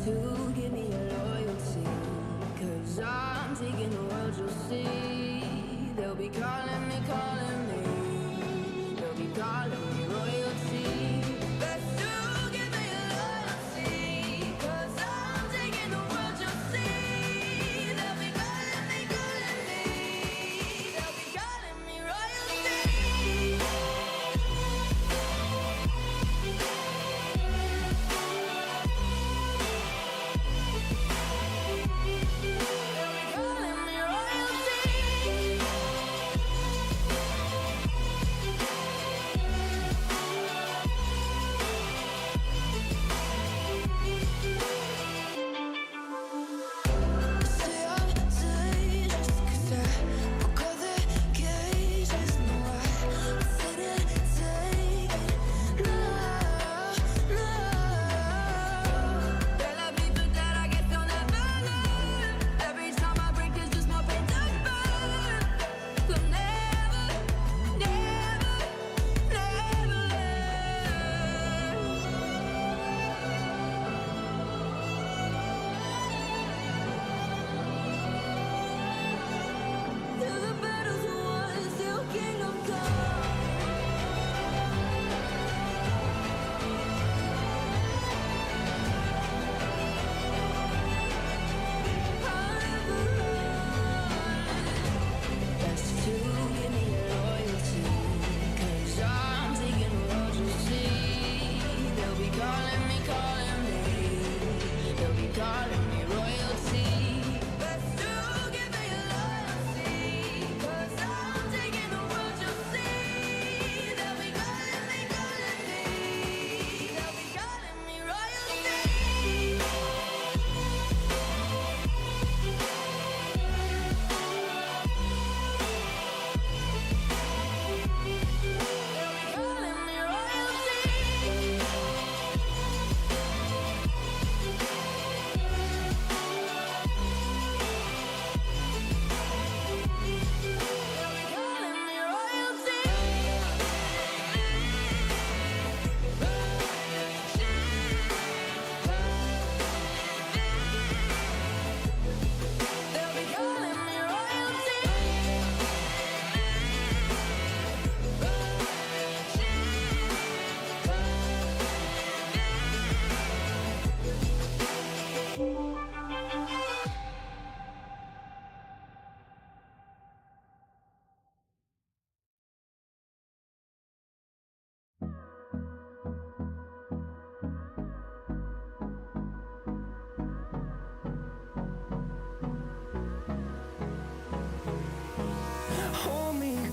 to give me your loyalty, 'cause I'm taking the world, you'll see. They'll be calling me, they'll be calling me royalty. Best to give me your loyalty, 'cause I'm taking the world, you'll see. They'll be calling me, they'll be calling me royalty.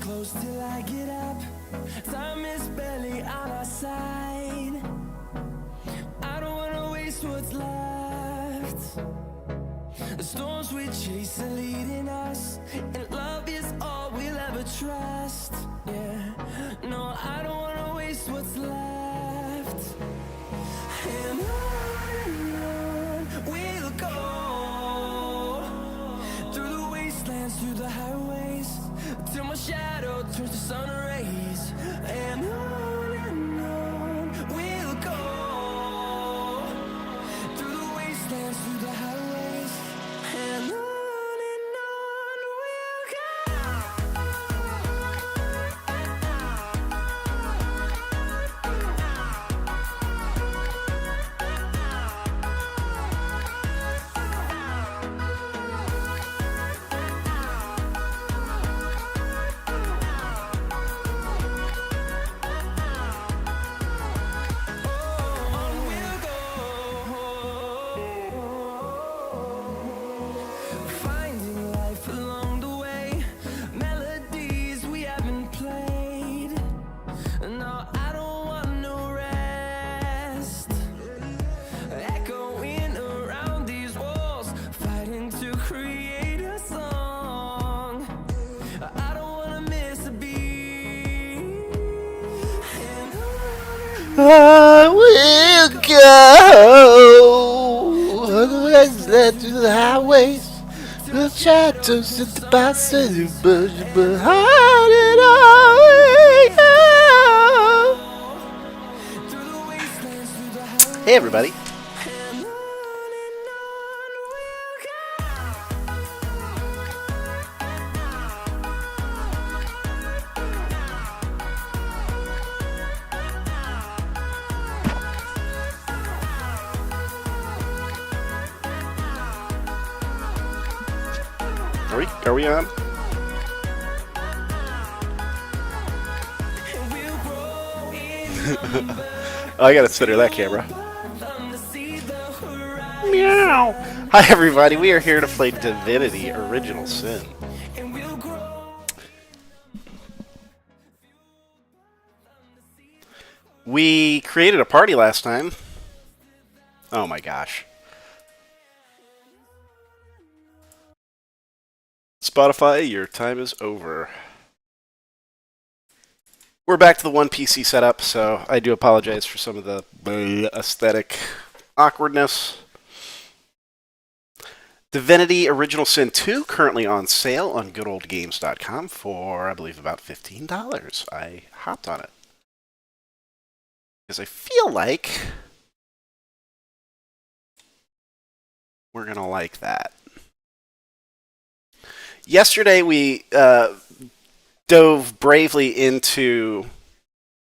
Close till I get up. Time is barely on our side. I don't wanna waste what's left. The storms we chase are leading us, and love is all we'll ever trust. Yeah, no, I don't wanna waste what's left. And on we'll go, through the wastelands, through the highways, till my shadow turns to sun rays. And on we'll go, through the wastelands, through the highways. And on we'll I will go on the wasteland through the highways, the shadows at the bastard bush behind it all. Hey everybody, Are we on? Oh, I gotta center that camera. Meow. Hi everybody, we are here to play Divinity Original Sin. We created a party last time. Oh my gosh. Spotify, your time is over. We're back to the one PC setup, so I do apologize for some of the aesthetic awkwardness. Divinity Original Sin 2 currently on sale on goodoldgames.com for, I believe, about $15. I hopped on it because I feel like we're going to like that. Yesterday we dove bravely into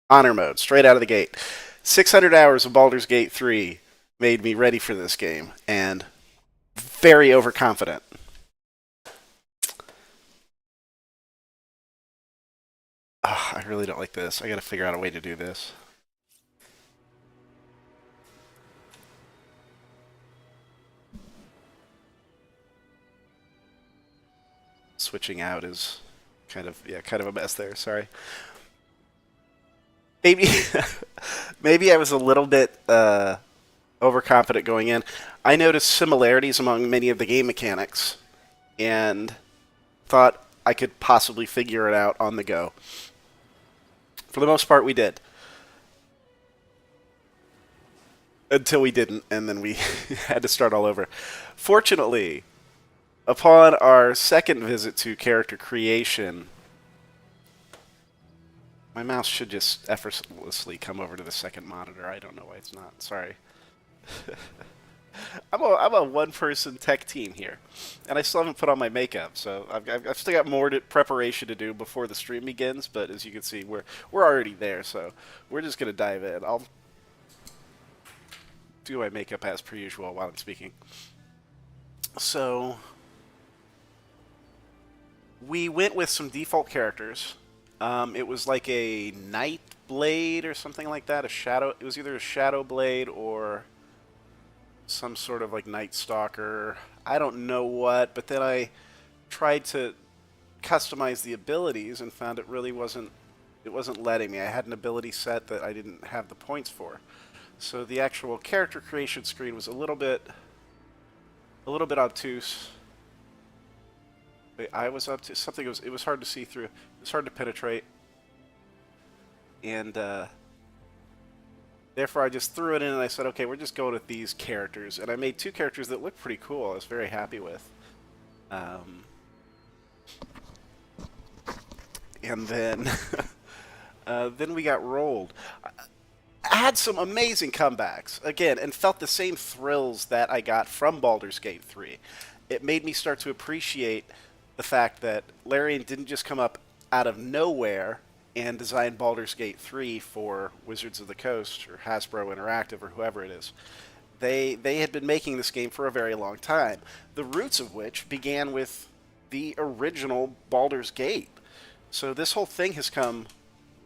honor mode straight out of the gate. 600 hours of Baldur's Gate 3 made me ready for this game and very overconfident. I really don't like this. I gotta figure out a way to do this. Switching out is kind of a mess there. Sorry. Maybe maybe I was a little bit overconfident going in. I noticed similarities among many of the game mechanics and thought I could possibly figure it out on the go. For the most part, we did. Until we didn't, and then we had to start all over. Fortunately, upon our second visit to character creation, my mouse should just effortlessly come over to the second monitor. I don't know why it's not. Sorry. I'm a one-person tech team here, and I still haven't put on my makeup, so I've still got more preparation to do before the stream begins. But as you can see, we're already there, so we're just gonna dive in. I'll do my makeup as per usual while I'm speaking. So we went with some default characters. It was like a Night Blade or something like that. It was either a Shadow Blade or some sort of like Night Stalker. I don't know what, but then I tried to customize the abilities and found it really wasn't letting me. I had an ability set that I didn't have the points for. So the actual character creation screen was a little bit obtuse. I was up to something. It was hard to see through. It was hard to penetrate, and therefore I just threw it in and I said, okay, we're just going with these characters, and I made two characters that look pretty cool. I was very happy with. And then then we got rolled. I had some amazing comebacks again, and felt the same thrills that I got from Baldur's Gate 3. It made me start to appreciate the fact that Larian didn't just come up out of nowhere and design Baldur's Gate 3 for Wizards of the Coast or Hasbro Interactive or whoever it is. They had been making this game for a very long time, the roots of which began with the original Baldur's Gate. So this whole thing has come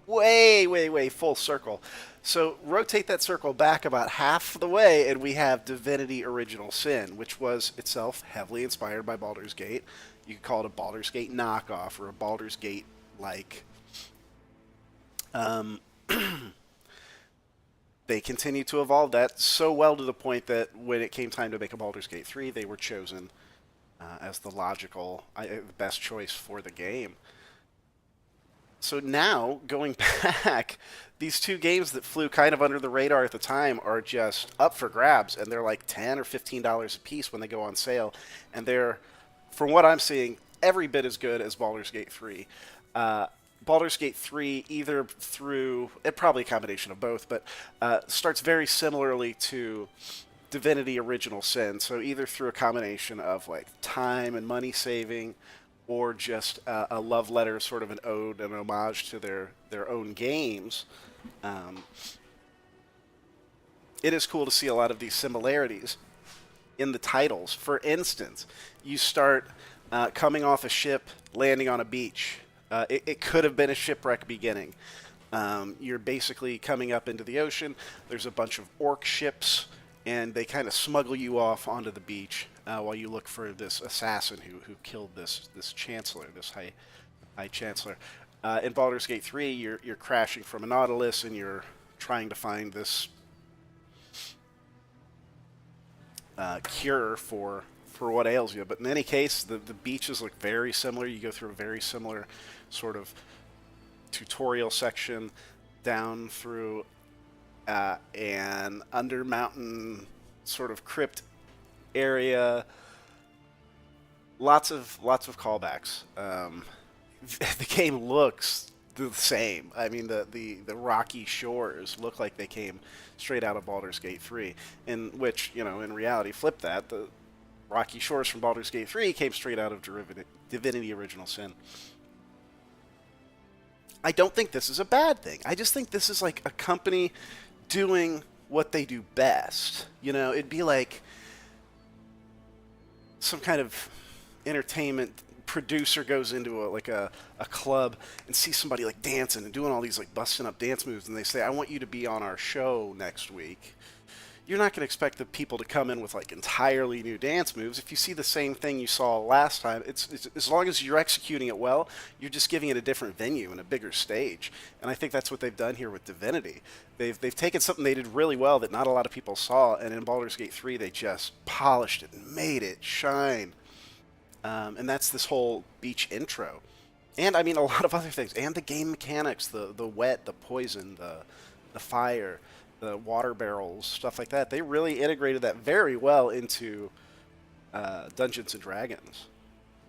way, way, way full circle. So rotate that circle back about half the way, and we have Divinity Original Sin, which was itself heavily inspired by Baldur's Gate. You could call it a Baldur's Gate knockoff or a Baldur's Gate-like. They continued to evolve that so well to the point that when it came time to make a Baldur's Gate 3, they were chosen as the logical, best choice for the game. So now, going back, these two games that flew kind of under the radar at the time are just up for grabs, and they're like $10 or $15 a piece when they go on sale, and they're, from what I'm seeing, every bit as good as Baldur's Gate 3. Baldur's Gate 3, either through, probably a combination of both, but starts very similarly to Divinity Original Sin, so either through a combination of like time and money saving, or just a love letter, sort of an ode, an homage to their own games. It is cool to see a lot of these similarities in the titles. For instance, you start coming off a ship, landing on a beach. It could have been a shipwreck beginning. You're basically coming up into the ocean. There's a bunch of orc ships, and they kind of smuggle you off onto the beach while you look for this assassin who killed this chancellor, this high chancellor. In Baldur's Gate 3, you're crashing from a Nautilus, and you're trying to find this cure for what ails you. But in any case, the beaches look very similar. You go through a very similar sort of tutorial section down through an under mountain sort of crypt area. Lots of callbacks. The game looks the same. I mean, the rocky shores look like they came straight out of Baldur's Gate 3, in which, you know, in reality, flip that. The rocky shores from Baldur's Gate 3 came straight out of Divinity Original Sin. I don't think this is a bad thing. I just think this is like a company doing what they do best. You know, it'd be like some kind of entertainment producer goes into a club and sees somebody like dancing and doing all these like busting up dance moves, and they say, "I want you to be on our show next week." You're not going to expect the people to come in with like entirely new dance moves. If you see the same thing you saw last time, it's as long as you're executing it well, you're just giving it a different venue and a bigger stage. And I think that's what they've done here with Divinity. They've taken something they did really well that not a lot of people saw, and in Baldur's Gate 3 they just polished it and made it shine. And that's this whole beach intro. And I mean a lot of other things. And the game mechanics, the wet, the poison, the fire, the water barrels, stuff like that. They really integrated that very well into Dungeons and Dragons.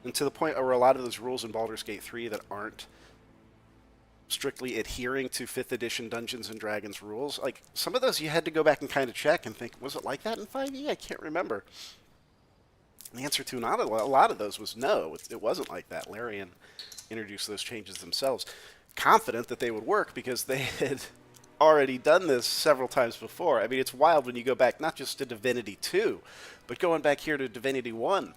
And to the point where a lot of those rules in Baldur's Gate 3 that aren't strictly adhering to 5th edition Dungeons and Dragons rules, like some of those you had to go back and kind of check and think, was it like that in 5e? I can't remember. And the answer to not a lot of those was no, it wasn't like that. Larian introduced those changes themselves, confident that they would work because they had already done this several times before. I mean, it's wild when you go back not just to Divinity 2, but going back here to Divinity 1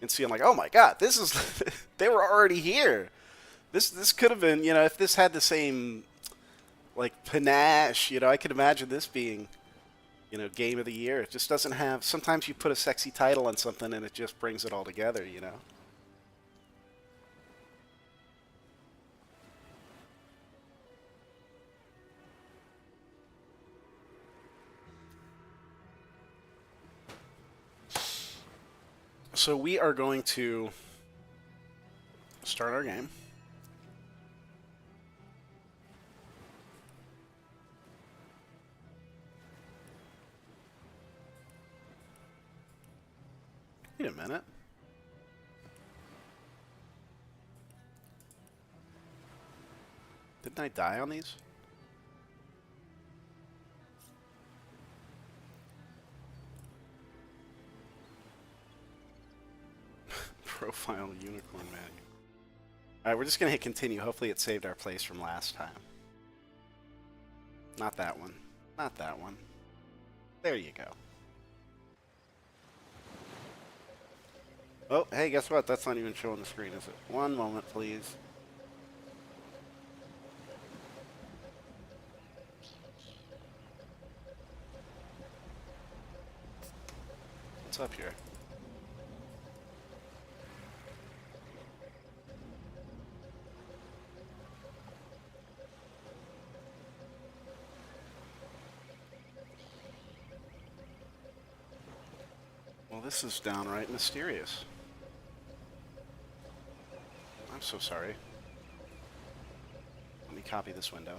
and seeing like, oh my god, this is they were already here. This could have been, you know, if this had the same like panache, you know, I could imagine this being, you know, game of the year. It just doesn't have, sometimes you put a sexy title on something and it just brings it all together, you know. So we are going to start our game. Wait a minute. Didn't I die on these? Profile unicorn manual. Alright, we're just going to hit continue. Hopefully it saved our place from last time. Not that one. Not that one. There you go. Oh, hey, guess what? That's not even showing the screen, is it? One moment, please. What's up here? Well, this is downright mysterious. I'm so sorry. Let me copy this window.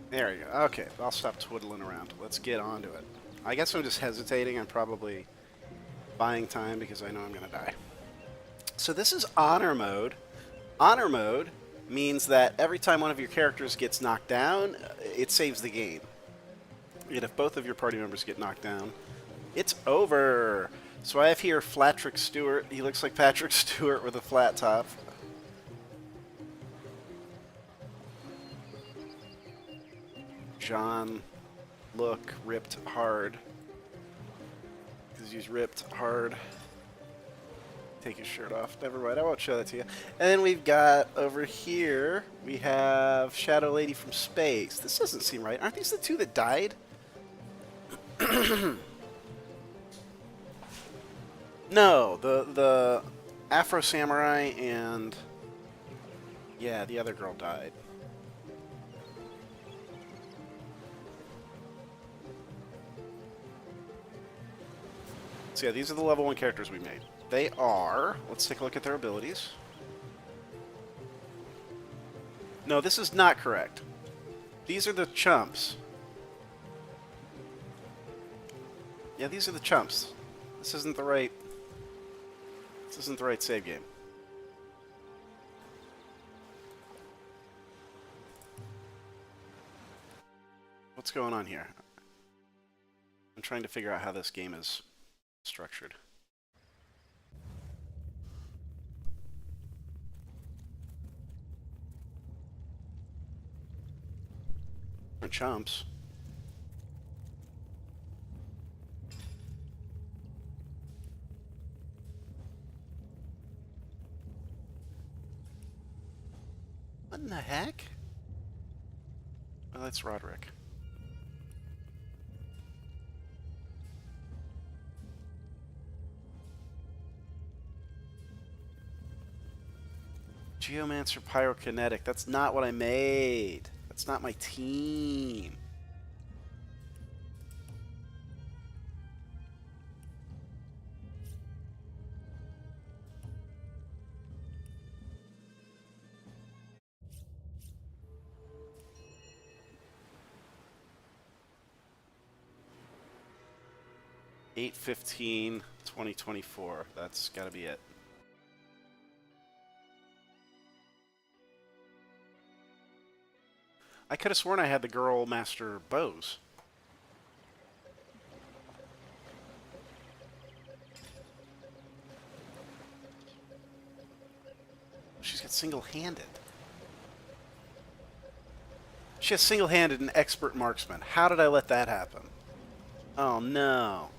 There we go. Okay, I'll stop twiddling around. Let's get on to it. I guess I'm just hesitating. I'm probably buying time because I know I'm going to die. So this is honor mode. Honor mode means that every time one of your characters gets knocked down, it saves the game. And if both of your party members get knocked down, it's over. So I have here Flatrick Stewart. He looks like Patrick Stewart with a flat top. John, look, ripped hard. Because he's ripped hard. Take his shirt off. Never mind, I won't show that to you. And then we've got over here, we have Shadow Lady from Space. This doesn't seem right. Aren't these the two that died? No, the Afro Samurai and yeah, the other girl died. So yeah, these are the level 1 characters we made. They are, let's take a look at their abilities. No, this is not correct. These are the chumps. Yeah, these are the chumps. This isn't the right save game. What's going on here? I'm trying to figure out how this game is structured. Chumps. What in the heck? Oh, that's Roderick. Geomancer Pyrokinetic. That's not what I made. That's not my team. Eight 2024. That's got to be it. I could have sworn I had the girl master bows. She's got single-handed. She has single-handed an expert marksman. How did I let that happen? Oh no.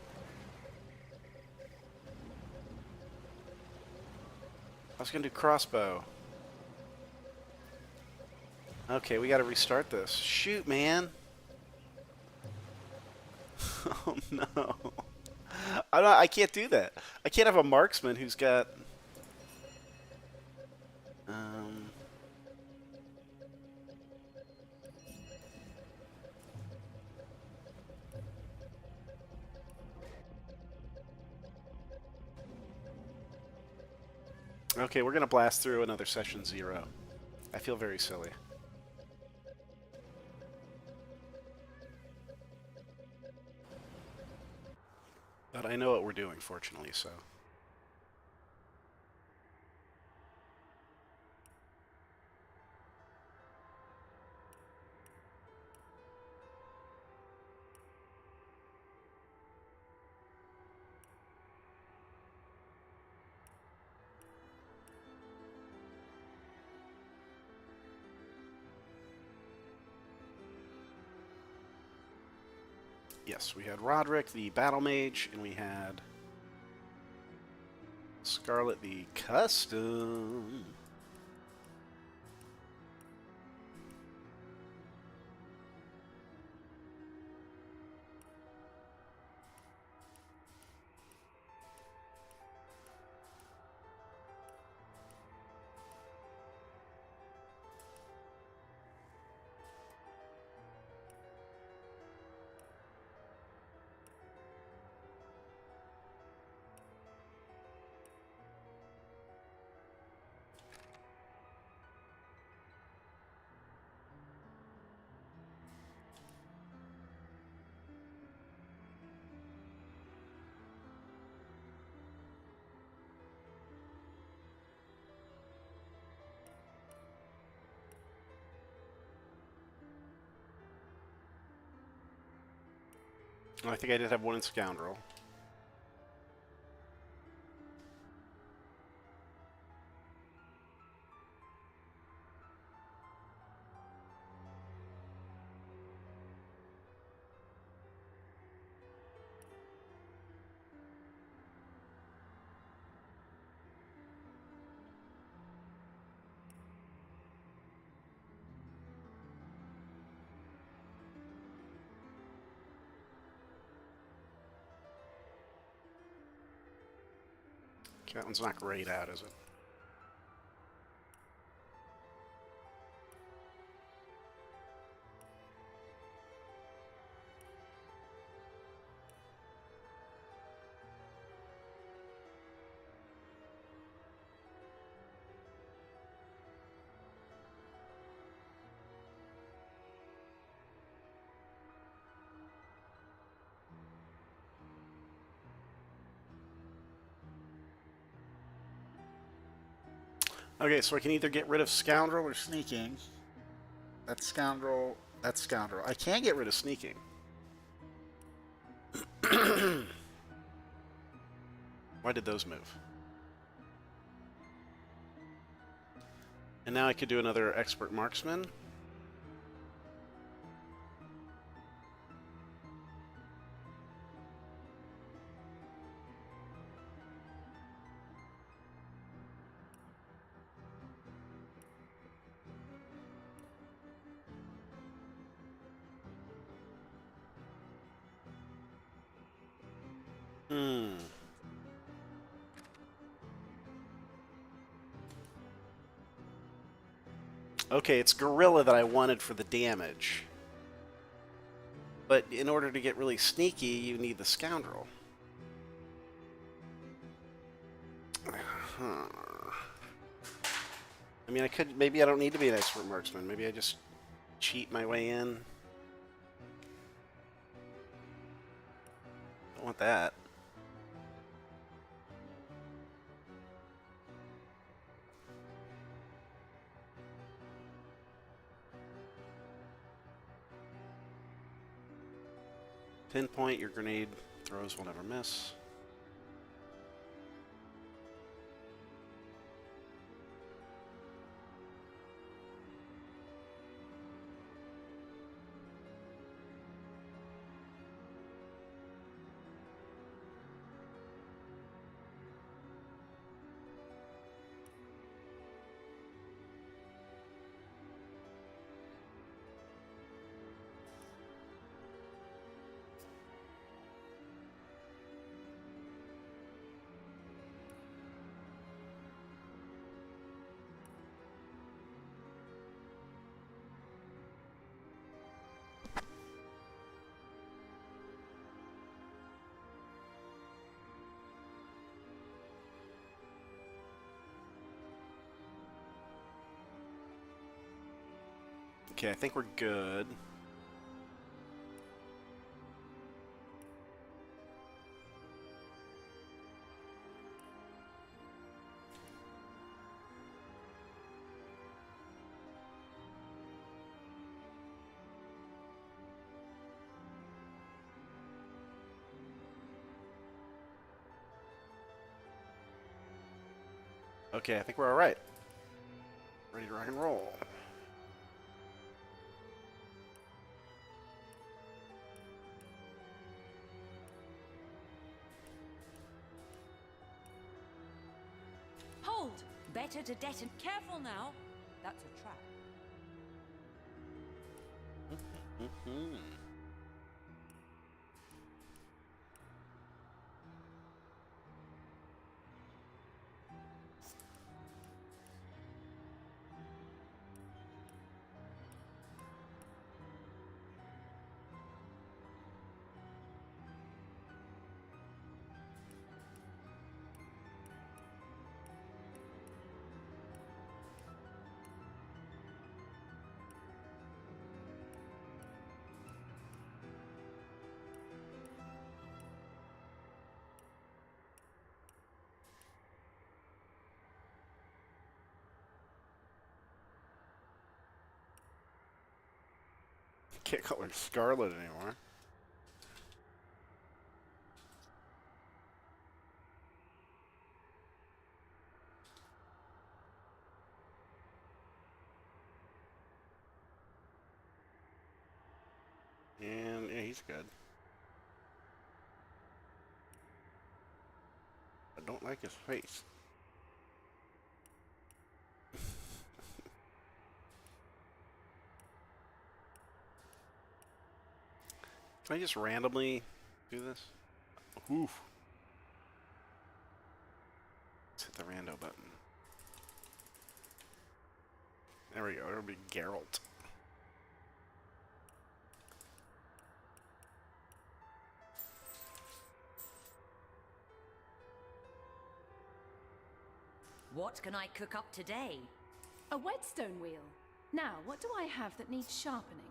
I was gonna do crossbow. Okay, we gotta restart this. Shoot, man. Oh no. I can't do that. I can't have a marksman who's got... Okay, we're gonna blast through another session 0. I feel very silly. But I know what we're doing, fortunately, so... Yes, we had Roderick, the Battle Mage, and we had Scarlet, the Custom. I think I did have one in Scoundrel. Okay, that one's not grayed out, is it? Okay, so I can either get rid of Scoundrel or Sneaking. That's Scoundrel. That's Scoundrel. I can get rid of Sneaking. Why did those move? And now I could do another Expert Marksman. Hmm. Okay, it's Gorilla that I wanted for the damage. But in order to get really sneaky, you need the Scoundrel. Huh. I mean, I could... Maybe I don't need to be an Expert Marksman. Maybe I just cheat my way in. Don't want that. Pinpoint, your grenade throws will never miss. Okay, I think we're good. Okay, I think we're alright. Ready to rock and roll. Hold! Better to detonate. Careful now. That's a trap. Mm-hmm. Can't call her Scarlet anymore. And yeah, he's good. I don't like his face. Can I just randomly do this? Oof. Let's hit the rando button. There we go. It'll be Geralt. What can I cook up today? A whetstone wheel. Now, what do I have that needs sharpening?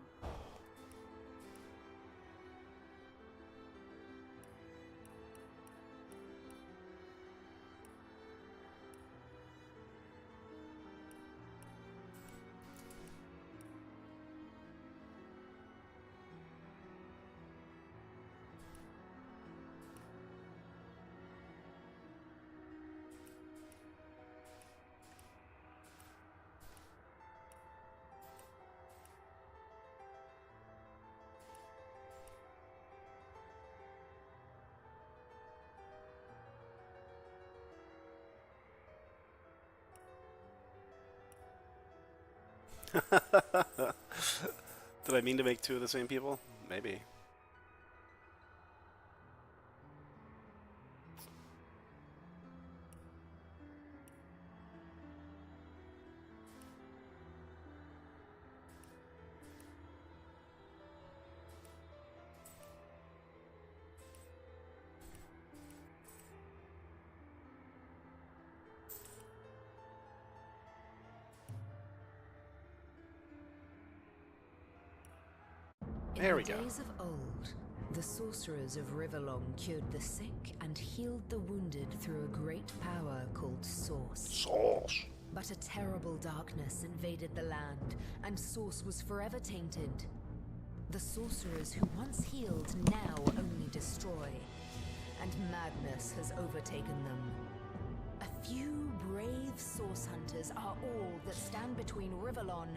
Did I mean to make two of the same people? Maybe. There we go. In the days of old, the sorcerers of Riverlong cured the sick and healed the wounded through a great power called Source. Sauce. But a terrible darkness invaded the land, and Source was forever tainted. The sorcerers who once healed now only destroy, and madness has overtaken them. A few brave Source hunters are all that stand between Riverlon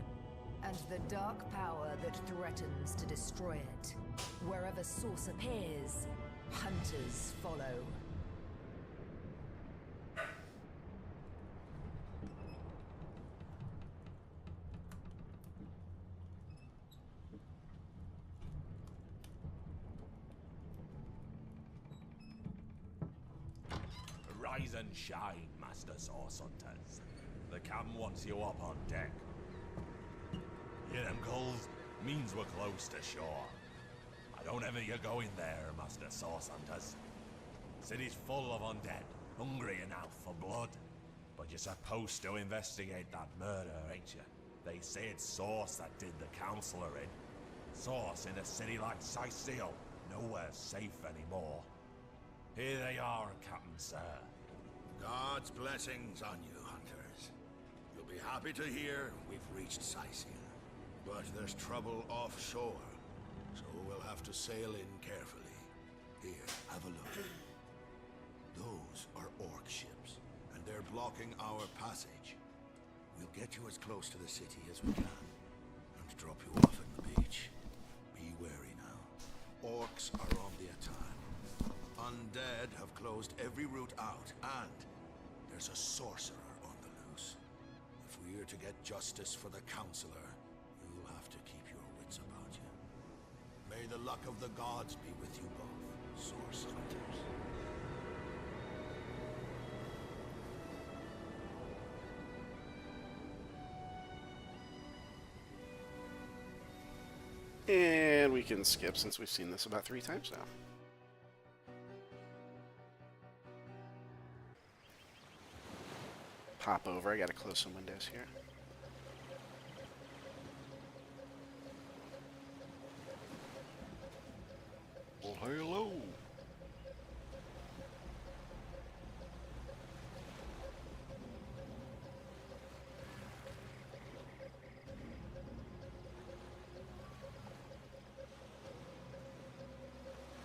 and the dark power that threatens to destroy it. Wherever Source appears, hunters follow. Rise and shine, Master Source Hunters. The cam wants you up on deck. Hear them gulls? Means we're close to shore. I don't envy you going there, Master Source Hunters. City's full of undead, hungry and out for blood. But you're supposed to investigate that murder, ain't you? They say it's Source that did the Counselor in. Source in a city like Sicil, nowhere safe anymore. Here they are, Captain Sir. God's blessings on you, hunters. You'll be happy to hear we've reached Sicil. But there's trouble offshore, so we'll have to sail in carefully. Here, have a look. Those are orc ships, and they're blocking our passage. We'll get you as close to the city as we can, and drop you off at the beach. Be wary now. Orcs are on the attack. Undead have closed every route out, and there's a sorcerer on the loose. If we're to get justice for the Counselor, you'll have to keep your wits about you. May the luck of the gods be with you both, Source Hunters. And we can skip since we've seen this about 3 times now. Pop over. I gotta close some windows here. Well, hello.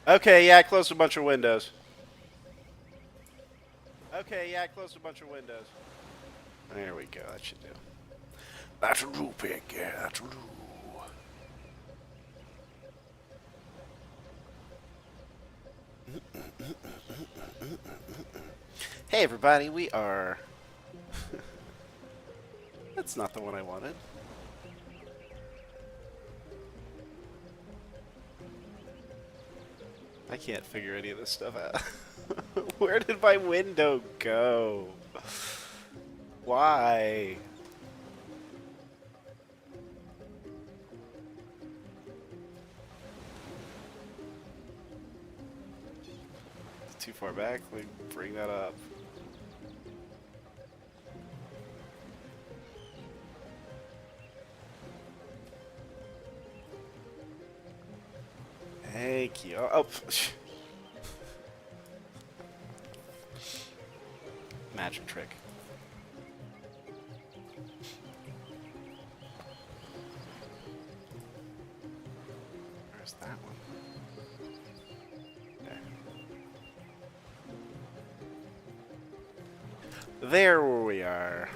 Okay, yeah, I closed a bunch of windows. Okay, yeah, I closed a bunch of windows. There we go, that should do. That'll do, pig, yeah, that'll do. Hey everybody, we are... That's not the one I wanted. I can't figure any of this stuff out. Where did my window go? Why? Too far back? Let me bring that up. Thank you. Oh. Magic trick. Where's that one? There. There we are.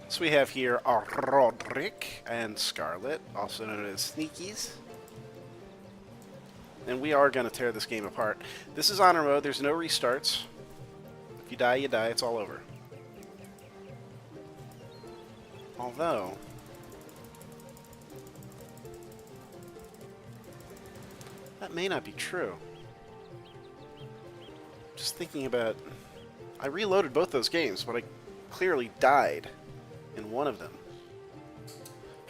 So we have here Roderick and Scarlet, also known as Sneakies. And we are going to tear this game apart. This is honor mode. There's no restarts. If you die, you die. It's all over. Although... that may not be true. Just thinking about... I reloaded both those games, but I clearly died in one of them.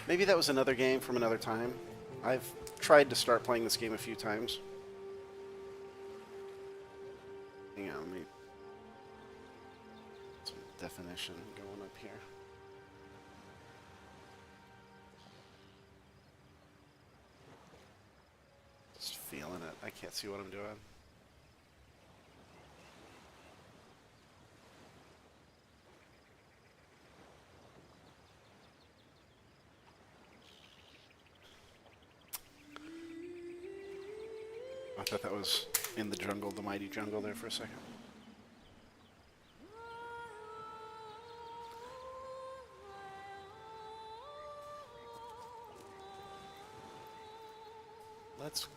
Maybe that was another game from another time. I've tried to start playing this game a few times. Hang on, let me... some definition going up here. Just feeling it. I can't see what I'm doing. I thought that was in the jungle, the mighty jungle there for a second. Let's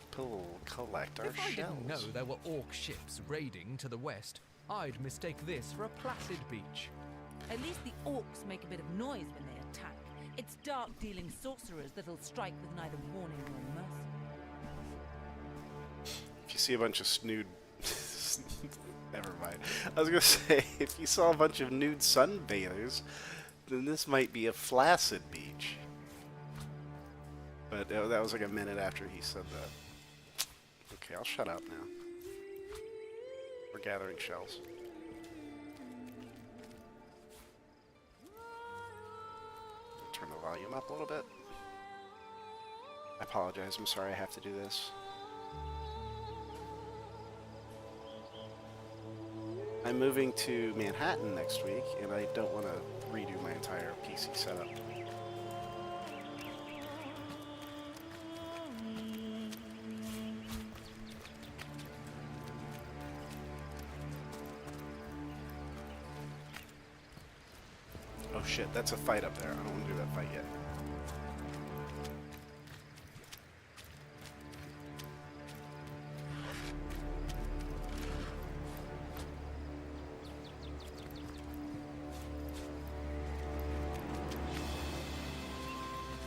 collect our If I shells. didn't know there were orc ships raiding to the west, I'd mistake this for a placid beach. At least the orcs make a bit of noise when they attack. It's dark-dealing sorcerers that'll strike with neither warning nor mercy. If you see a bunch of snood... Never mind. I was going to say, if you saw a bunch of nude sunbathers, then this might be a flaccid beach. But that was like a minute after he said that. Okay, I'll shut up now. We're gathering shells. Turn the volume up a little bit. I apologize, I'm sorry I have to do this. I'm moving to Manhattan next week, and I don't want to redo my entire PC setup. Oh shit, that's a fight up there. I don't want to do that fight yet.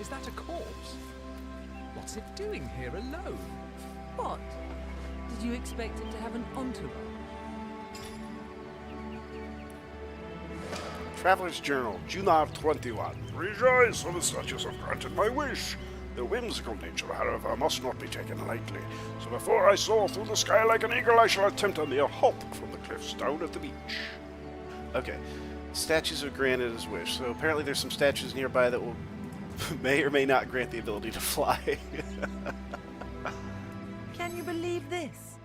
Is that a corpse? What's it doing here alone? What? Did you expect it to have an entourage? Traveler's Journal, Junar 21. Rejoice, for the statues have granted my wish. Their whimsical nature, however, must not be taken lightly. So before I soar through the sky like an eagle, I shall attempt a mere hop from the cliffs down at the beach. Okay. Statues have granted his wish. So apparently there's some statues nearby that will may or may not grant the ability to fly. Can you believe this?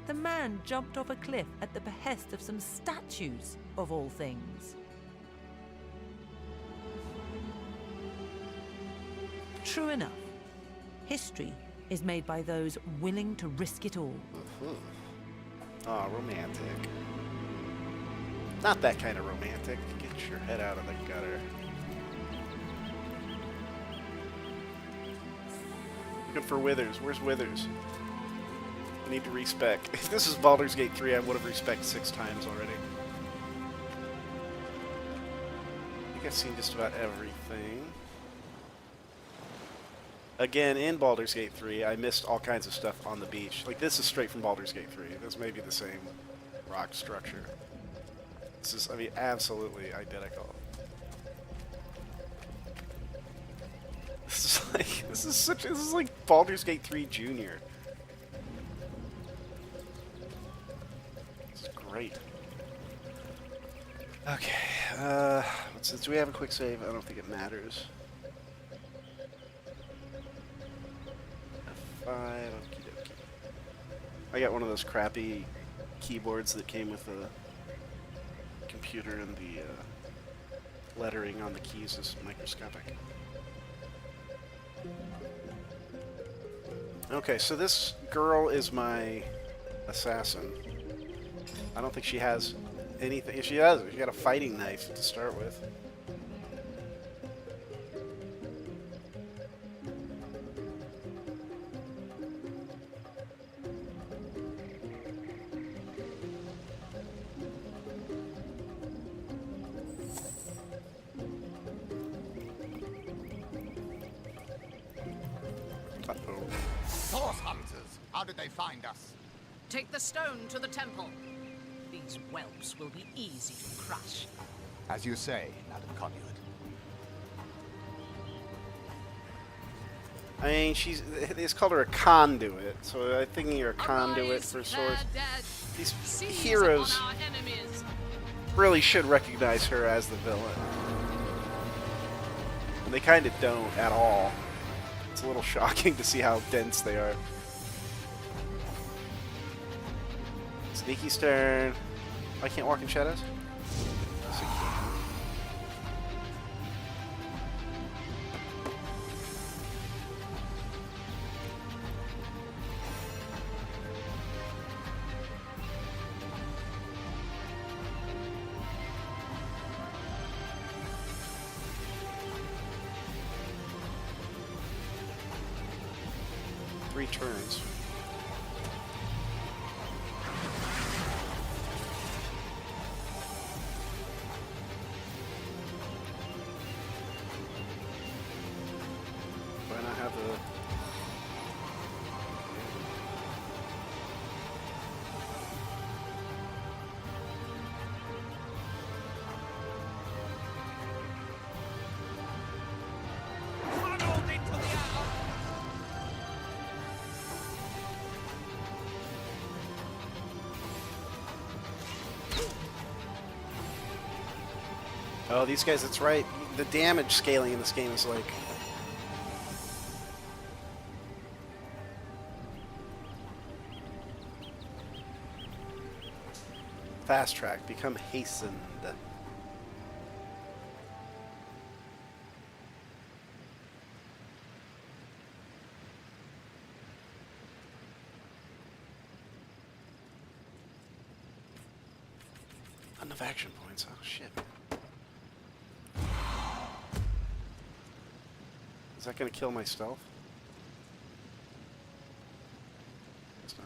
The man jumped off a cliff at the behest of some statues, of all things. True enough. History is made by those willing to risk it all. Aw, romantic. Not that kind of romantic. Get your head out of the gutter. Looking for Withers. Where's Withers? I need to respec. If this is Baldur's Gate 3, I would have respec 6 times already. I think I've seen just about everything. Again, in Baldur's Gate 3, I missed all kinds of stuff on the beach. Like, this is straight from Baldur's Gate 3. This may be the same rock structure. This is, I mean, absolutely identical. This is like Baldur's Gate 3 Junior. This is great. Okay, do we have a quick save? I don't think it matters. F5, okie dokie. I got one of those crappy keyboards that came with the computer, and the lettering on the keys is microscopic. Okay, so this girl is my assassin. I don't think she has anything. If she does, she got a fighting knife to start with. Source hunters! How did they find us? Take the stone to the temple. These whelps will be easy to crush. As you say, Madam Conduit. I mean, it's called her a conduit, so I think you're a conduit for swords. These heroes really should recognize her as the villain. And they kind of don't at all. It's a little shocking to see how dense they are. Sneaky stern. I can't walk in shadows? Yes, I can. Three turns. Why not have the... Oh, these guys, that's right. The damage scaling in this game is like... Fast track, become hastened. Not enough action points, oh shit. Is that going to kill my stealth? It's not.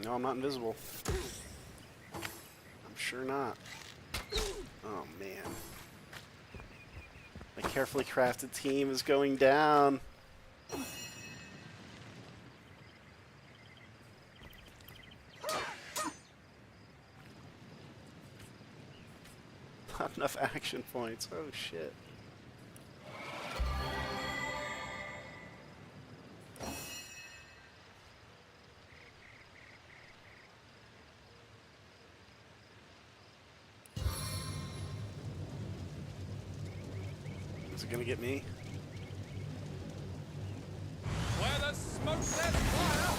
No, I'm not invisible. I'm sure not. Oh, man. My carefully crafted team is going down. Not enough action points. Oh, shit. Is it gonna get me? Where there's smoke, there's fire!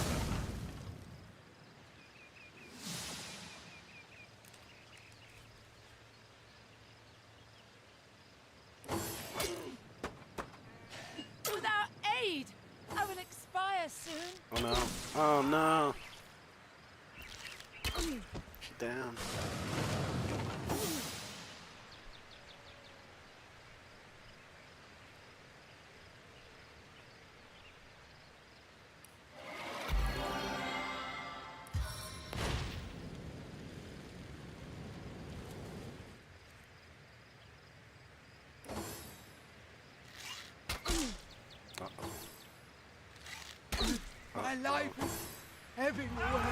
soon. Oh no. Oh no. She's down. My life is ebbing away.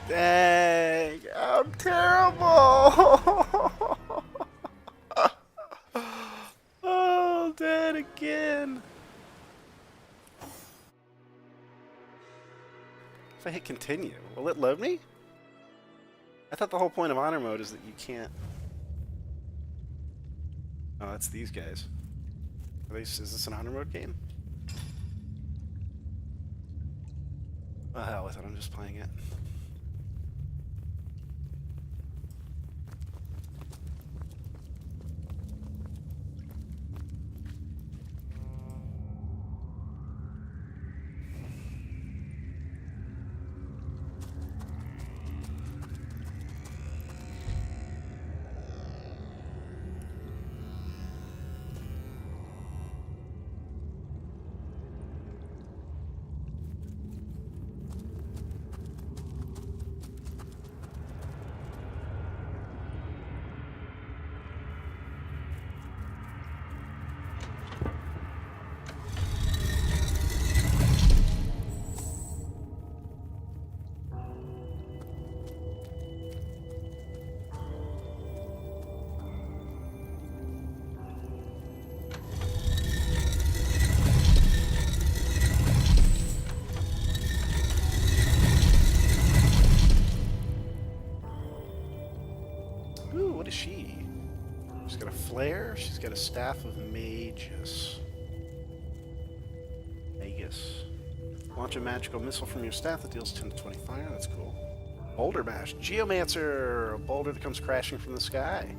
Dang, I'm terrible. Oh, dead again. If I hit continue, will it load me? I thought the whole point of honor mode is that you can't. Oh, that's these guys. Is this an honor mode game? Oh, hell with it, I'm just playing it. Ooh, what is she? She's got a flare. She's got a staff of magus. Launch a magical missile from your staff that deals 10 to 20 fire. That's cool. Boulder Bash. Geomancer. A boulder that comes crashing from the sky.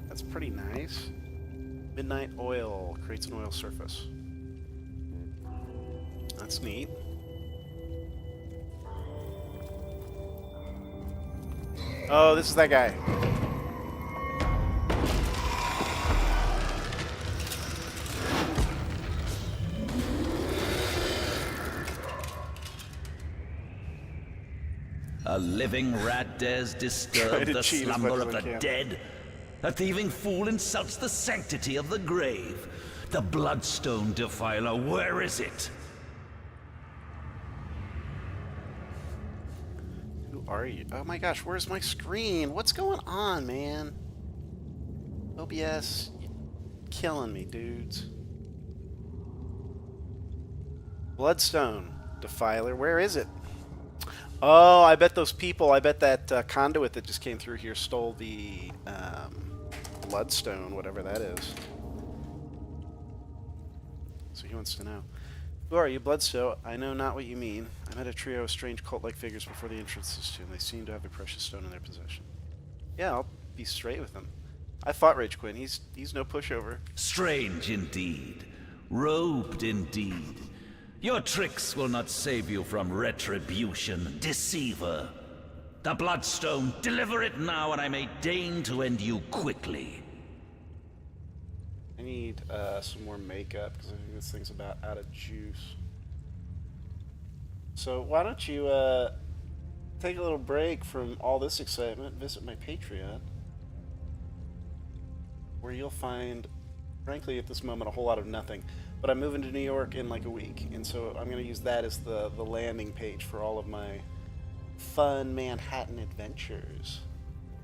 That's pretty nice. Midnight Oil. Creates an oil surface. That's neat. Oh, this is that guy. A living rat dares disturb the slumber of the dead. A thieving fool insults the sanctity of the grave. The bloodstone defiler, where is it? Who are you? Oh my gosh, where's my screen? What's going on, man? OBS, you're killing me, dudes. Bloodstone defiler, where is it? Oh, I bet those people, I bet that conduit that just came through here stole the bloodstone, whatever that is. So he wants to know. Who are you, Bloodstone? I know not what you mean. I met a trio of strange cult-like figures before the entrance to this tomb. They seem to have the precious stone in their possession. Yeah, I'll be straight with them. I fought Rage Quinn. He's no pushover. Strange indeed. Robed indeed. Your tricks will not save you from retribution, deceiver. The Bloodstone, deliver it now, and I may deign to end you quickly. I need some more makeup, because I think this thing's about out of juice. So why don't you take a little break from all this excitement, visit my Patreon, where you'll find, frankly, at this moment, a whole lot of nothing. But I'm moving to New York in like a week, and so I'm going to use that as the landing page for all of my fun Manhattan adventures.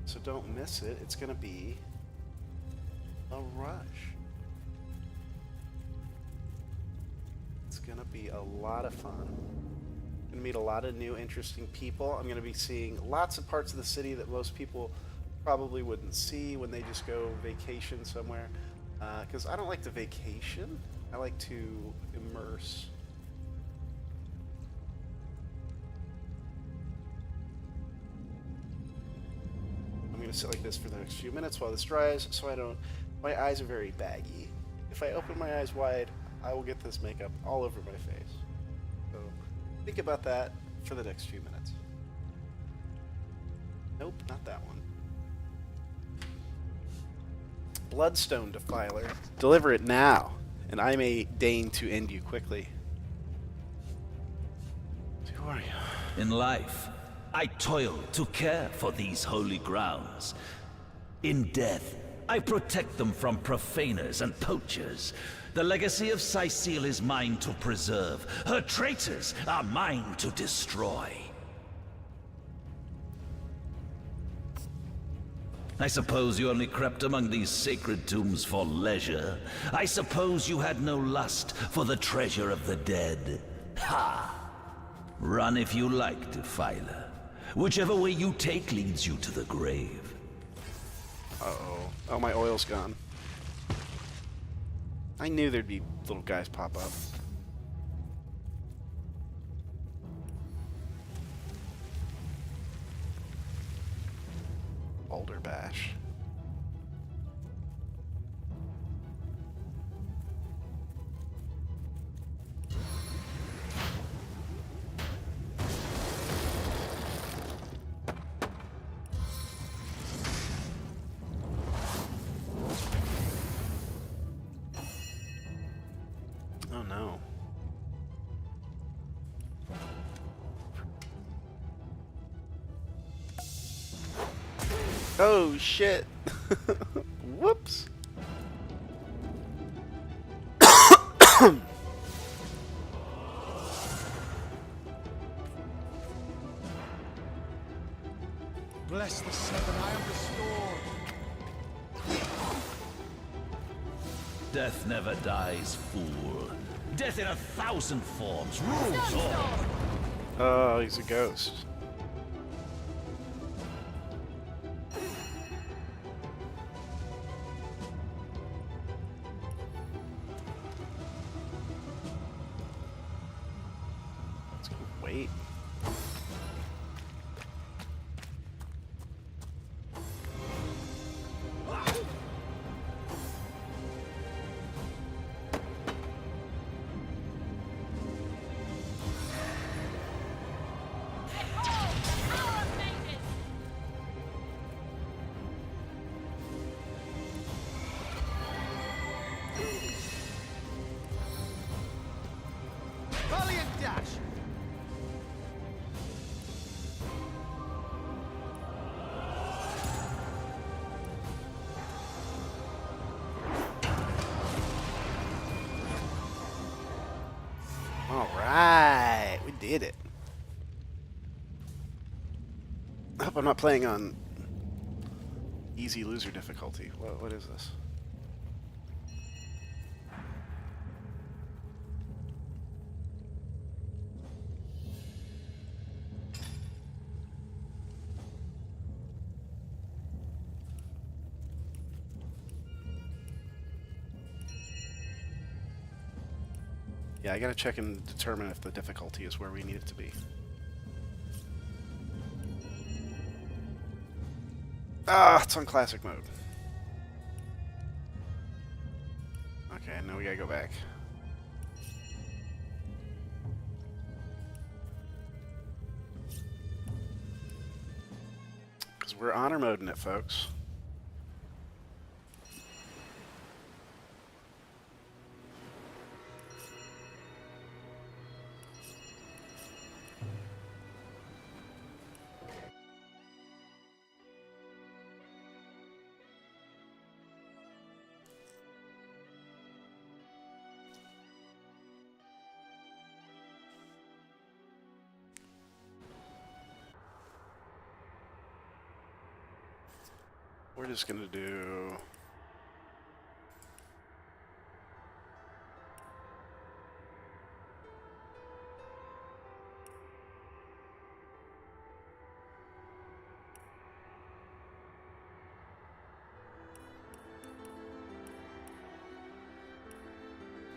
So don't miss it. It's going to be a rush. It's going to be a lot of fun. I'm going to meet a lot of new, interesting people. I'm going to be seeing lots of parts of the city that most people probably wouldn't see when they just go vacation somewhere. Because I don't like to vacation. I like to immerse. I'm going to sit like this for the next few minutes while this dries, so I don't... My eyes are very baggy. If I open my eyes wide, I will get this makeup all over my face. Think about that for the next few minutes. Nope, not that one. Bloodstone Defiler. Deliver it now, and I may deign to end you quickly. Who are you? In life, I toil to care for these holy grounds. In death, I protect them from profaners and poachers. The legacy of Cecile is mine to preserve. Her traitors are mine to destroy. I suppose you only crept among these sacred tombs for leisure. I suppose you had no lust for the treasure of the dead. Ha! Run if you like, Defiler. Whichever way you take leads you to the grave. Uh-oh. Oh, my oil's gone. I knew there'd be little guys pop up. Baldur Bash. Oh no. Oh shit. Whoops. Bless the seven, I am restored. Death never dies, fool. Death in 1,000 forms rules all. Oh, he's a ghost. Let's go wait. Valiant dash! Alright, we did it. I hope I'm not playing on easy loser difficulty. What is this? Yeah, I gotta check and determine if the difficulty is where we need it to be. Ah, it's on classic mode. Okay, now we gotta go back. Because we're honor moding it, folks. We're just gonna do...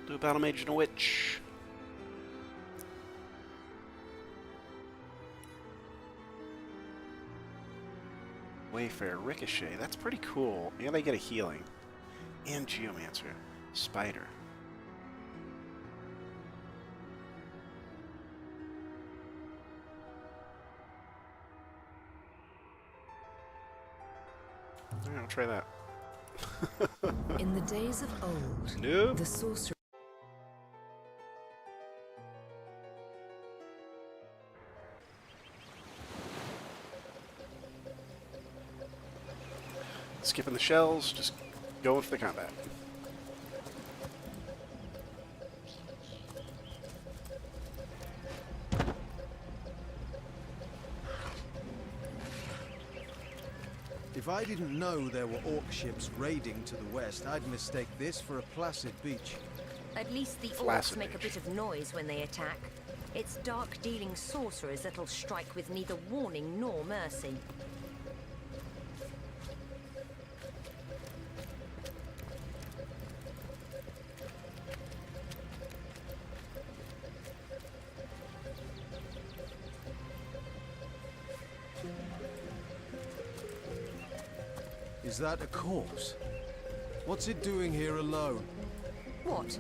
do a battle mage and a witch. Wayfarer, Ricochet, that's pretty cool. And I get a healing. And Geomancer. Spider. Alright, I'll try that. In the days of old, Nope. the sorcerer. Skipping the shells, just going for the combat. If I didn't know there were orc ships raiding to the west, I'd mistake this for a placid beach. At least the orcs Flaccid make a bit of noise when they attack. It's dark-dealing sorcerers that'll strike with neither warning nor mercy. Is that a corpse? What's it doing here alone? What?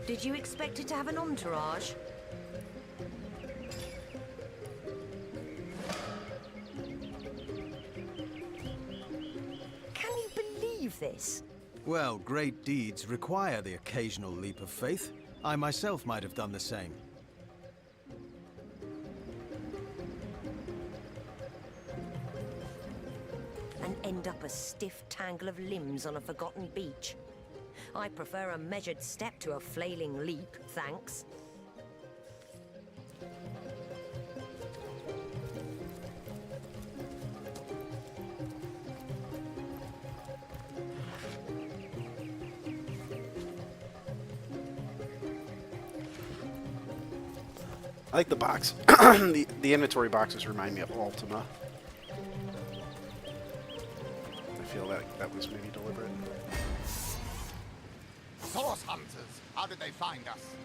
Did you expect it to have an entourage? Can you believe this? Well, great deeds require the occasional leap of faith. I myself might have done the same. And end up a stiff tangle of limbs on a forgotten beach. I prefer a measured step to a flailing leap, thanks. I like the box. The inventory boxes remind me of Ultima. I feel that was maybe deliberate. Source hunters! How did they find us?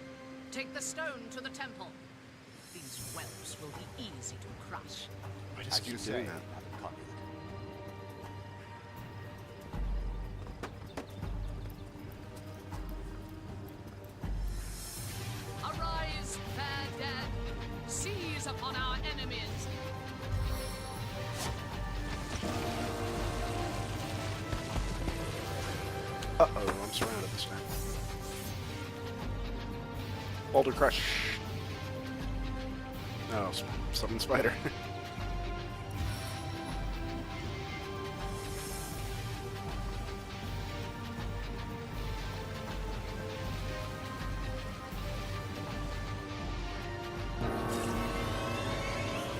Take the stone to the temple. These whelps will be easy to crush. Why does you keep doing say, that? Connie. Arise, fair dead. Seize upon our enemies. Uh-oh, I'm surrounded this time. Baldur Crush. No, summon spider.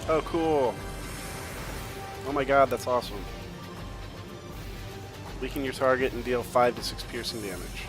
Oh, cool. Oh my god, that's awesome. Weaken your target and deal 5 to 6 piercing damage.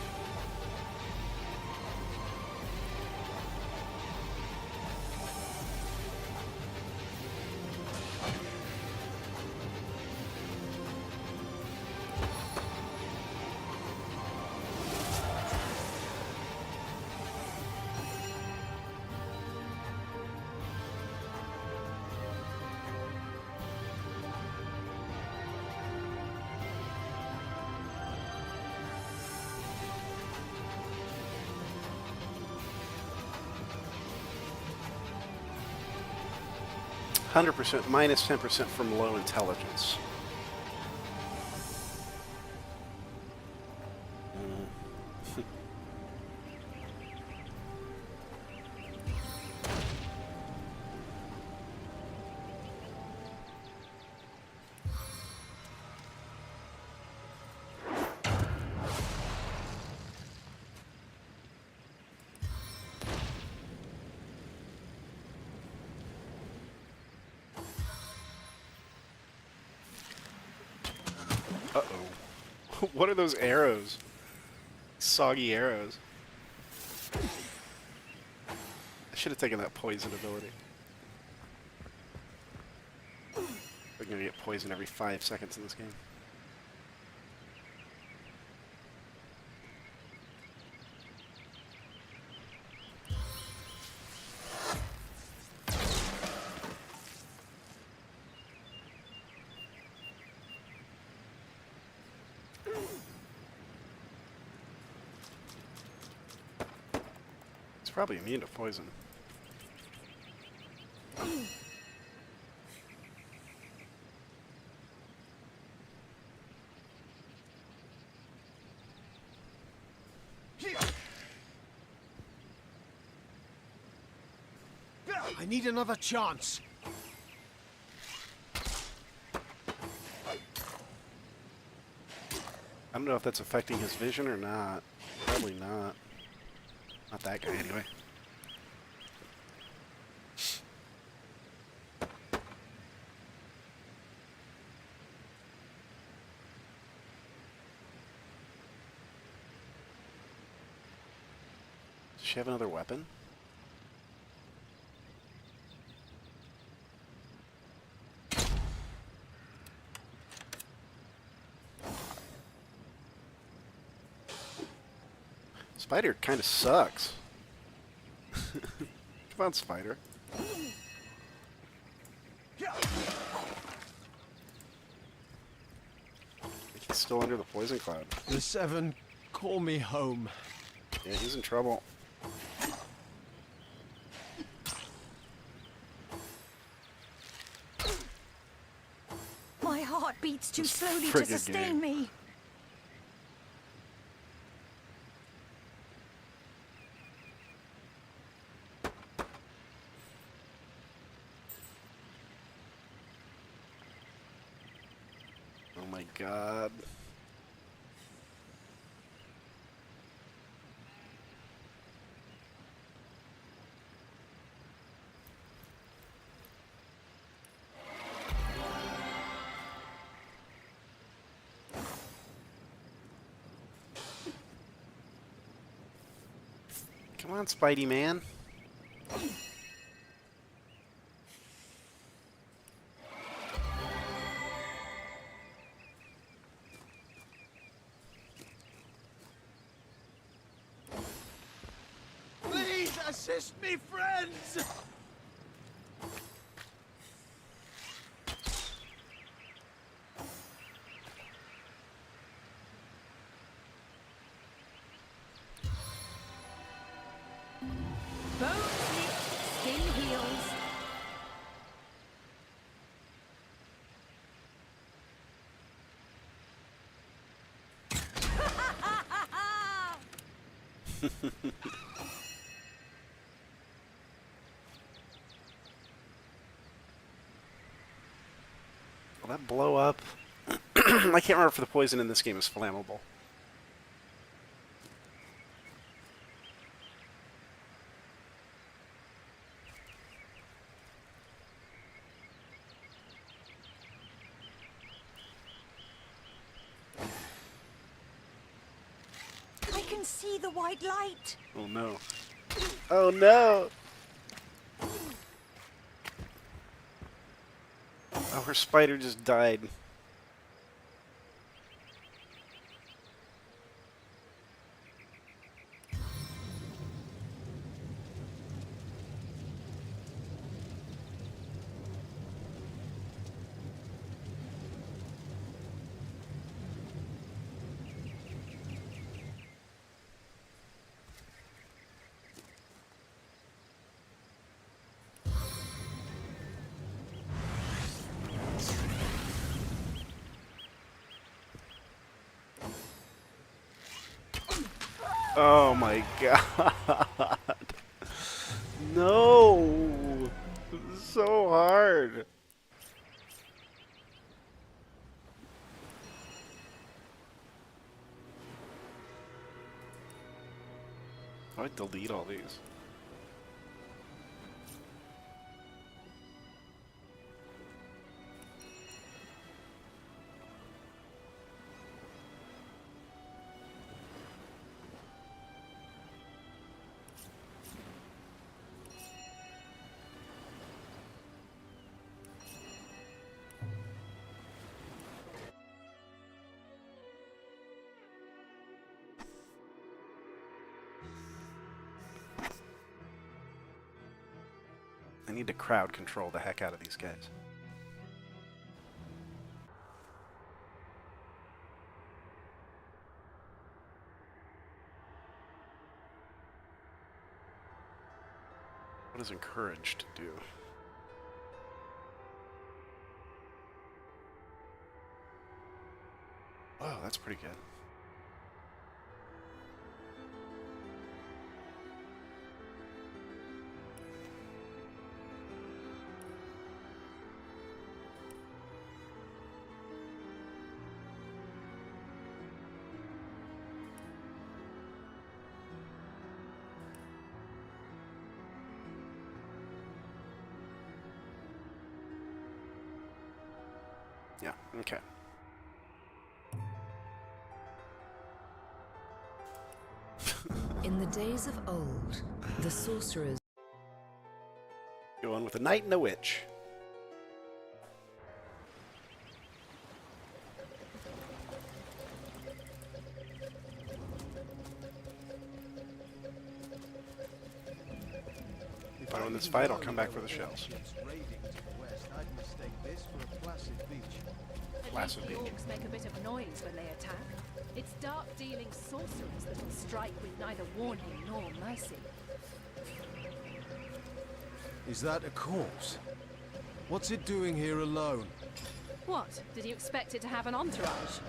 %, minus 10% from low intelligence. Uh-oh. What are those arrows? Soggy arrows. I should have taken that poison ability. We're gonna get poison every 5 seconds in this game. Probably immune to poison. I need another chance. I don't know if that's affecting his vision or not. Probably not. Not that guy, anyway. Does she have another weapon? Spider kind of sucks. Come on, Spider. He's still under the poison cloud. The Seven, call me home. Yeah, he's in trouble. My heart beats too This slowly to friggin' sustain game. me. Oh my god. Come on, Spidey man. Please assist me, friends! Bone slick, skin heals. Will that blow up? I can't remember if the poison in this game is flammable. I can see the white light. Oh no. Oh no! Oh, her spider just died. Oh my god. No! This is so hard. Why delete all these? I need to crowd control the heck out of these guys. What does encouraged do? Wow, that's pretty good. Yeah, okay. In the days of old, the sorcerers... Going with a knight and a witch. If I win this fight, I'll come back for the shells. Raiding to the west, I'd mistake this for a placid beach. Placid The beach. orcs make a bit of noise when they attack. It's dark-dealing sorcerers that will strike with neither warning nor mercy. Is that a corpse? What's it doing here alone? What? Did you expect it to have an entourage?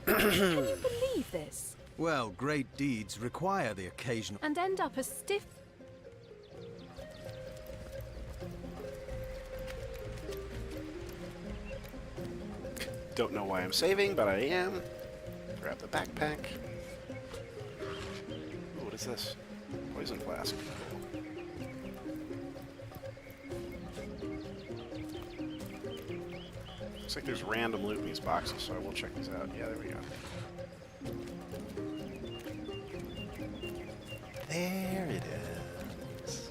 Can you believe this? Well, great deeds require the occasional... And end up a stiff... Don't know why I'm saving, but I am. Grab the backpack. Ooh, what is this? Poison flask. Looks like there's random loot in these boxes, so I will check these out. Yeah, there we go. There it is.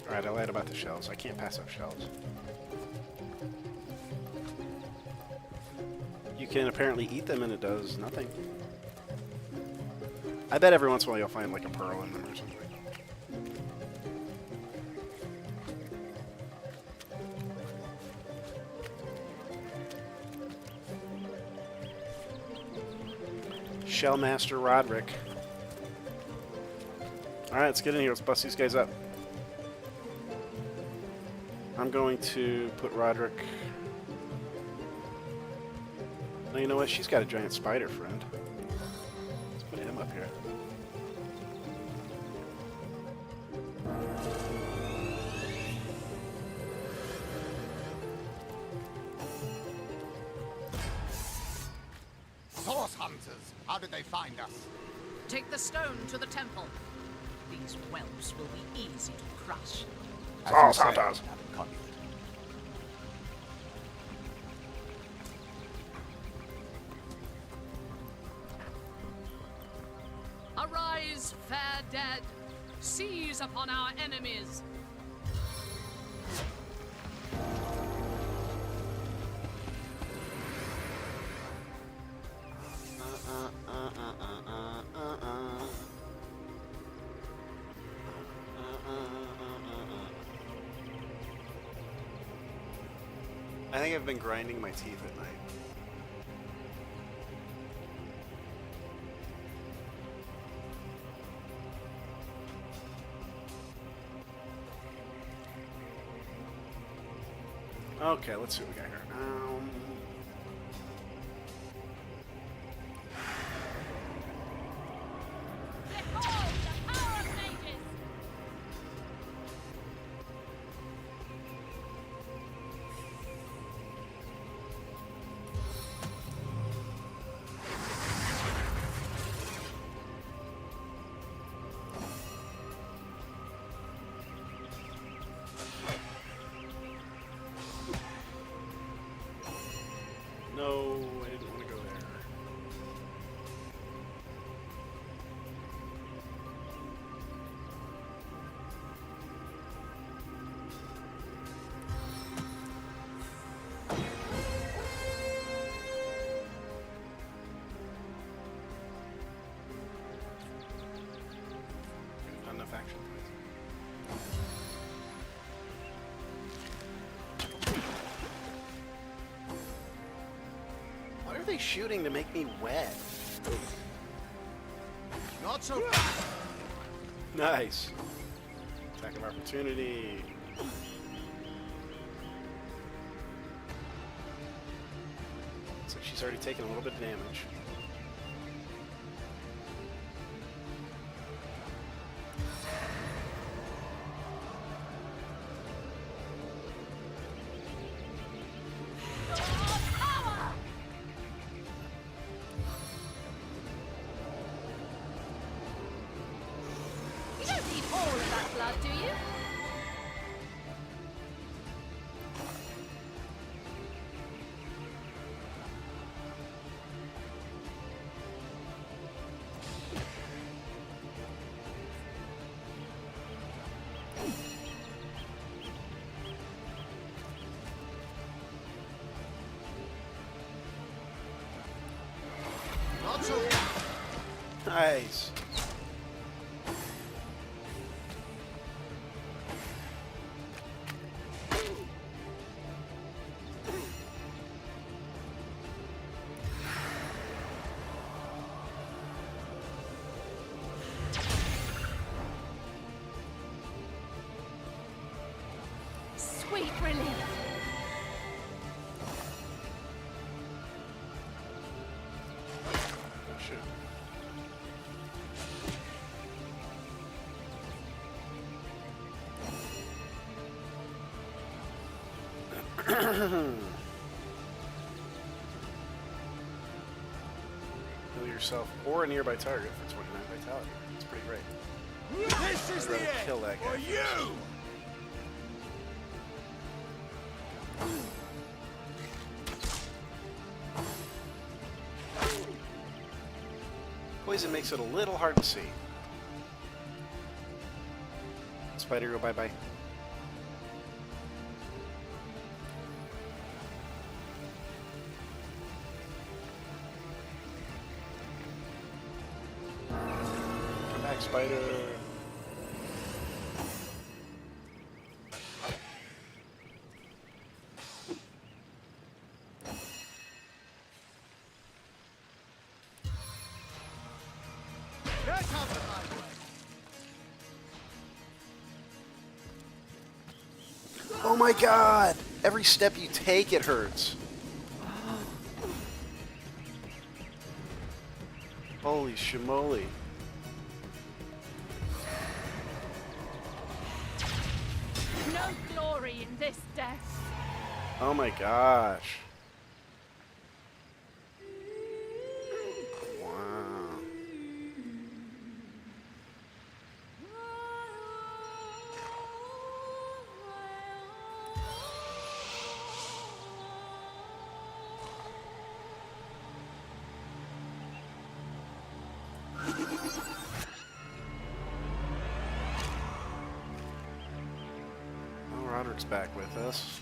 Alright, I lied about the shells. I can't pass up shells. You can apparently eat them and it does nothing. I bet every once in a while you'll find like a pearl in them or something. Shellmaster Roderick. Alright, let's get in here. Let's bust these guys up. I'm going to put Roderick... No, you know what? She's got a giant spider friend. Let's put him up here. Source hunters! How did they find us? Take the stone to the temple. These whelps will be easy to crush. Source hunters! Arise, fair dead. Seize upon our enemies. I think I've been grinding my teeth at night. Okay, let's see what we got here. Behold the power of mages! No, I didn't want to go there. Not enough action points. What are they shooting to make me wet? Not so Nice. Attack of opportunity. Looks like she's already taken a little bit of damage. Nice. Sweet relief. Oh, shoot. Heal yourself or a nearby target for 29 vitality. That's pretty great. This is I'd the rather end kill that guy for first. you! Poison makes it a little hard to see. Spider, go bye-bye. Come back, Spider. Get out of my way! Oh my god! Every step you take, it hurts. Holy shimoly. No glory in this death. Oh my gosh. Wow. Oh, Roderick's back with us.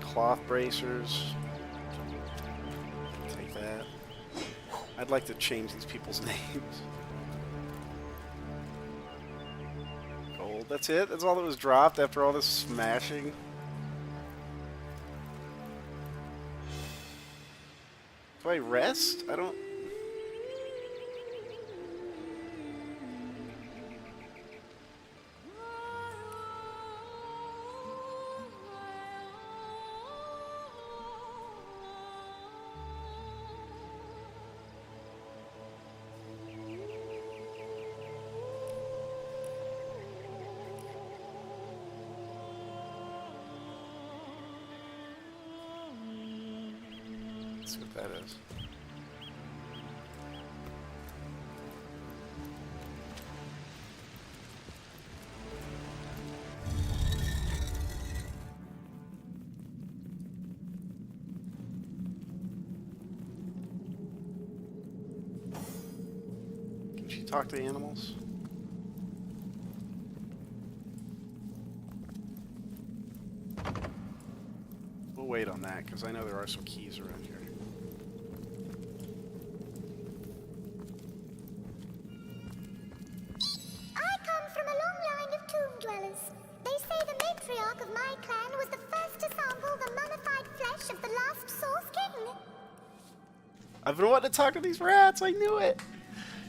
Cloth bracers. Take that. I'd like to change these people's names. Gold. That's it? That's all that was dropped after all this smashing? Do I rest? I don't... Let's see what that is. Can she talk to the animals? We'll wait on that, because I know there are some keys around here. I come from a long line of tomb dwellers. They say the matriarch of my clan was the first to sample the mummified flesh of the last Source King. I've been wanting to talk to these rats. I knew it.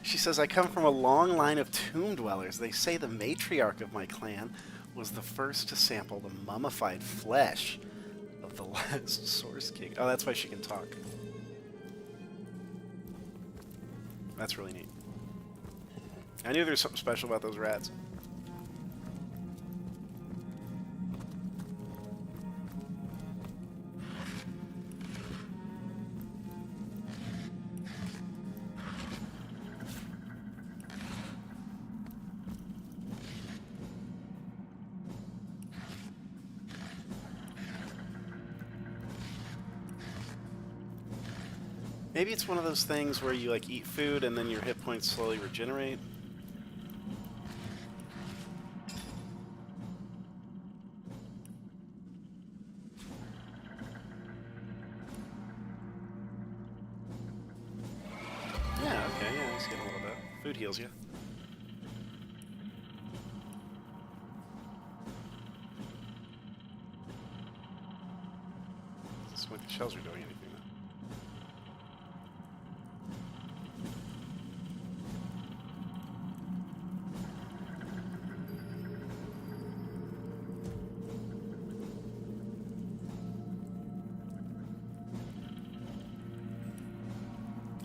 She says, I come from a long line of tomb dwellers. They say the matriarch of my clan was the first to sample the mummified flesh of the last Source King. Oh, that's why she can talk. That's really neat. I knew there was something special about those rats. Maybe it's one of those things where you like eat food and then your hit points slowly regenerate. Yeah, Food heals you. Doesn't seem like the shells are doing anything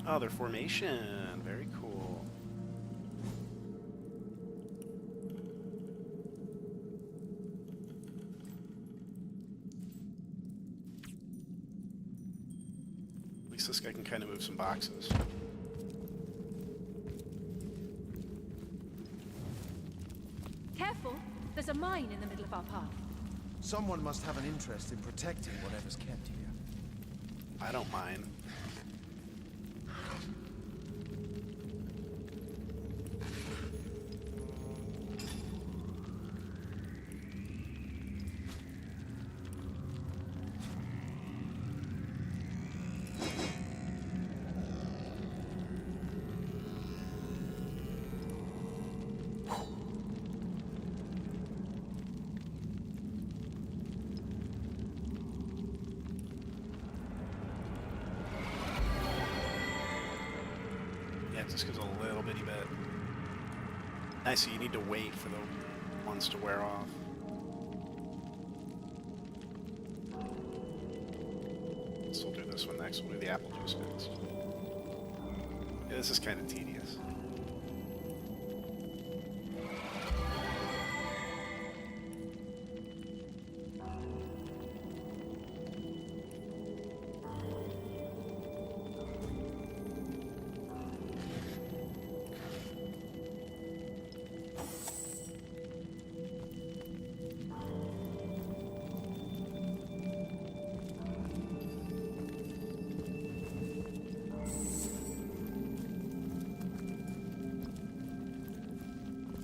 though. Oh, their formation. Very cool. At least this guy can kind of move some boxes. Careful! There's a mine in the middle of our path. Someone must have an interest in protecting whatever's kept here. I don't mind. It just gives a little bitty bit. I see, you need to wait for the ones to wear off. So we'll do this one next. We'll do the apple juice next. Yeah, this is kind of tedious.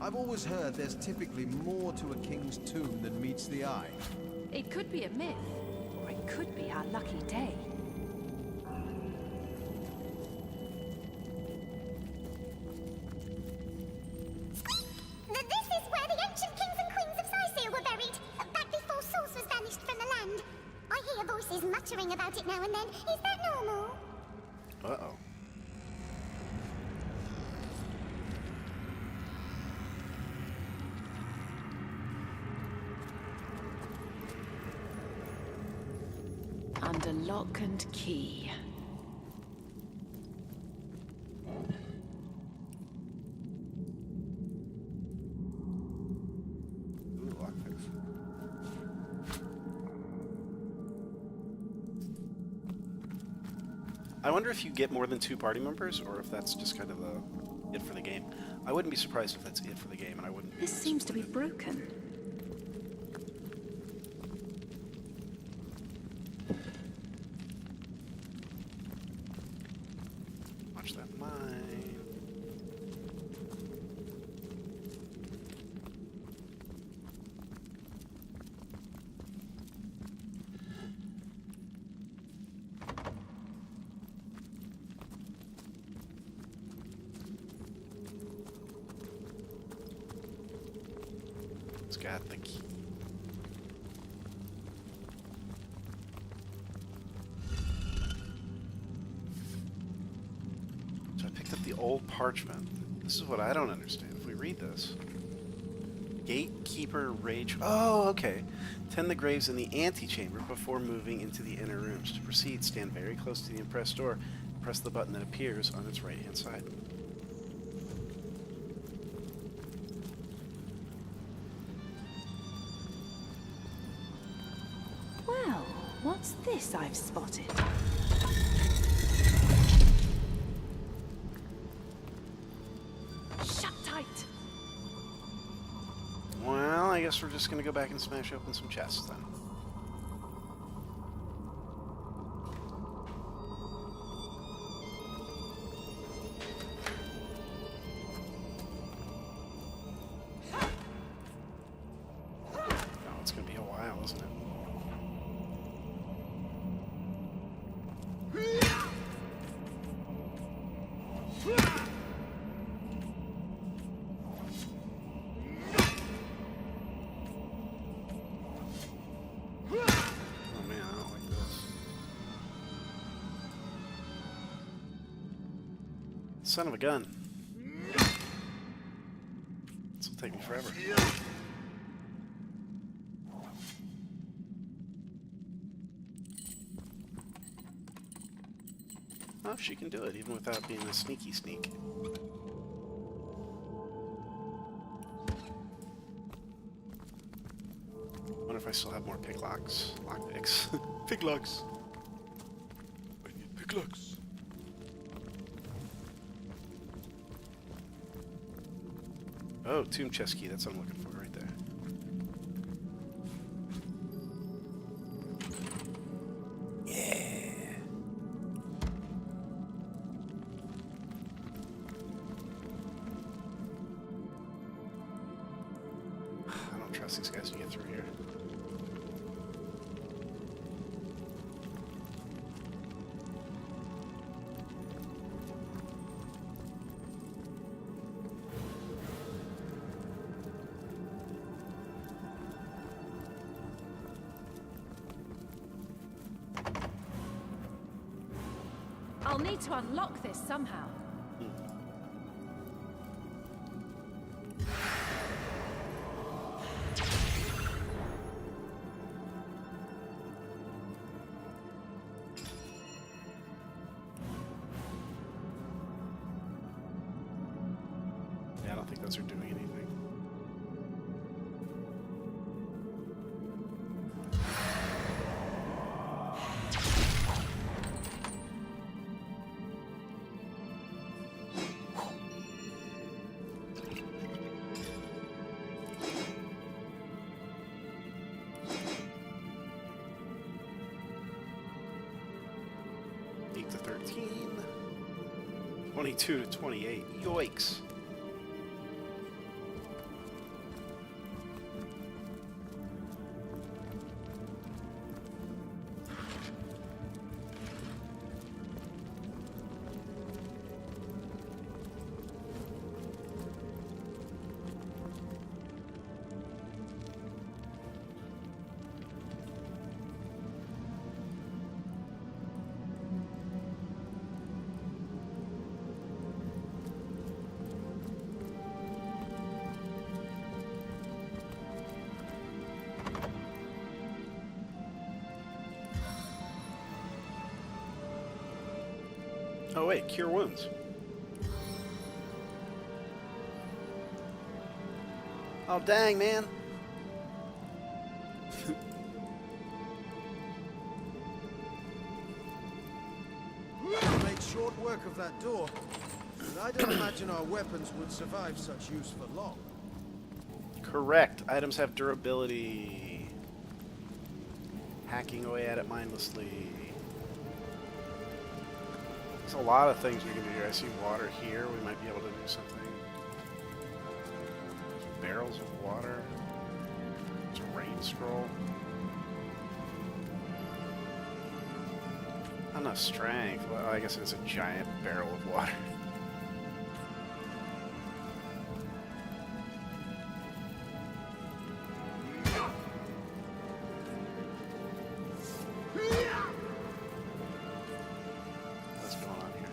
I've always heard there's typically more to a king's tomb than meets the eye. It could be a myth, or it could be our lucky day. This is where the ancient kings and queens of Sicil were buried, back before Source was banished from the land. I hear voices muttering about it now and then. Is that normal? Uh-oh. Under lock and key. Ooh, lockpicks. I wonder if you get more than 2 party members, or if that's just kind of it for the game. I wouldn't be surprised if that's it for the game, and I wouldn't. This seems to be broken. Watch that mine. It's got the key. So I picked up the old parchment. This is what I don't understand. If we read this. Gatekeeper Rage. Oh, okay. Tend the graves in the antechamber before moving into the inner rooms. To proceed, stand very close to the impressed door. Press the button that appears on its right-hand side. Well, what's this I've spotted? Shut tight! Well, I guess we're just gonna go back and smash open some chests then. Oh, it's gonna be a while, isn't it? Son of a gun. This will take me forever. Oh, she can do it, even without being a sneaky sneak. Wonder if I still have more picklocks. Lockpicks. Picklocks. I need picklocks. Oh, tomb chest key. That's what I'm looking for right there. Yeah. I don't trust these guys to get through here. I'll need to unlock this somehow. Yeah, I don't think those are doing anything. To 13, 22 to 28. Yoicks. Oh wait, cure wounds. Oh dang, man. Made short work of that door, but I don't imagine our weapons would survive such use for long. Correct. Items have durability. Hacking away at it mindlessly. There's a lot of things we can do here. I see water here. We might be able to do something. Barrels of water. There's a rain scroll. Not enough strength. Well, I guess it's a giant barrel of water. What's going on here?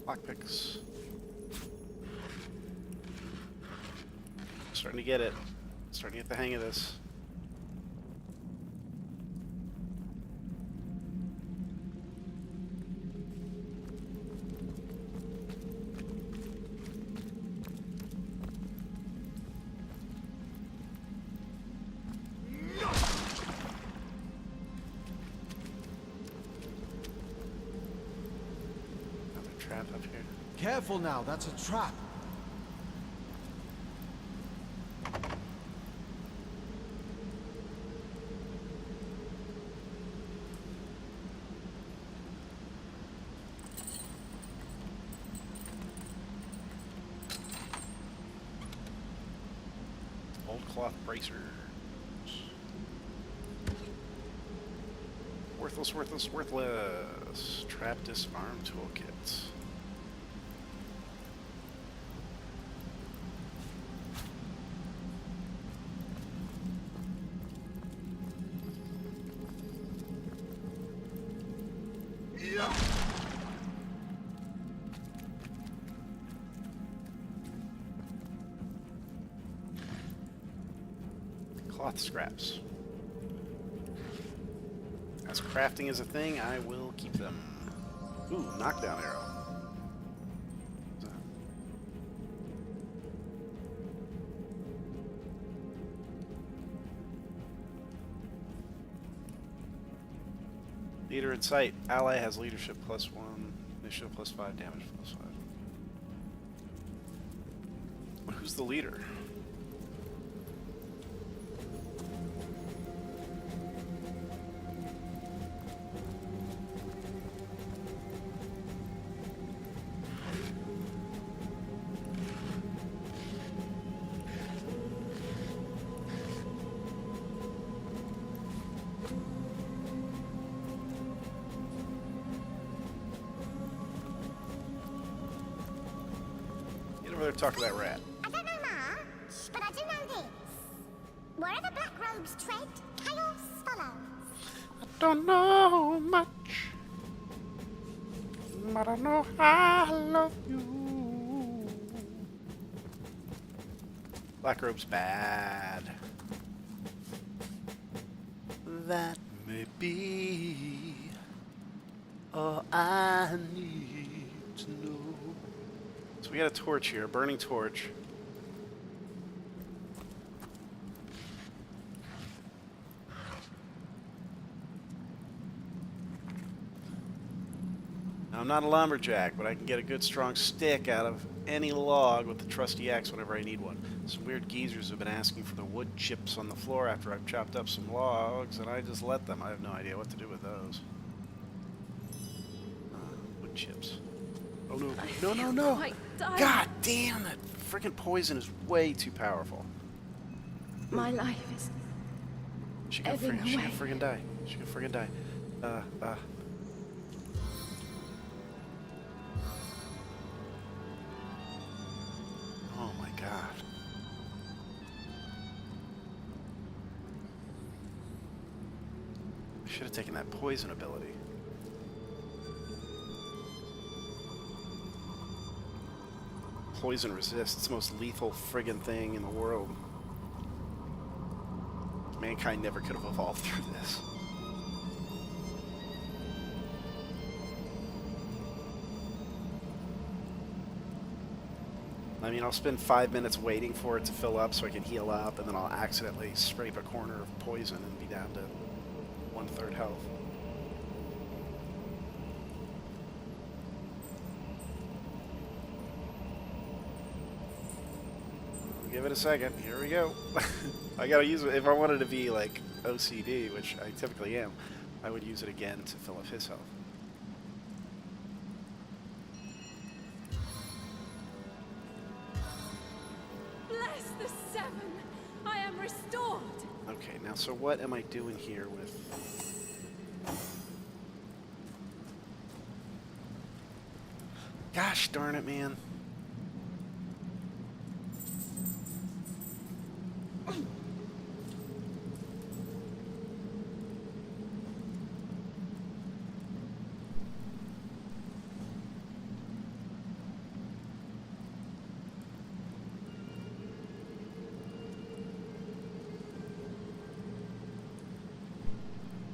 Lockpicks. Starting to get it. Starting to get the hang of this. Another trap up here. Careful now, that's a trap. Old cloth bracers. Worthless, worthless, worthless. Trap disarm toolkits. Cloth scraps. As crafting is a thing, I will keep them. Ooh, knockdown arrow. Leader in sight. Ally has leadership +1, initiative +5, damage +5. Who's the leader? Talk to that rat. I don't know much, but I do know this. Wherever black robes tread, chaos follows. I don't know much, but I know I love you. Black robe's bad. That may be all I need to know. So we got a torch here, a burning torch. Now, I'm not a lumberjack, but I can get a good strong stick out of any log with the trusty axe whenever I need one. Some weird geezers have been asking for the wood chips on the floor after I've chopped up some logs, and I just let them. I have no idea what to do with those. Wood chips. Oh no, no, no, no! God damn it! Freaking poison is way too powerful. My life is She gonna friggin' die. She gonna friggin' die. Oh my god. I should have taken that poison ability. Poison resist. It's the most lethal friggin' thing in the world. Mankind never could have evolved through this. I mean, I'll spend 5 minutes waiting for it to fill up so I can heal up, and then I'll accidentally scrape a corner of poison and be down to 1/3 health. Give it a second. Here we go. I gotta use it. If I wanted to be like OCD, which I typically am, I would use it again to fill up his health. bless the seven. I am restored. Okay, now so what am I doing here with... Gosh darn it, man.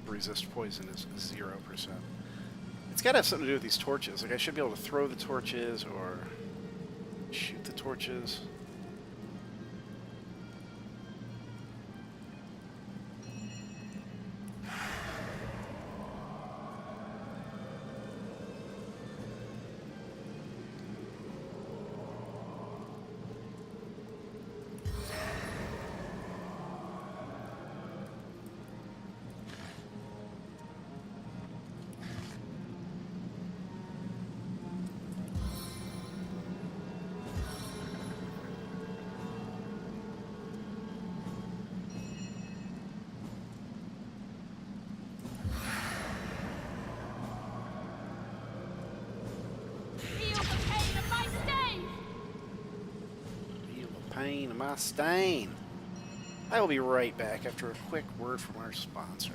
Resist poison is 0%. It's got to have something to do with these torches. Like, I should be able to throw the torches or shoot the torches. pain, my stain. I will be right back after a quick word from our sponsor.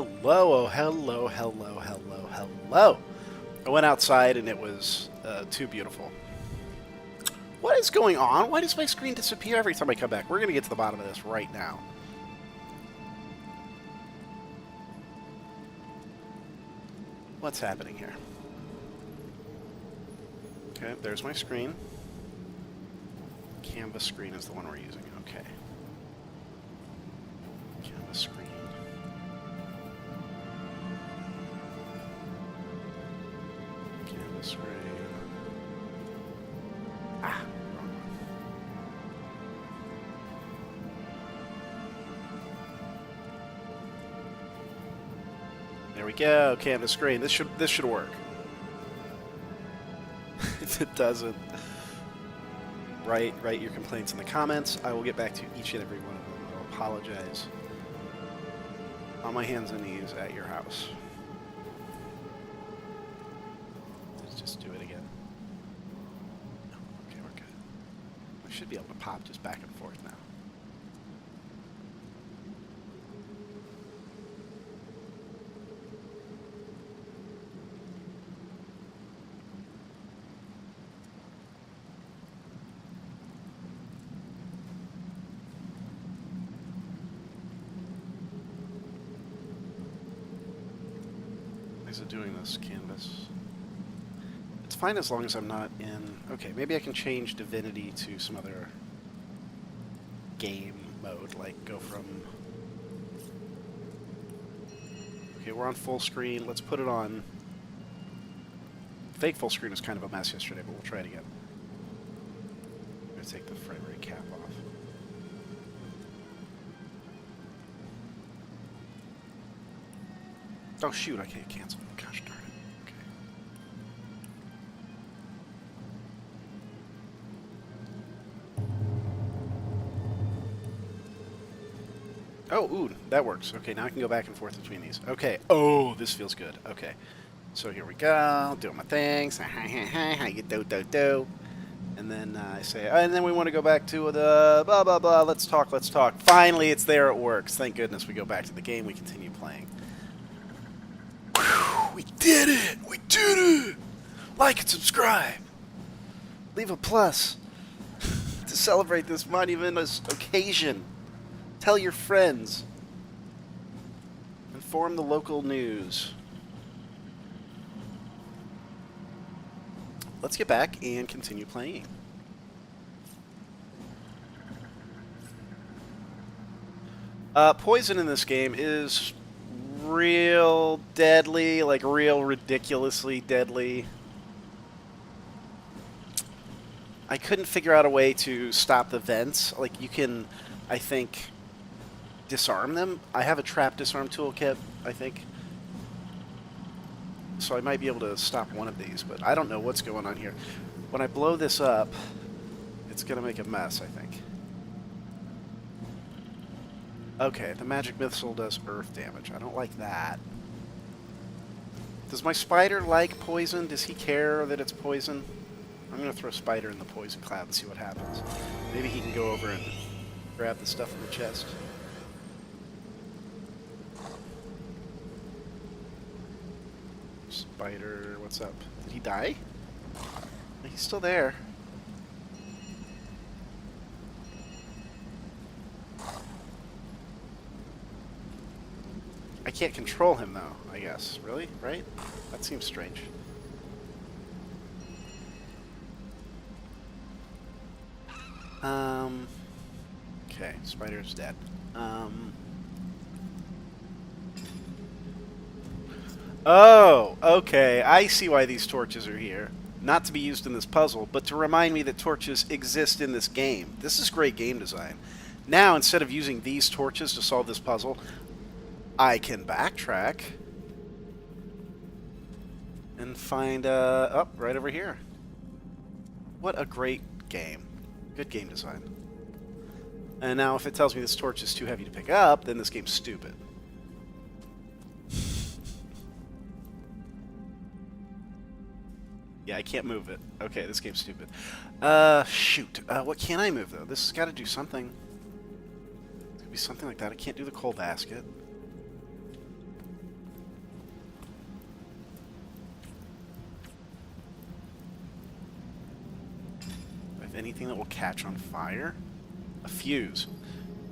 hello, oh, hello, hello, hello, hello. I went outside and it was too beautiful. What is going on? Why does my screen disappear every time I come back? We're going to get to the bottom of this right now. What's happening here? Okay, there's my screen. Canvas screen is the one we're using. Okay. Canvas screen. Canvas screen. Ah, wrong one. There we go. Canvas screen. This should work. If it doesn't, write your complaints in the comments. I will get back to each and every one of them. I'll apologize on my hands and knees at your house. Let's just do it again. No, okay, we're good. We should be able to pop just back and forth now. Is it doing this canvas? It's fine as long as I'm not in... Okay, maybe I can change Divinity to some other game mode, like go from... Okay, we're on full screen. Let's put it on... Fake full screen was kind of a mess yesterday, but we'll try it again. I'm going to take the frame rate cap off. Oh shoot, I can't cancel. Gosh darn it. Okay. Oh, ooh, that works. Okay, now I can go back and forth between these. Okay. Oh, this feels good. Okay. So here we go. Doing my things. How you do. And then I say, and then we want to go back to the blah, blah, blah. Let's talk, let's talk. Finally, it's there. It works. Thank goodness we go back to the game. We continue playing. We did it! We did it! Like and subscribe! Leave a plus to celebrate this monumentous occasion. Tell your friends. Inform the local news. Let's get back and continue playing. Poison in this game is real deadly, like real ridiculously deadly. I couldn't figure out a way to stop the vents. Like you can, I think, disarm them. I have a trap disarm toolkit, I think. So I might be able to stop one of these, but I don't know what's going on here. When I blow this up, it's going to make a mess, I think. Okay, the magic missile does earth damage. I don't like that. Does my spider like poison? Does he care that it's poison? I'm going to throw Spider in the poison cloud and see what happens. Maybe he can go over and grab the stuff in the chest. Spider, what's up? Did he die? He's still there. I can't control him, though, I guess. Really? Right? That seems strange. Okay, Spider's dead. Oh, okay. I see why these torches are here. Not to be used in this puzzle, but to remind me that torches exist in this game. This is great game design. Now, instead of using these torches to solve this puzzle, I can backtrack and find, oh, right over here. What a great game. Good game design. And now if it tells me this torch is too heavy to pick up, then this game's stupid. Yeah, I can't move it. Okay, this game's stupid. Shoot. What can I move, though? This has got to do something. It's going to be something like that. I can't do the coal basket. anything that will catch on fire? A fuse.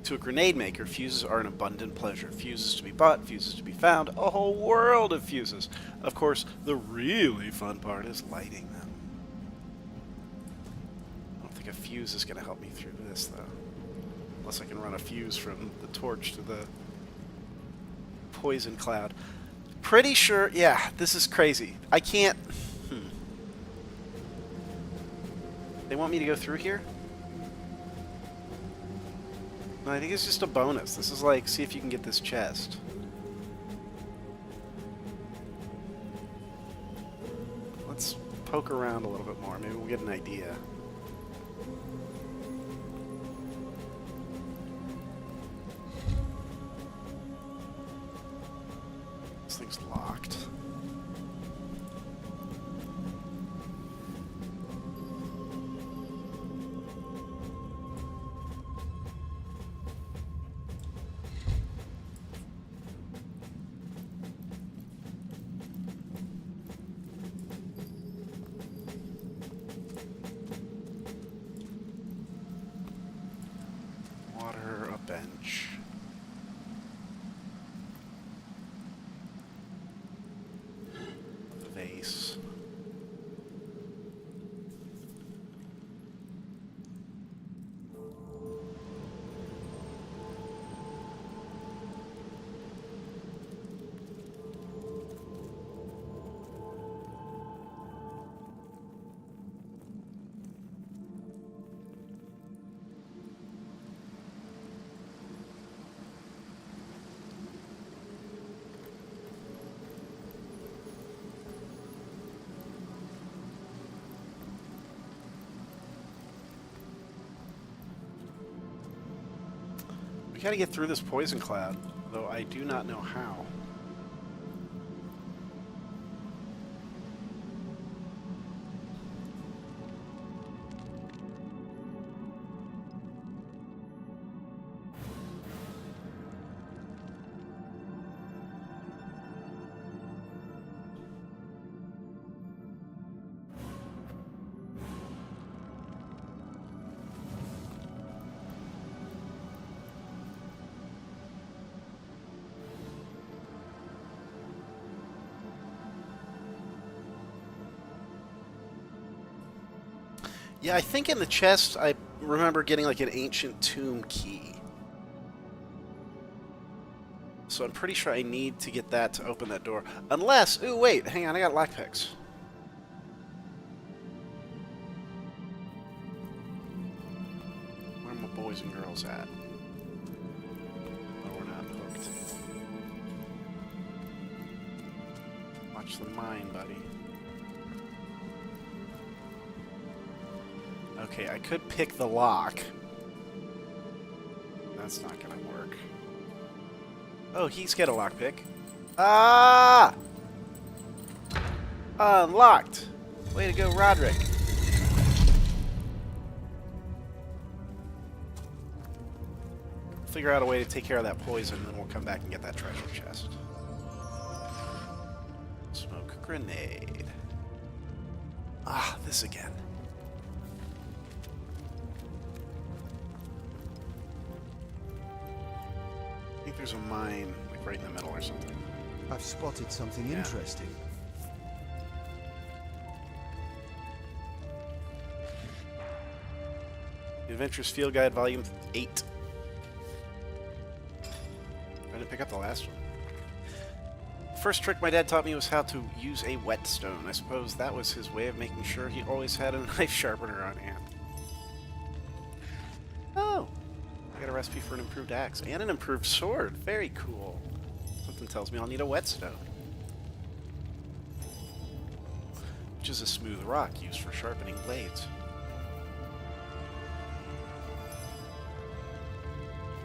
To a grenade maker, fuses are an abundant pleasure. Fuses to be bought, fuses to be found, a whole world of fuses. Of course, the really fun part is lighting them. I don't think a fuse is going to help me through this, though. Unless I can run a fuse from the torch to the poison cloud. Pretty sure, yeah, this is crazy. I can't... They want me to go through here? No, I think it's just a bonus. This is like, see if you can get this chest. Let's poke around a little bit more. Maybe we'll get an idea. This thing's locked. Bench. The vase. We gotta get through this poison cloud, though I do not know how. Yeah, I think in the chest I remember getting like an ancient tomb key. So I'm pretty sure I need to get that to open that door. Unless, ooh, wait, hang on, I got lockpicks. Where are my boys and girls at? Oh, we're not hooked. Watch the mine, buddy. Okay, I could pick the lock. That's not gonna work. Oh, he's got a lockpick. Ah! Unlocked! Way to go, Roderick. Figure out a way to take care of that poison, and then we'll come back and get that treasure chest. Smoke grenade. Ah, this again. I think there's a mine, like right in the middle or something. I've spotted something interesting. The Adventurous Field Guide, Volume 8. I didn't pick up the last one. The first trick my dad taught me was how to use a whetstone. I suppose that was his way of making sure he always had a knife sharpener on hand. Oh! I got a recipe for an improved axe and an improved sword. Very cool. Something tells me I'll need a whetstone. Which is a smooth rock used for sharpening blades.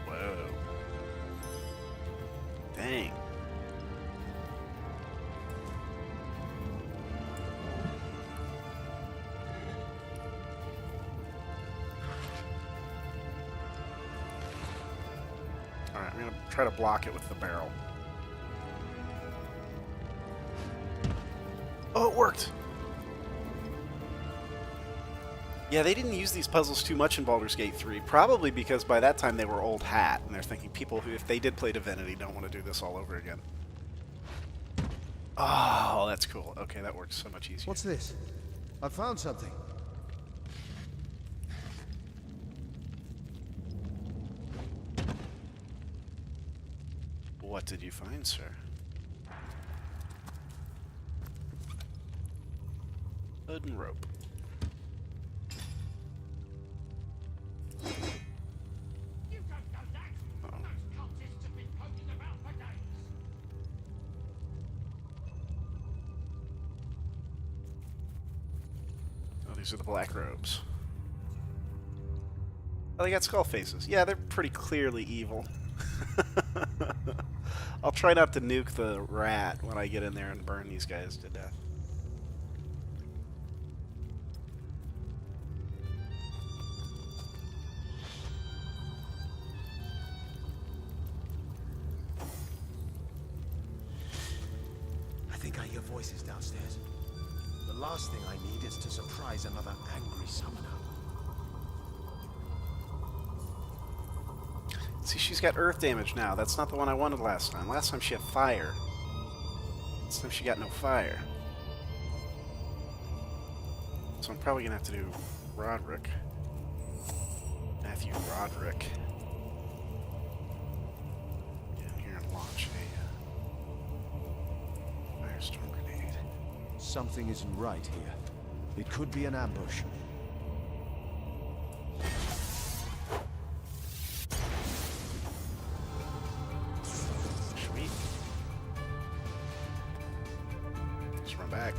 Whoa. Dang. Alright, I'm gonna try to block it with the barrel. Oh, it worked! Yeah, they didn't use these puzzles too much in Baldur's Gate 3, probably because by that time they were old hat, and they're thinking people who, if they did play Divinity, don't want to do this all over again. Oh, that's cool. Okay, that works so much easier. What's this? I found something. What did you find, sir? Hood and rope. Oh, these are the black robes. Oh, they got skull faces. Yeah, they're pretty clearly evil. I'll try not to nuke the rat when I get in there and burn these guys to death. I think I hear voices downstairs. The last thing I need is to surprise another angry summoner. See, she's got earth damage now. That's not the one I wanted last time. Last time she had fire. This time she got no fire. So I'm probably going to have to do Roderick. Matthew Roderick. Get in here and launch a firestorm grenade. Something isn't right here. It could be an ambush. Back.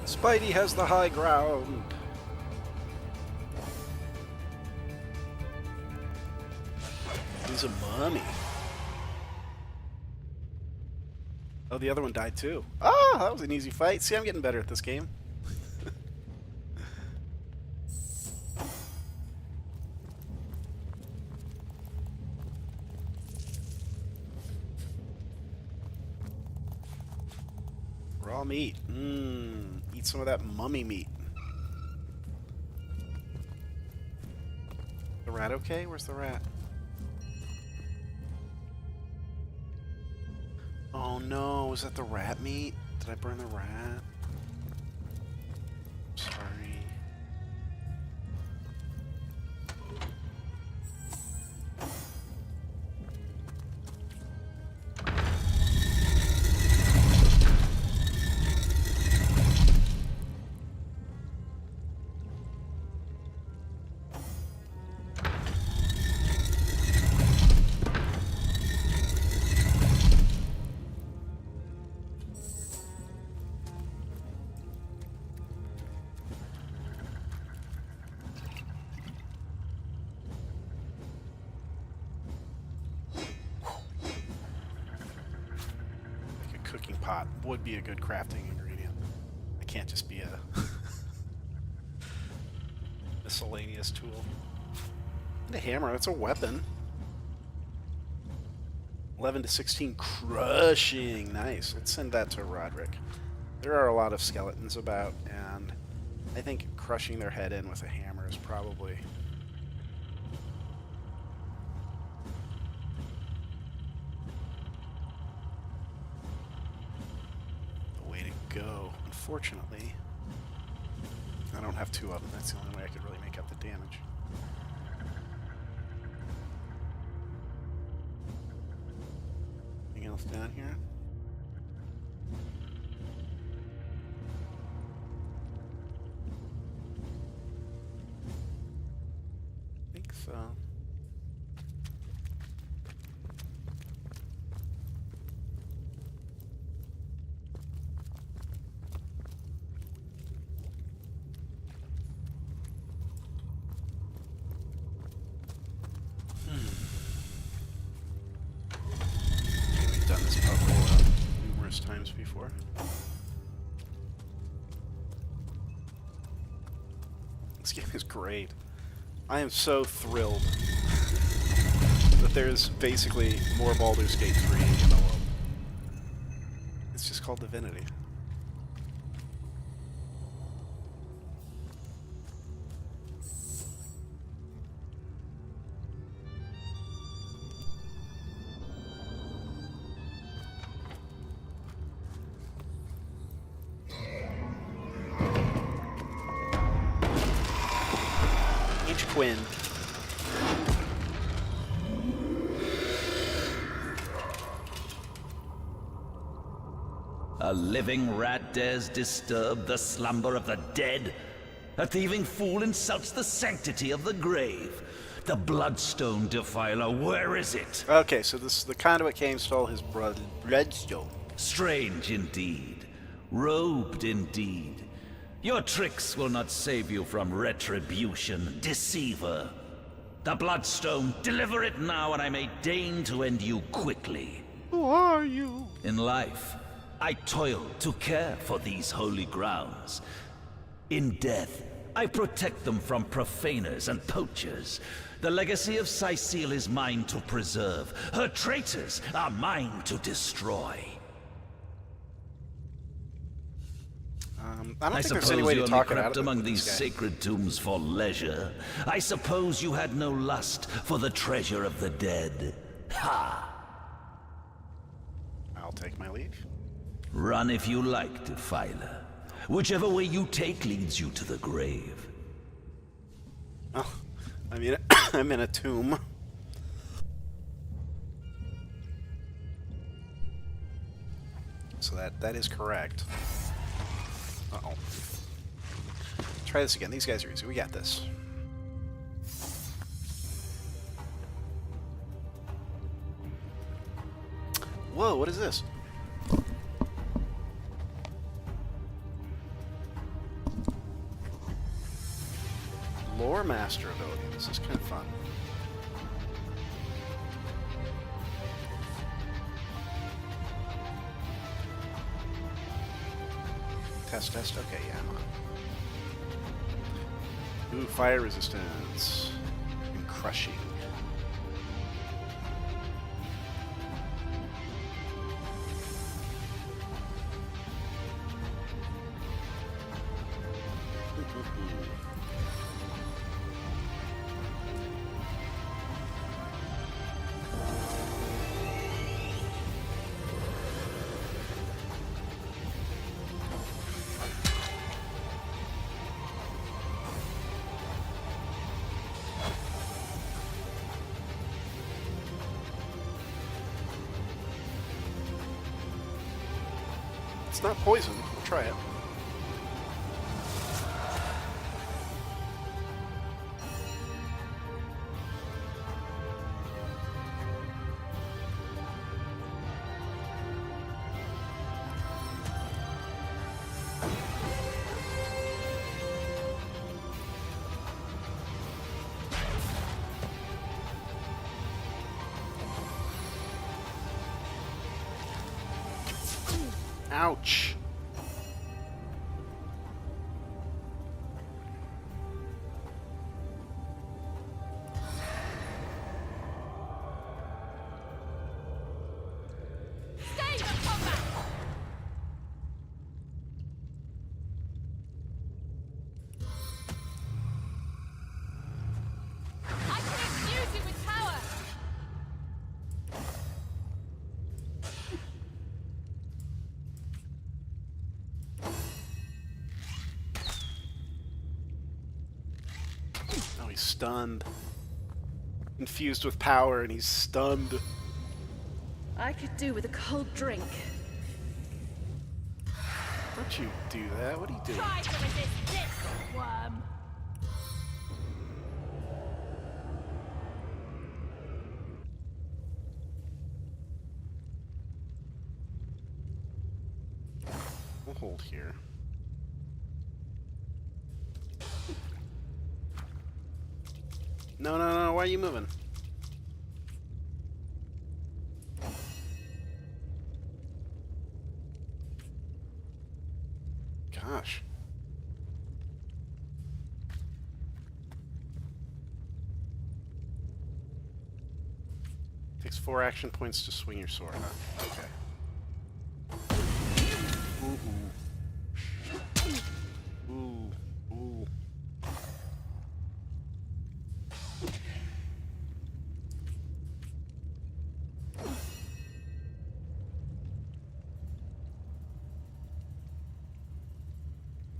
Spidey has the high ground. He's a mummy. Oh, the other one died too. Ah, that was an easy fight. See, I'm getting better at this game. Raw meat. Eat some of that mummy meat. The rat okay? Where's the rat? Oh no, was that the rat meat? Did I burn the rat? Sorry. Cooking pot would be a good crafting ingredient. It can't just be a miscellaneous tool. And a hammer, that's a weapon. 11 to 16 crushing. Nice. Let's send that to Roderick. There are a lot of skeletons about, and I think crushing their head in with a hammer is probably go. Unfortunately, I don't have two of them. That's the only way I could really make up the damage. Anything else down here? I think so. Times before. This game is great. I am so thrilled that there's basically more Baldur's Gate 3 in the world. It's just called Divinity. Quinn. A living rat dares disturb the slumber of the dead? A thieving fool insults the sanctity of the grave. The bloodstone defiler, where is it? Okay, so the conduit came, stole his bloodstone. Strange indeed. Robed indeed. Your tricks will not save you from retribution, deceiver. The bloodstone, deliver it now and I may deign to end you quickly. Who are you? In life, I toil to care for these holy grounds. In death, I protect them from profaners and poachers. The legacy of Cecile is mine to preserve. Her traitors are mine to destroy. I don't think there's any way to talk it out of it among these sacred tombs for leisure. I suppose you had no lust for the treasure of the dead. Ha! I'll take my leave. Run if you like, defiler. Whichever way you take leads you to the grave. Oh, I mean, I'm in a tomb. So that is correct. Uh-oh. Try this again. These guys are easy. We got this. Whoa, what is this? Lore Master ability. This is kind of fun. Test. Okay, yeah, I'm on. Ooh, fire resistance. And crushing. It's not poison. We'll try it. Ouch. Stay in combat! I can infuse you with power! Oh, he's stunned. Infused with power, and he's stunned. I could do with a cold drink. Don't you do that? What are you doing? Try to resist this, worm! We'll hold here. No, why are you moving? Gosh. Takes 4 action points to swing your sword. Huh? Okay. Ooh, ooh. Ooh, ooh.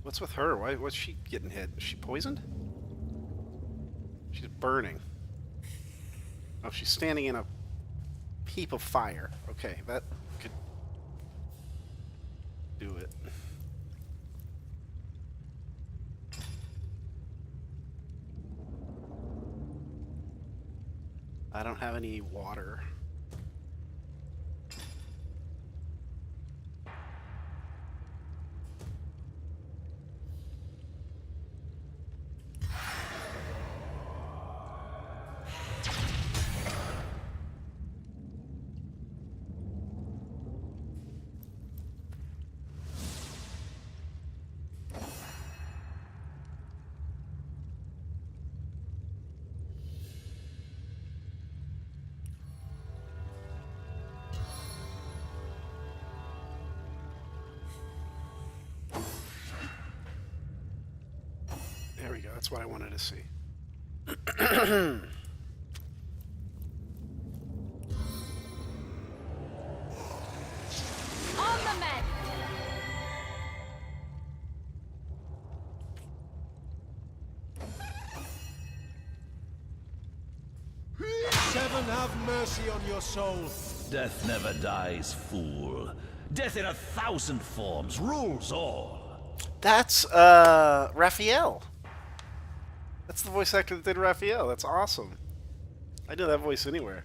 What's with her? Why was she getting hit? Is she poisoned? She's burning. Oh, she's standing in a heap of fire. Okay, that could do it. I don't have any water. There we go. That's what I wanted to see. On the men! Seven, have mercy on your soul. Death never dies, fool. Death in 1,000 forms rules all. That's Raphael. That's the voice actor that did Raphael. That's awesome. I know that voice anywhere.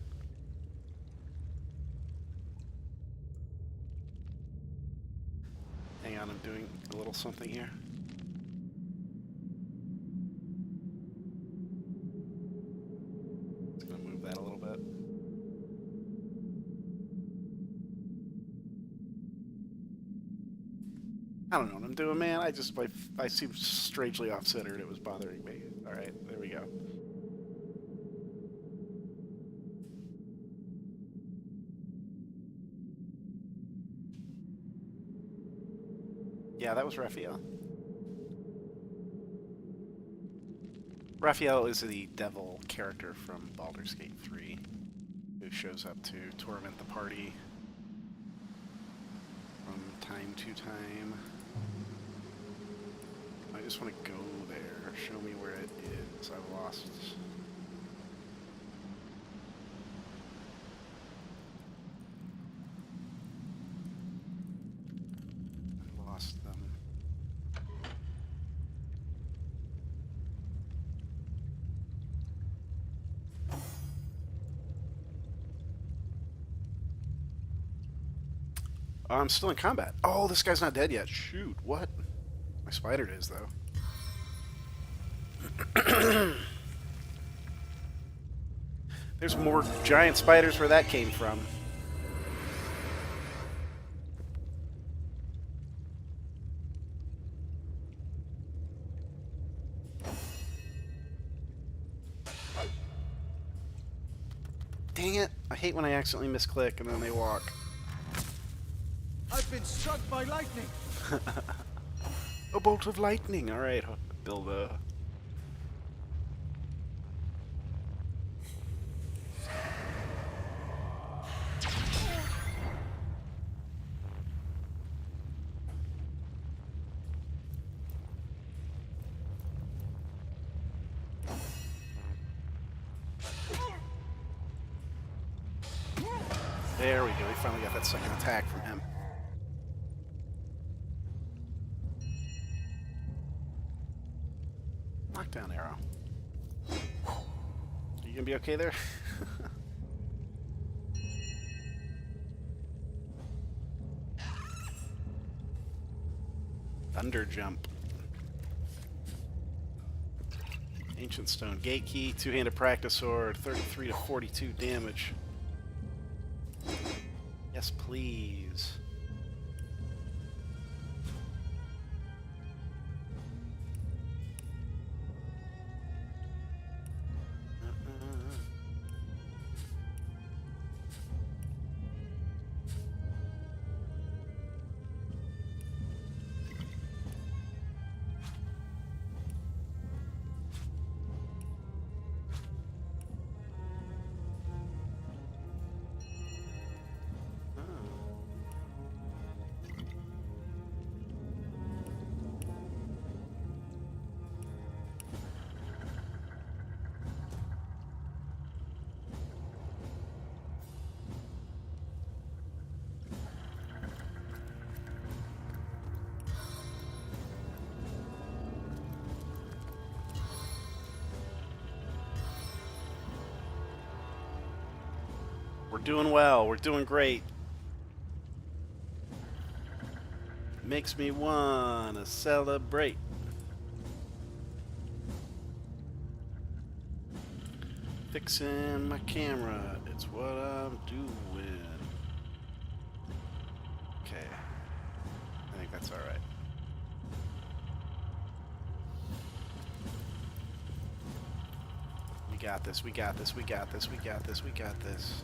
Hang on, I'm doing a little something here. Just gonna move that a little bit. I don't know what I'm doing, man. I seem strangely off-centered. It was bothering me. All right, there we go. Yeah, that was Raphael. Raphael is the devil character from Baldur's Gate 3, who shows up to torment the party from time to time. I just want to go there. Show me where it is. I've lost. I lost them. I'm still in combat. Oh, this guy's not dead yet. Shoot, what? My spider is, though. There's more giant spiders where that came from. Dang it. I hate when I accidentally misclick and then they walk. I've been struck by lightning. A bolt of lightning. All right, build a. There we go. We finally got that second attack from him. Knockdown arrow. Are you gonna be okay there? Thunder jump. Ancient stone gate key, two-handed practice sword, 33 to 42 damage. Yes, please. We're doing well. We're doing great. Makes me wanna celebrate. Fixing my camera. It's what I'm doing. Okay. I think that's alright. We got this, we got this, we got this, we got this, we got this.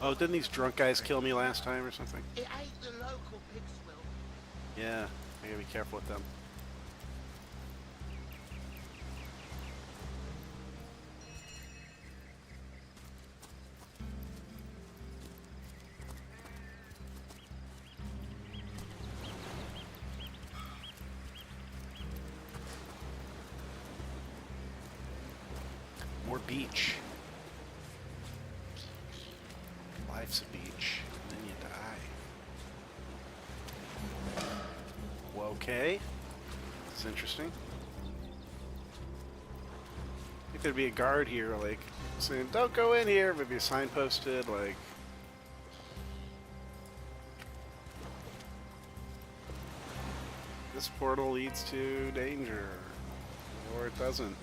Oh, didn't these drunk guys kill me last time or something? It ain't the local pigs, Will. Yeah, I gotta be careful with them. More beach. Life's a beach, then you die. Well, okay. This is interesting. I think there'd be a guard here, like, saying, don't go in here, maybe a sign posted, like... This portal leads to danger. Or it doesn't.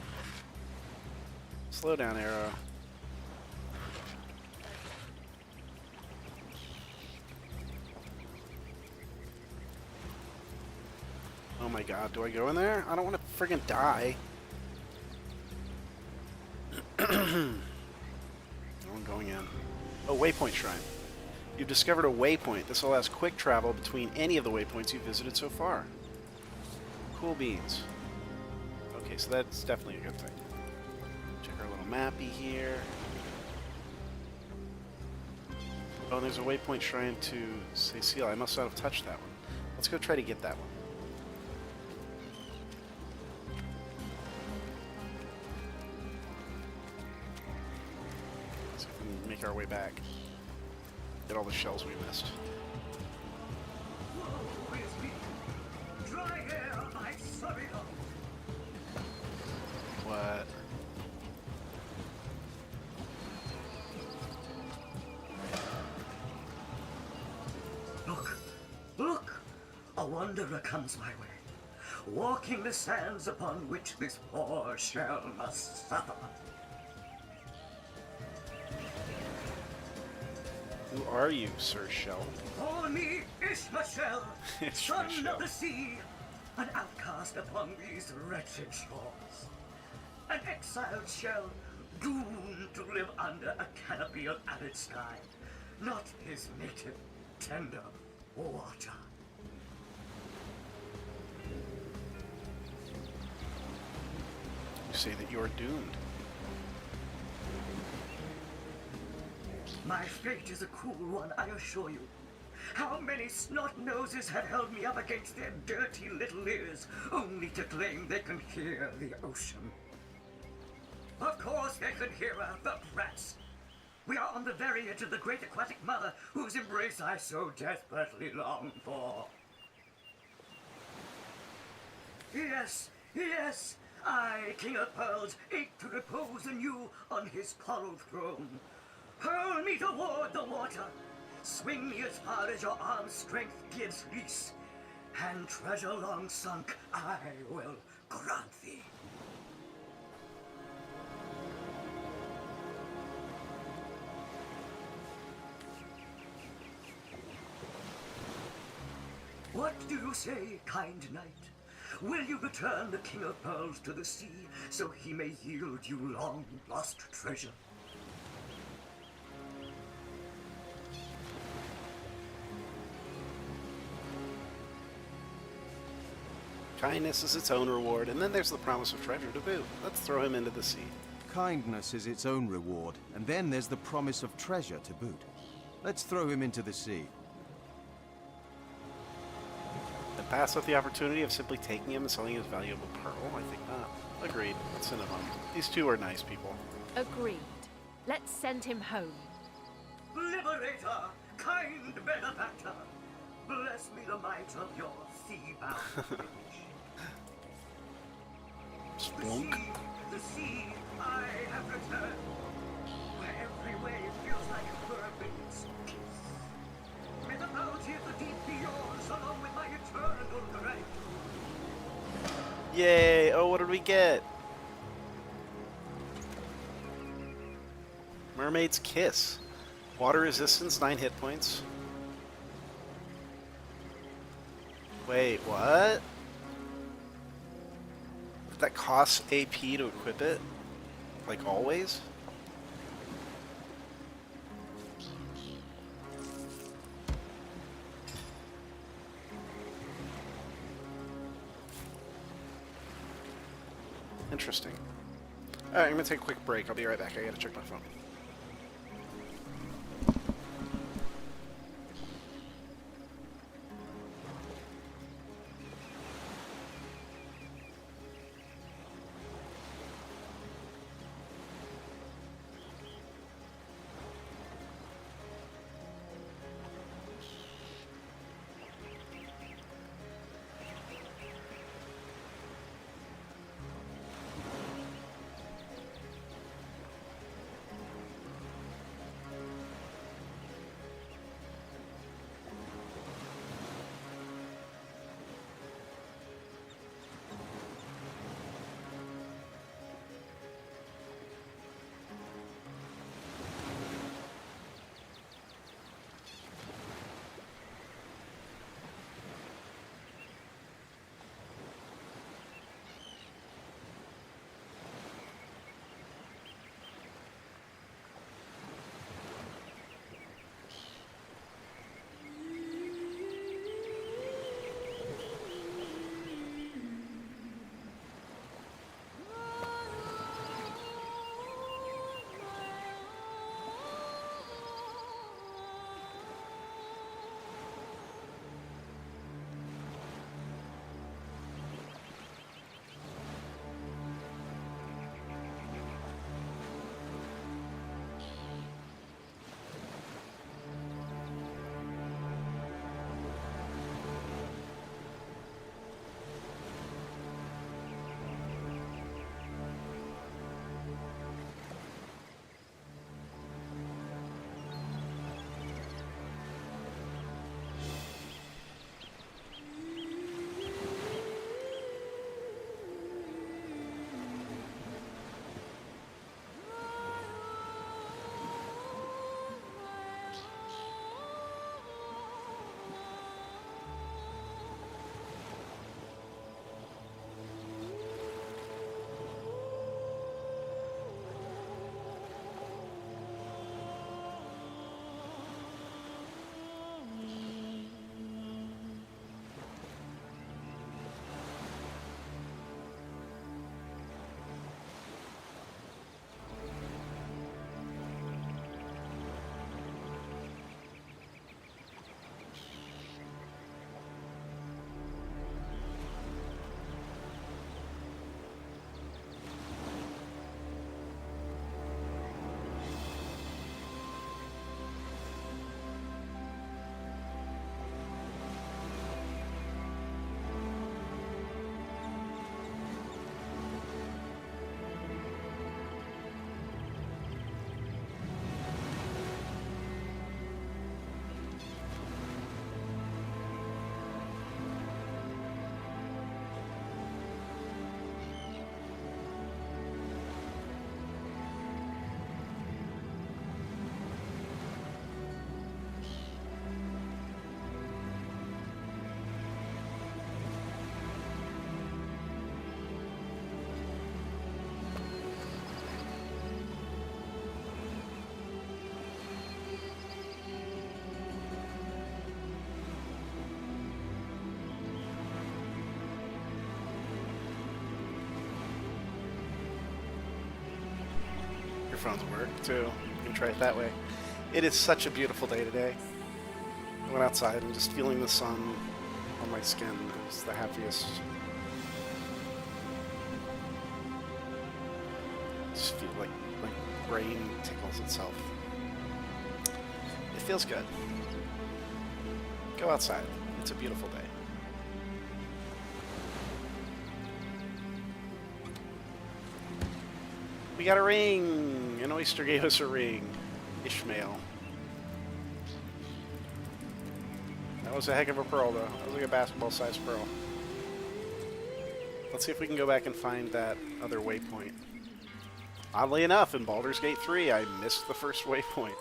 Slow down, arrow. Oh my god, do I go in there? I don't want to friggin' die. I'm going in. Oh, waypoint shrine. You've discovered a waypoint. This allows quick travel between any of the waypoints you've visited so far. Cool beans. Okay, so that's definitely a good thing. Check our little mappy here. Oh, and there's a waypoint shrine to Cecile. I must not have touched that one. Let's go try to get that one. So we can make our way back. Get all the shells we missed. What? Look! Look! A wanderer comes my way, walking the sands upon which this poor shell must suffer. Who are you, Sir Shell? Call me Ishmael, son of the sea, an outcast upon these wretched shores. An exiled shell, doomed to live under a canopy of arid sky, not his native, tender water. You say that you are doomed. My fate is a cruel one, I assure you. How many snot-noses have held me up against their dirty little ears, only to claim they can hear the ocean? Of course they can hear her, the brats! We are on the very edge of the great aquatic mother, whose embrace I so desperately long for. Yes, yes, I, King of Pearls, ache to repose anew on his coral throne. Hurl me toward the water, swing me as far as your arm's strength gives release, and treasure long sunk I will grant thee. What do you say, kind knight? Will you return the King of Pearls to the sea, so he may yield you long-lost treasure? Kindness is its own reward, and then there's the promise of treasure to boot. Let's throw him into the sea. Kindness is its own reward, and then there's the promise of treasure to boot. Let's throw him into the sea. And pass up the opportunity of simply taking him and selling his valuable pearl? I think not. Agreed. Let's send him home. These two are nice people. Agreed. Let's send him home. liberator, kind benefactor. Bless me the might of your sea-bound witch. Splunk. The sea, I have returned, where every wave feels like a forbidden kiss. May the bounty of the deep be yours, along with my eternal grave. Yay! Oh, what did we get? Mermaid's Kiss. Water resistance, 9 hit points. Wait, what? That costs AP to equip it? Like always? Interesting. Alright, I'm gonna take a quick break. I'll be right back. I gotta check my phone. Phones work too. You can try it that way. It is such a beautiful day today. I went outside and just feeling the sun on my skin. It was the happiest. Just feel like rain tickles itself. feels good. Go outside. It's a beautiful day. We got a ring! An oyster gave us a ring. Ishmael. That was a heck of a pearl, though. That was like a basketball-sized pearl. Let's see if we can go back and find that other waypoint. Oddly enough, in Baldur's Gate 3, I missed the first waypoint.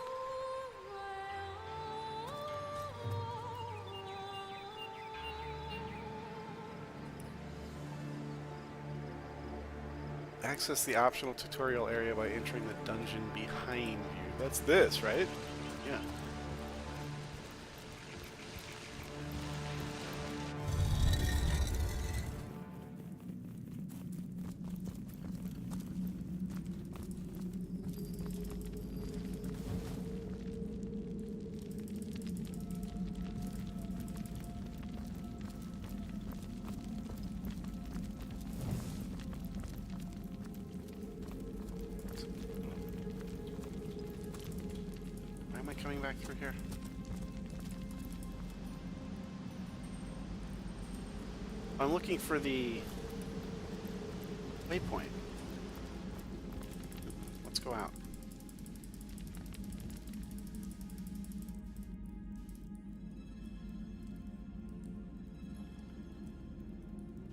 Access the optional tutorial area by entering the dungeon behind you. That's this, right? Yeah. Coming back through here. I'm looking for the waypoint. Let's go out.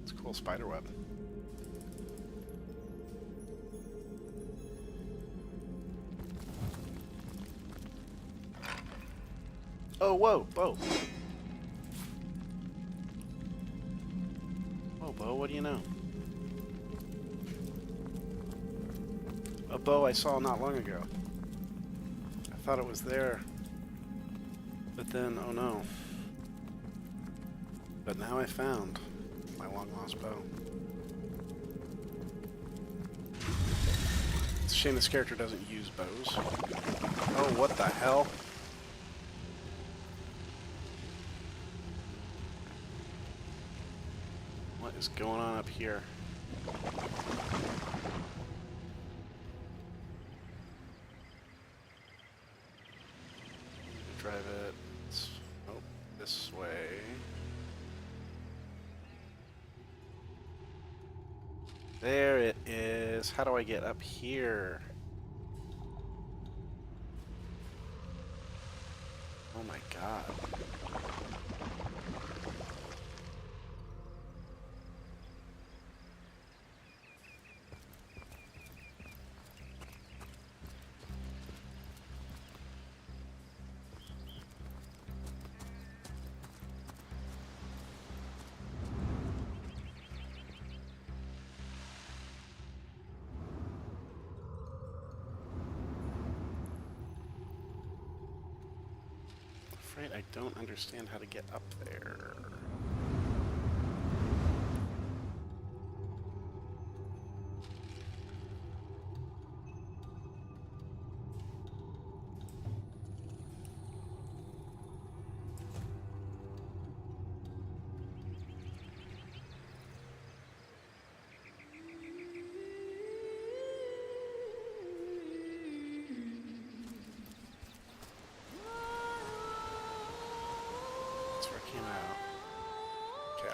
It's a cool spider web. Oh, whoa, Bo. Oh, Bo, what do you know? A bow I saw not long ago. I thought it was there. But then, oh no. But now I found my long-lost bow. It's a shame this character doesn't use bows. Oh, what the hell? What is going on up here? Drive it. Oh, this way. There it is. How do I get up here? Oh my god. I don't understand how to get up there.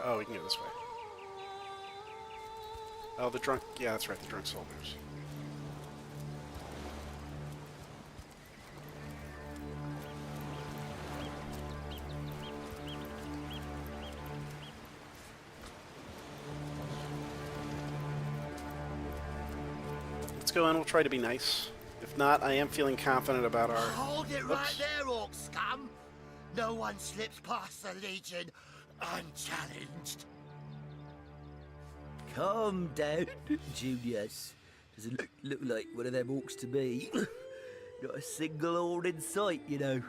Oh, we can go this way. Oh, the drunk... Yeah, that's right, the drunk soldiers. Let's go in, we'll try to be nice. If not, I am feeling confident about our... Hold it right there, orc scum! No one slips past the Legion unchallenged. Calm down, Junius. Doesn't look like one of them orcs to me. Not a single ord in sight, you know.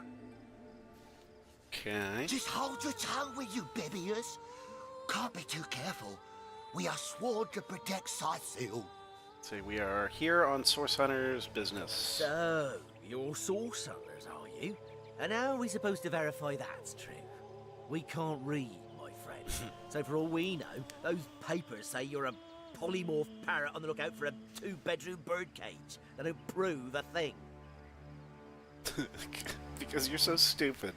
Okay. Just hold your tongue, will you, Bibius? Can't be too careful. We are sworn to protect Sightseal. So we are here on Source Hunter's business. So, you're Source Hunters, are you? And how are we supposed to verify that's true? We can't read, my friend. So for all we know, those papers say you're a polymorph parrot on the lookout for a 2-bedroom birdcage. They don't prove a thing. Because you're so stupid.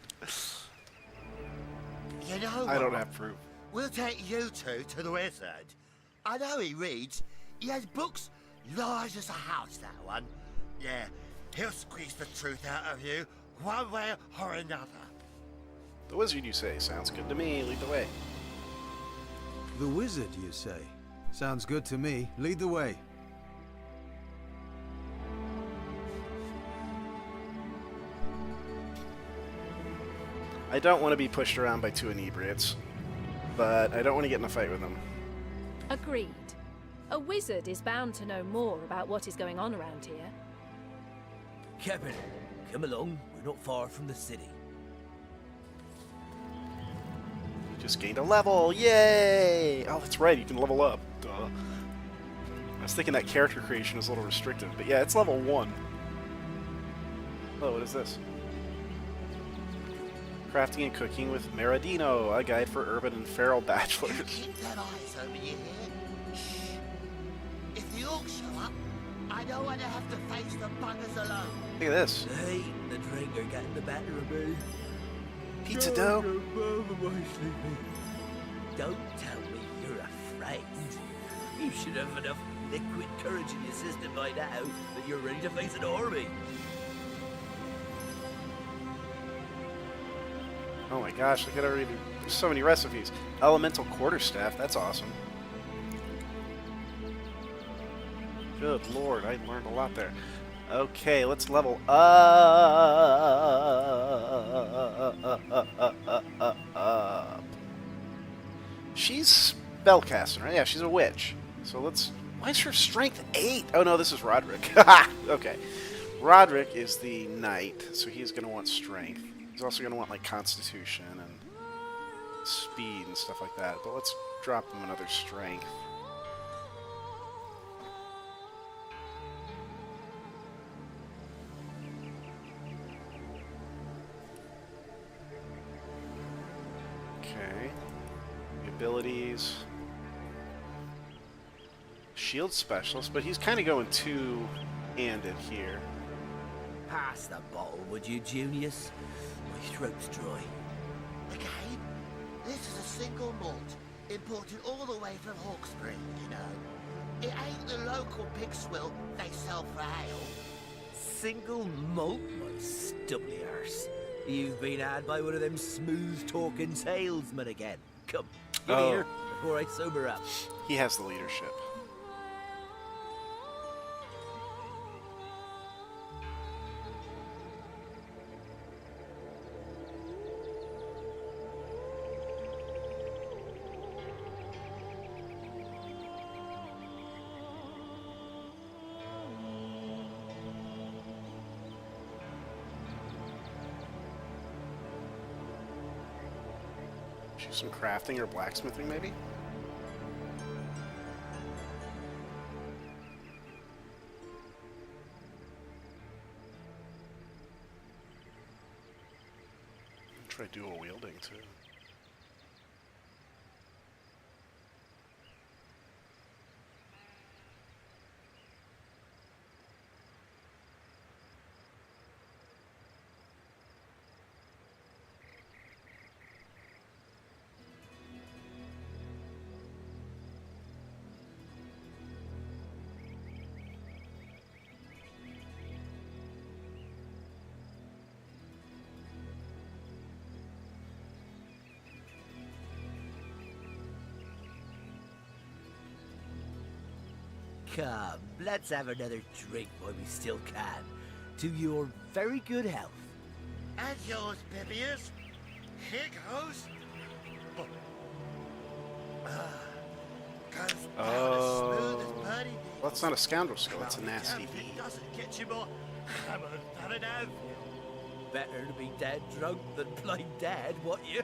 You know I don't what? have proof. We'll take you two to the wizard. I know he reads. He has books large as a house, that one. Yeah, he'll squeeze the truth out of you, one way or another. The wizard, you say? Sounds good to me. Lead the way. The wizard, you say? Sounds good to me. Lead the way. I don't want to be pushed around by two inebriates, but I don't want to get in a fight with them. Agreed. A wizard is bound to know more about what is going on around here. Captain, come along. We're not far from the city. Just gained a level. Yay! Oh, that's right. You can level up. Duh. I was thinking that character creation is a little restrictive, but yeah, it's level 1. Oh, what is this? Crafting and cooking with Meridino, a guide for urban and feral bachelors. Keep them eyes over you here. Shh. If the orcs show up, I don't want to have to face the buggers alone. Look at this. The heat and the drink are getting the better of me. Pizza dough. Don't tell me you're afraid. You should have enough liquid courage in your system by now that you're ready to face an army. Oh my gosh, look at everything. There's so many recipes. Elemental quarterstaff, that's awesome. Good lord, I learned a lot there. Okay, let's level up. She's spellcasting, right? Yeah, she's a witch. So let's... Why is her strength 8? Oh no, this is Roderick. Okay. Roderick is the knight, so he's going to want strength. He's also going to want, like, constitution and speed and stuff like that. But let's drop him another strength. Okay. Abilities. Shield specialist, but he's kind of going two-handed here. Pass the bottle, would you, Junius? My throat's dry. Again, this is a single malt, imported all the way from Hawkesbury, you know. It ain't the local pig swill they sell for ale. Single malt, my stubbly arse. You've been had by one of them smooth-talking salesmen again. Come, give me here before I sober up. He has the leadership. Some crafting or blacksmithing, maybe? Try dual wielding, too. Come, let's have another drink while we still can. To your very good health. And yours, Bibius. Here goes. Goes down as smooth as birdie. Well, that's not a scoundrel skill, it's a nasty bee. Doesn't get you more hammered than an oaf. Better to be dead drunk than blind dead, what you?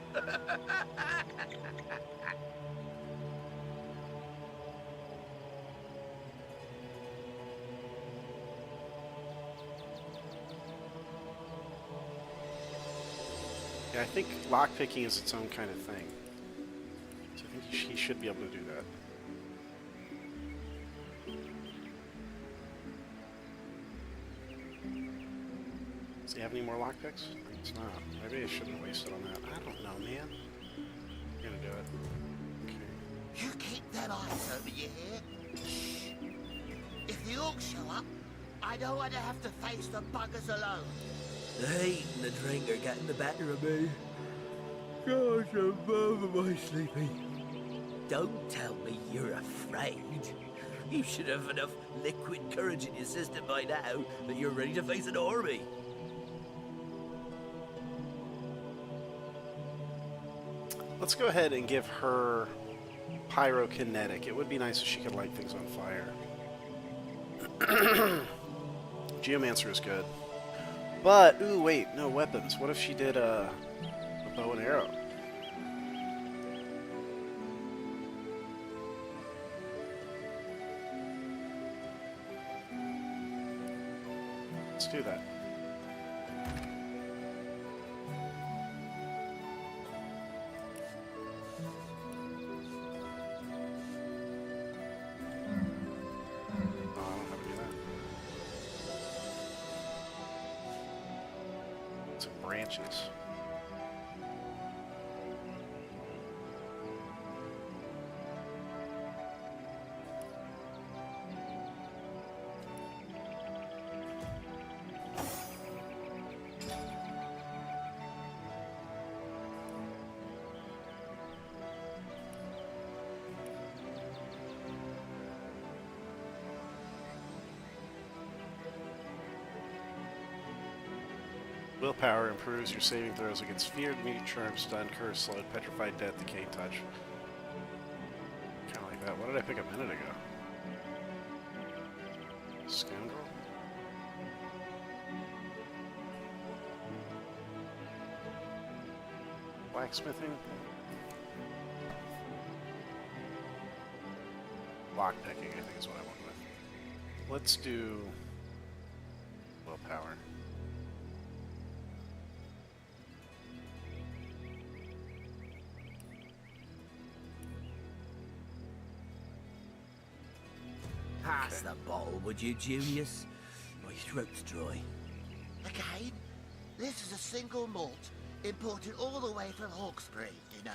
Yeah, I think lockpicking is its own kind of thing. So I think he should be able to do that. Does he have any more lockpicks? It's not. Maybe I shouldn't have wasted on that. I don't know, man. I'm gonna do it. Okay. You keep them eyes over your head. Shh. If the orcs show up, I don't want to have to face the buggers alone. The heat and the drink are getting the better of me. Gosh, I'm over my sleepy. Don't tell me you're afraid. You should have enough liquid courage in your system by now that you're ready to face an army. Let's go ahead and give her pyrokinetic. It would be nice if she could light things on fire. Geomancer is good. But, ooh, wait, no weapons. What if she did a bow and arrow? Let's do that. Branches. Willpower improves your saving throws against feared, immediate charm, stun, curse, slowed, petrified, death, decay, touch. Kind of like that. What did I pick a minute ago? Scoundrel? Blacksmithing? Lockpicking, I think is what I went with. Let's do willpower. Pass the bottle, would you, Junius? My throat's dry. Again, this is a single malt, imported all the way from Hawkesbury, you know.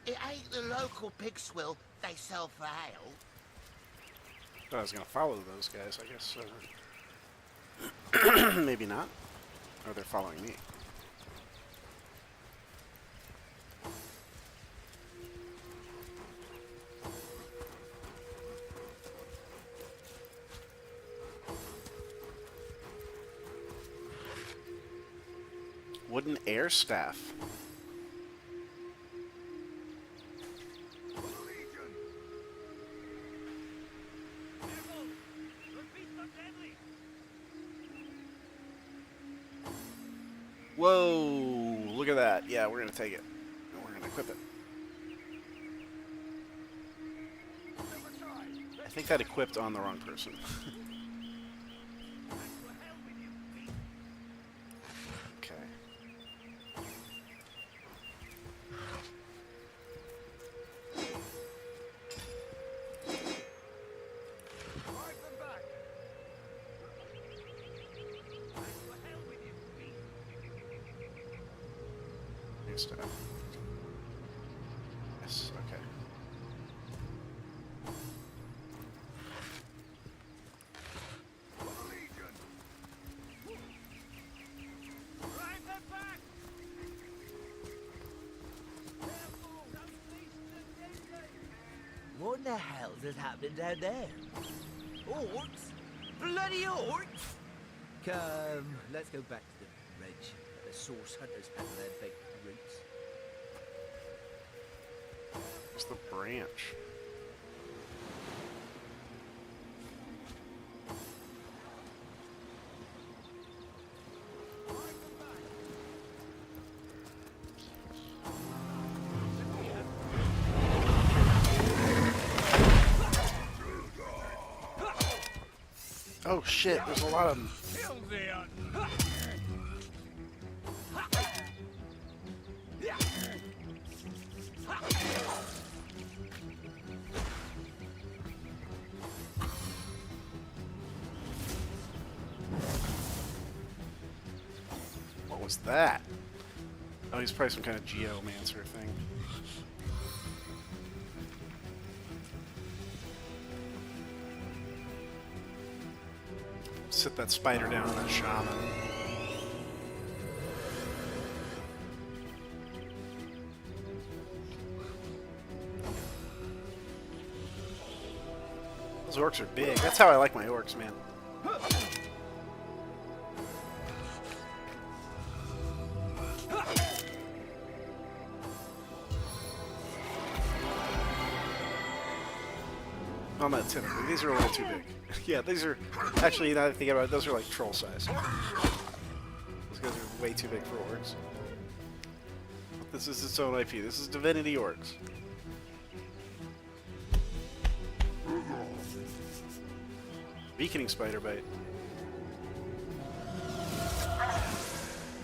It ain't the local pig swill they sell for ale. I was gonna follow those guys, I guess. Maybe not. Or they're following me. Wooden air staff. Whoa, look at that. Yeah, we're going to take it. And we're going to equip it. I think that equipped on the wrong person. Okay. New stuff. Yes, okay. What the hell is happening down there? Orcs? Bloody orcs! Come, let's go back to the ridge. The source hunters have their big roots. Where's the branch? Oh shit, there's a lot of them. was that? Oh, he's probably some kind of geomancer thing. Sit that spider down on that shaman. Those orcs are big. That's how I like my orcs, man. I'm not typically. These are a little too big. Yeah, these are actually, now that I think about it, those are like troll size. Those guys are way too big for orcs. This is its own IP. This is Divinity orcs. Weakening spider bite.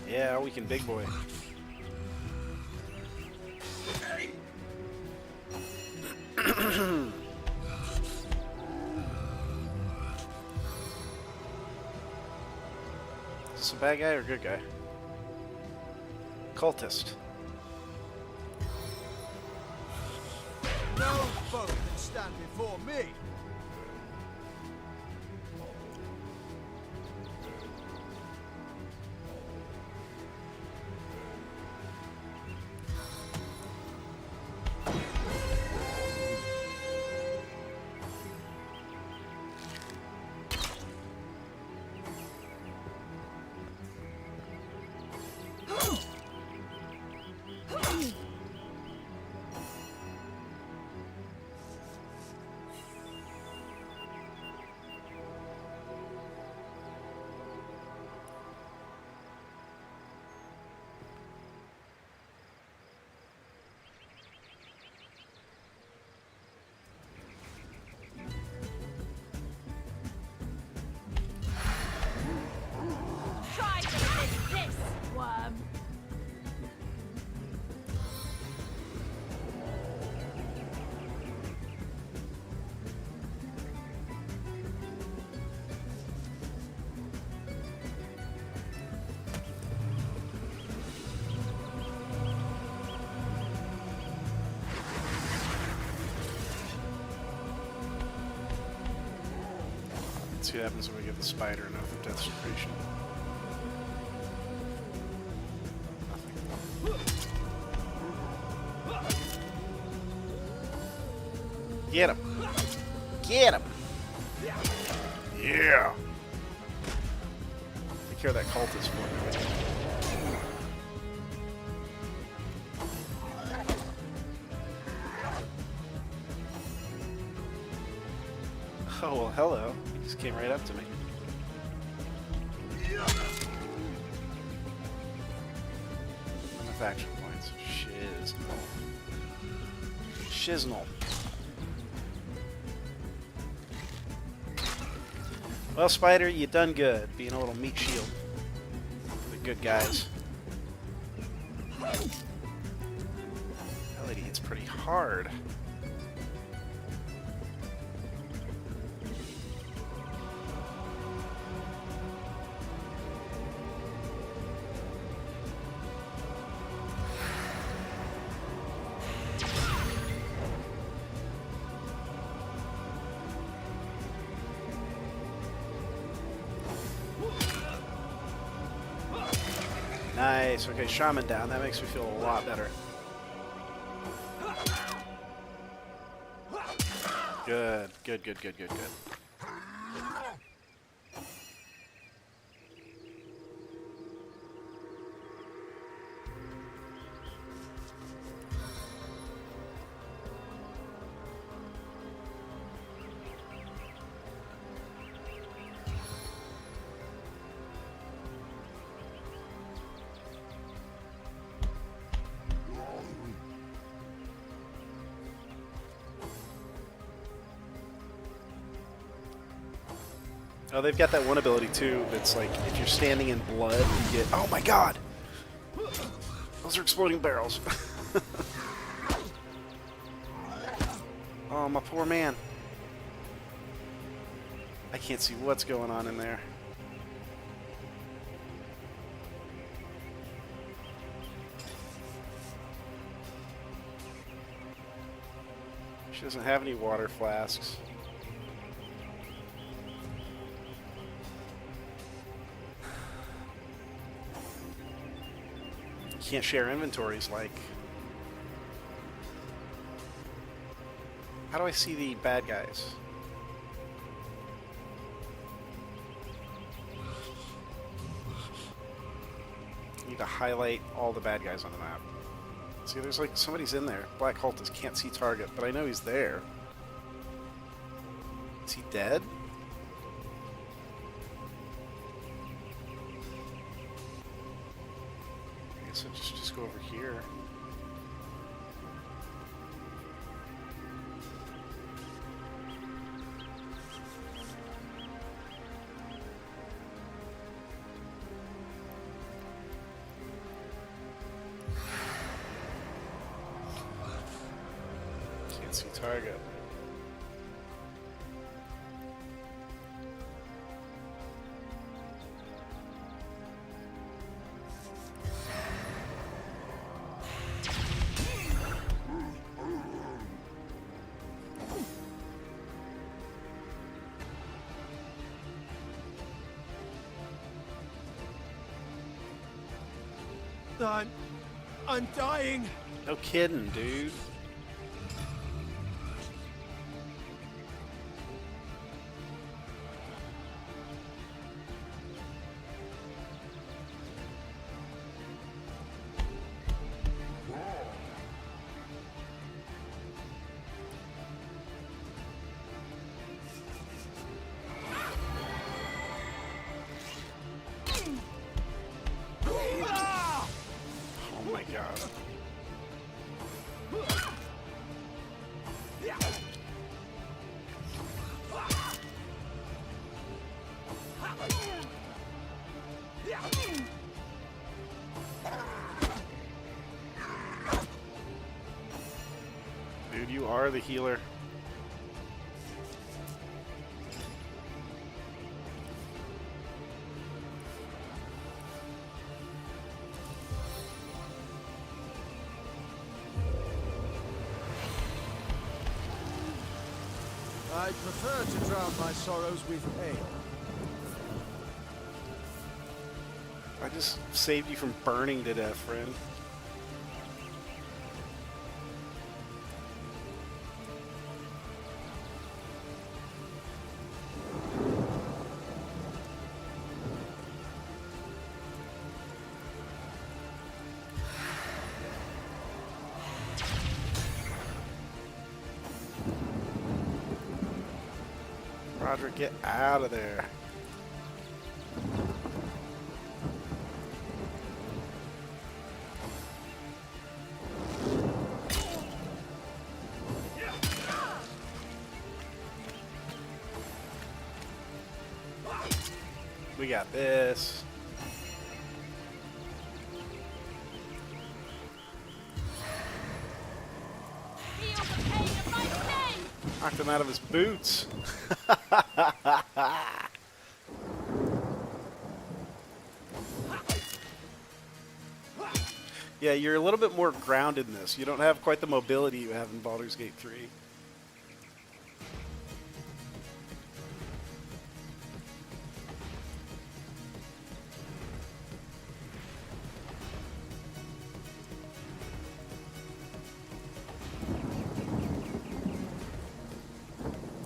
Yeah, weaken big boy. Is this a bad guy or a good guy? Cultist. No foe can stand before me. Try to resist this, worm. Let's see what happens when we give the spider an oath of desecration. Get him! Get him! Yeah! Take care of that cultist for me. Oh, well, hello. He just came right up to me. Faction points. Shiznal. Well, Spider, you done good, being a little meat shield for the good guys. That lady hits pretty hard. Nice. Okay, Shaman down. That makes me feel a lot better. Good. Good, good, good, good, good. Oh, they've got that one ability too that's like if you're standing in blood, you get. Oh my god! Those are exploding barrels. Oh, my poor man. I can't see what's going on in there. She doesn't have any water flasks. Can't share inventories like... How do I see the bad guys? I need to highlight all the bad guys on the map. See, there's like somebody's in there. Black Cultist can't see target, but I know he's there. Is he dead? I guess I'll just go over here. Can't see target. I'm dying. No kidding, dude. Oh my god. Dude, you are the healer. I prefer to drown my sorrows with ale. I just saved you from burning to death, friend. Roger, get out of there. We got this. Knocked him out of his boots. Yeah, you're a little bit more grounded in this. You don't have quite the mobility you have in Baldur's Gate 3.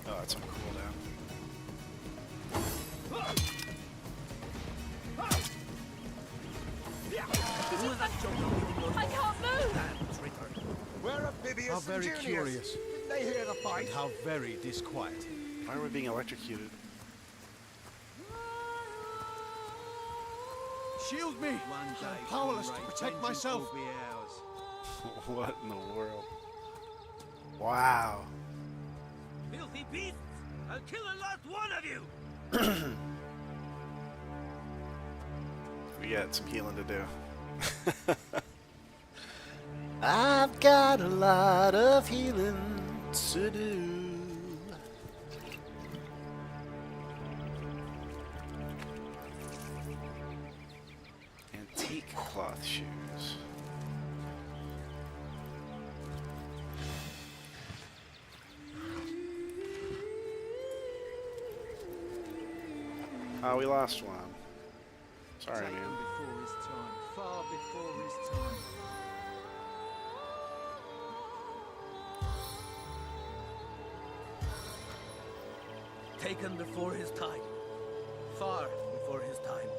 Oh, that's on cooldown. I can't move! We're amphibious. How very curious. They hear the fight. And how very disquieting. Why are we being electrocuted? Shield me! I'm powerless to protect myself. What in the world? Wow. Filthy beasts! I'll kill the last one of you! We got some healing to do. I've got a lot of healing to do. Antique cloth shoes. Oh, we lost one. Sorry, Taken man. before his time, far before his time. Taken before his time. Far before his time.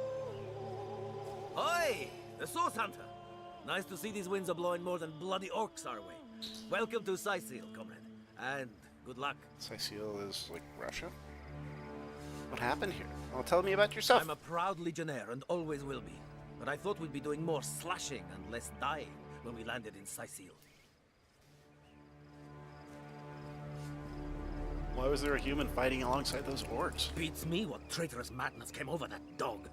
Oi! The Source Hunter! Nice to see these winds are blowing more than bloody orcs our way. Welcome to Syceal, comrade. And good luck. Syceal is like Russia? What happened here? Well, tell me about yourself. I'm a proud legionnaire and always will be. But I thought we'd be doing more slashing and less dying when we landed in Syceal. Why was there a human fighting alongside those orcs? Beats me what traitorous madness came over that dog.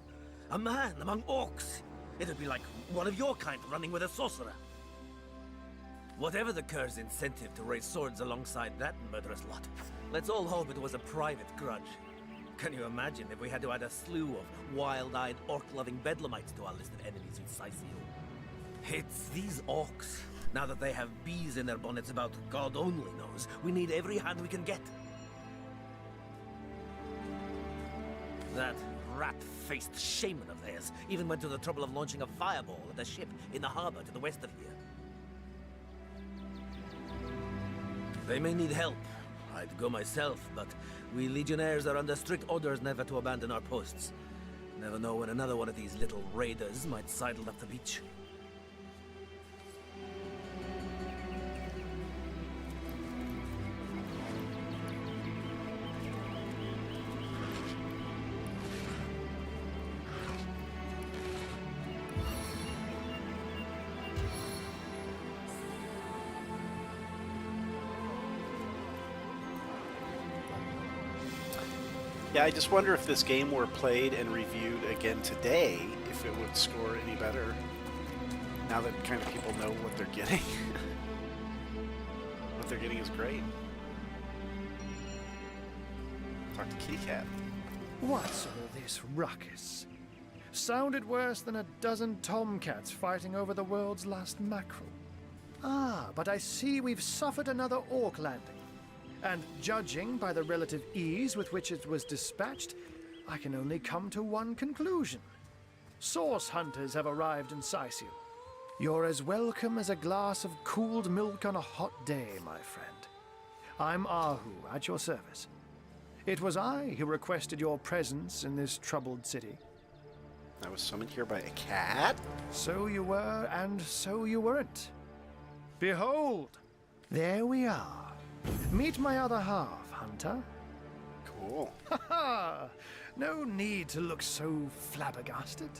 A man among orcs. It'd be like one of your kind running with a sorcerer. Whatever the cur's incentive to raise swords alongside that murderous lot, let's all hope it was a private grudge. Can you imagine if we had to add a slew of wild-eyed, orc-loving bedlamites to our list of enemies in Syceal? It's these orcs. Now that they have bees in their bonnets about God only knows, we need every hand we can get. That rat-faced shaman of theirs even went to the trouble of launching a fireball at a ship in the harbor to the west of here. They may need help. I'd go myself, but we legionnaires are under strict orders never to abandon our posts. Never know when another one of these little raiders might sidle up the beach. Yeah, I just wonder if this game were played and reviewed again today, if it would score any better. Now that kind of people know what they're getting. What they're getting is great. Talk to Kitty Cat. What's all this ruckus? Sounded worse than a dozen tomcats fighting over the world's last mackerel. Ah, but I see we've suffered another orc landing. And judging by the relative ease with which it was dispatched, I can only come to one conclusion. Source hunters have arrived in Syceal. You're as welcome as a glass of cooled milk on a hot day, my friend. I'm Ahu, at your service. It was I who requested your presence in this troubled city. I was summoned here by a cat? So you were, and so you weren't. Behold, there we are. Meet my other half, Hunter. Cool. Ha ha! No need to look so flabbergasted.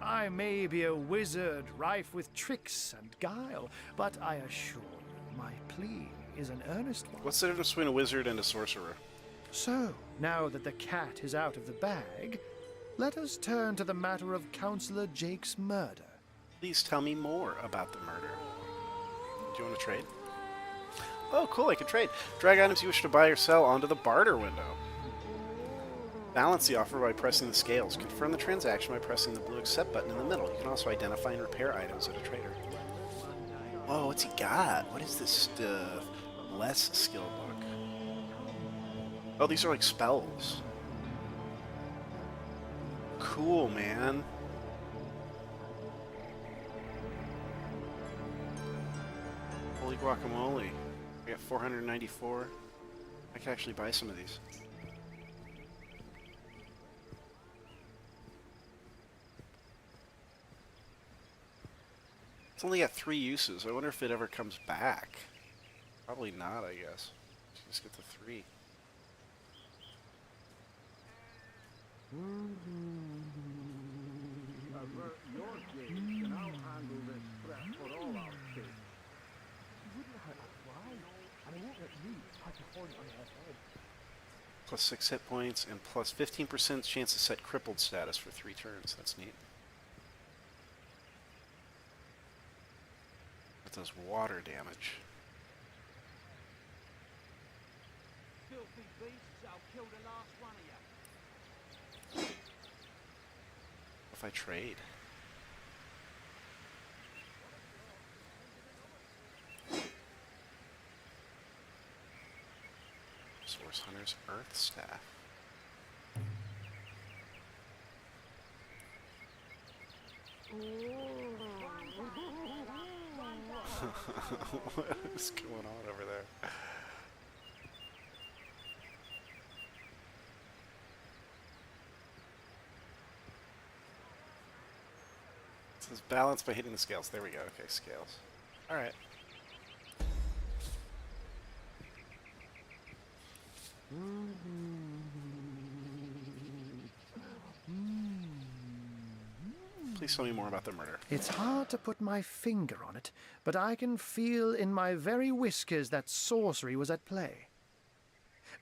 I may be a wizard rife with tricks and guile, but I assure you my plea is an earnest one. What's the difference between a wizard and a sorcerer? So, now that the cat is out of the bag, let us turn to the matter of Counselor Jake's murder. Please tell me more about the murder. Do you want to trade? Oh, cool, I can trade. Drag items you wish to buy or sell onto the barter window. Balance the offer by pressing the scales. Confirm the transaction by pressing the blue accept button in the middle. You can also identify and repair items at a trader. Whoa, what's he got? What is this stuff? Less skill book. Oh, these are like spells. Cool, man. Holy guacamole. I got 494. I can actually buy some of these. It's only got 3 uses. I wonder if it ever comes back. Probably not, I guess. Just get the 3. Plus 6 hit points and plus 15% chance to set crippled status for 3 turns. That's neat. That does water damage. Filthy beasts, I'll kill the last one of you. If I trade. Source Hunter's Earth Staff. What is going on over there? It says balance by hitting the scales. There we go. Okay, scales. Alright. Please tell me more about the murder. It's hard to put my finger on it, but I can feel in my very whiskers that sorcery was at play.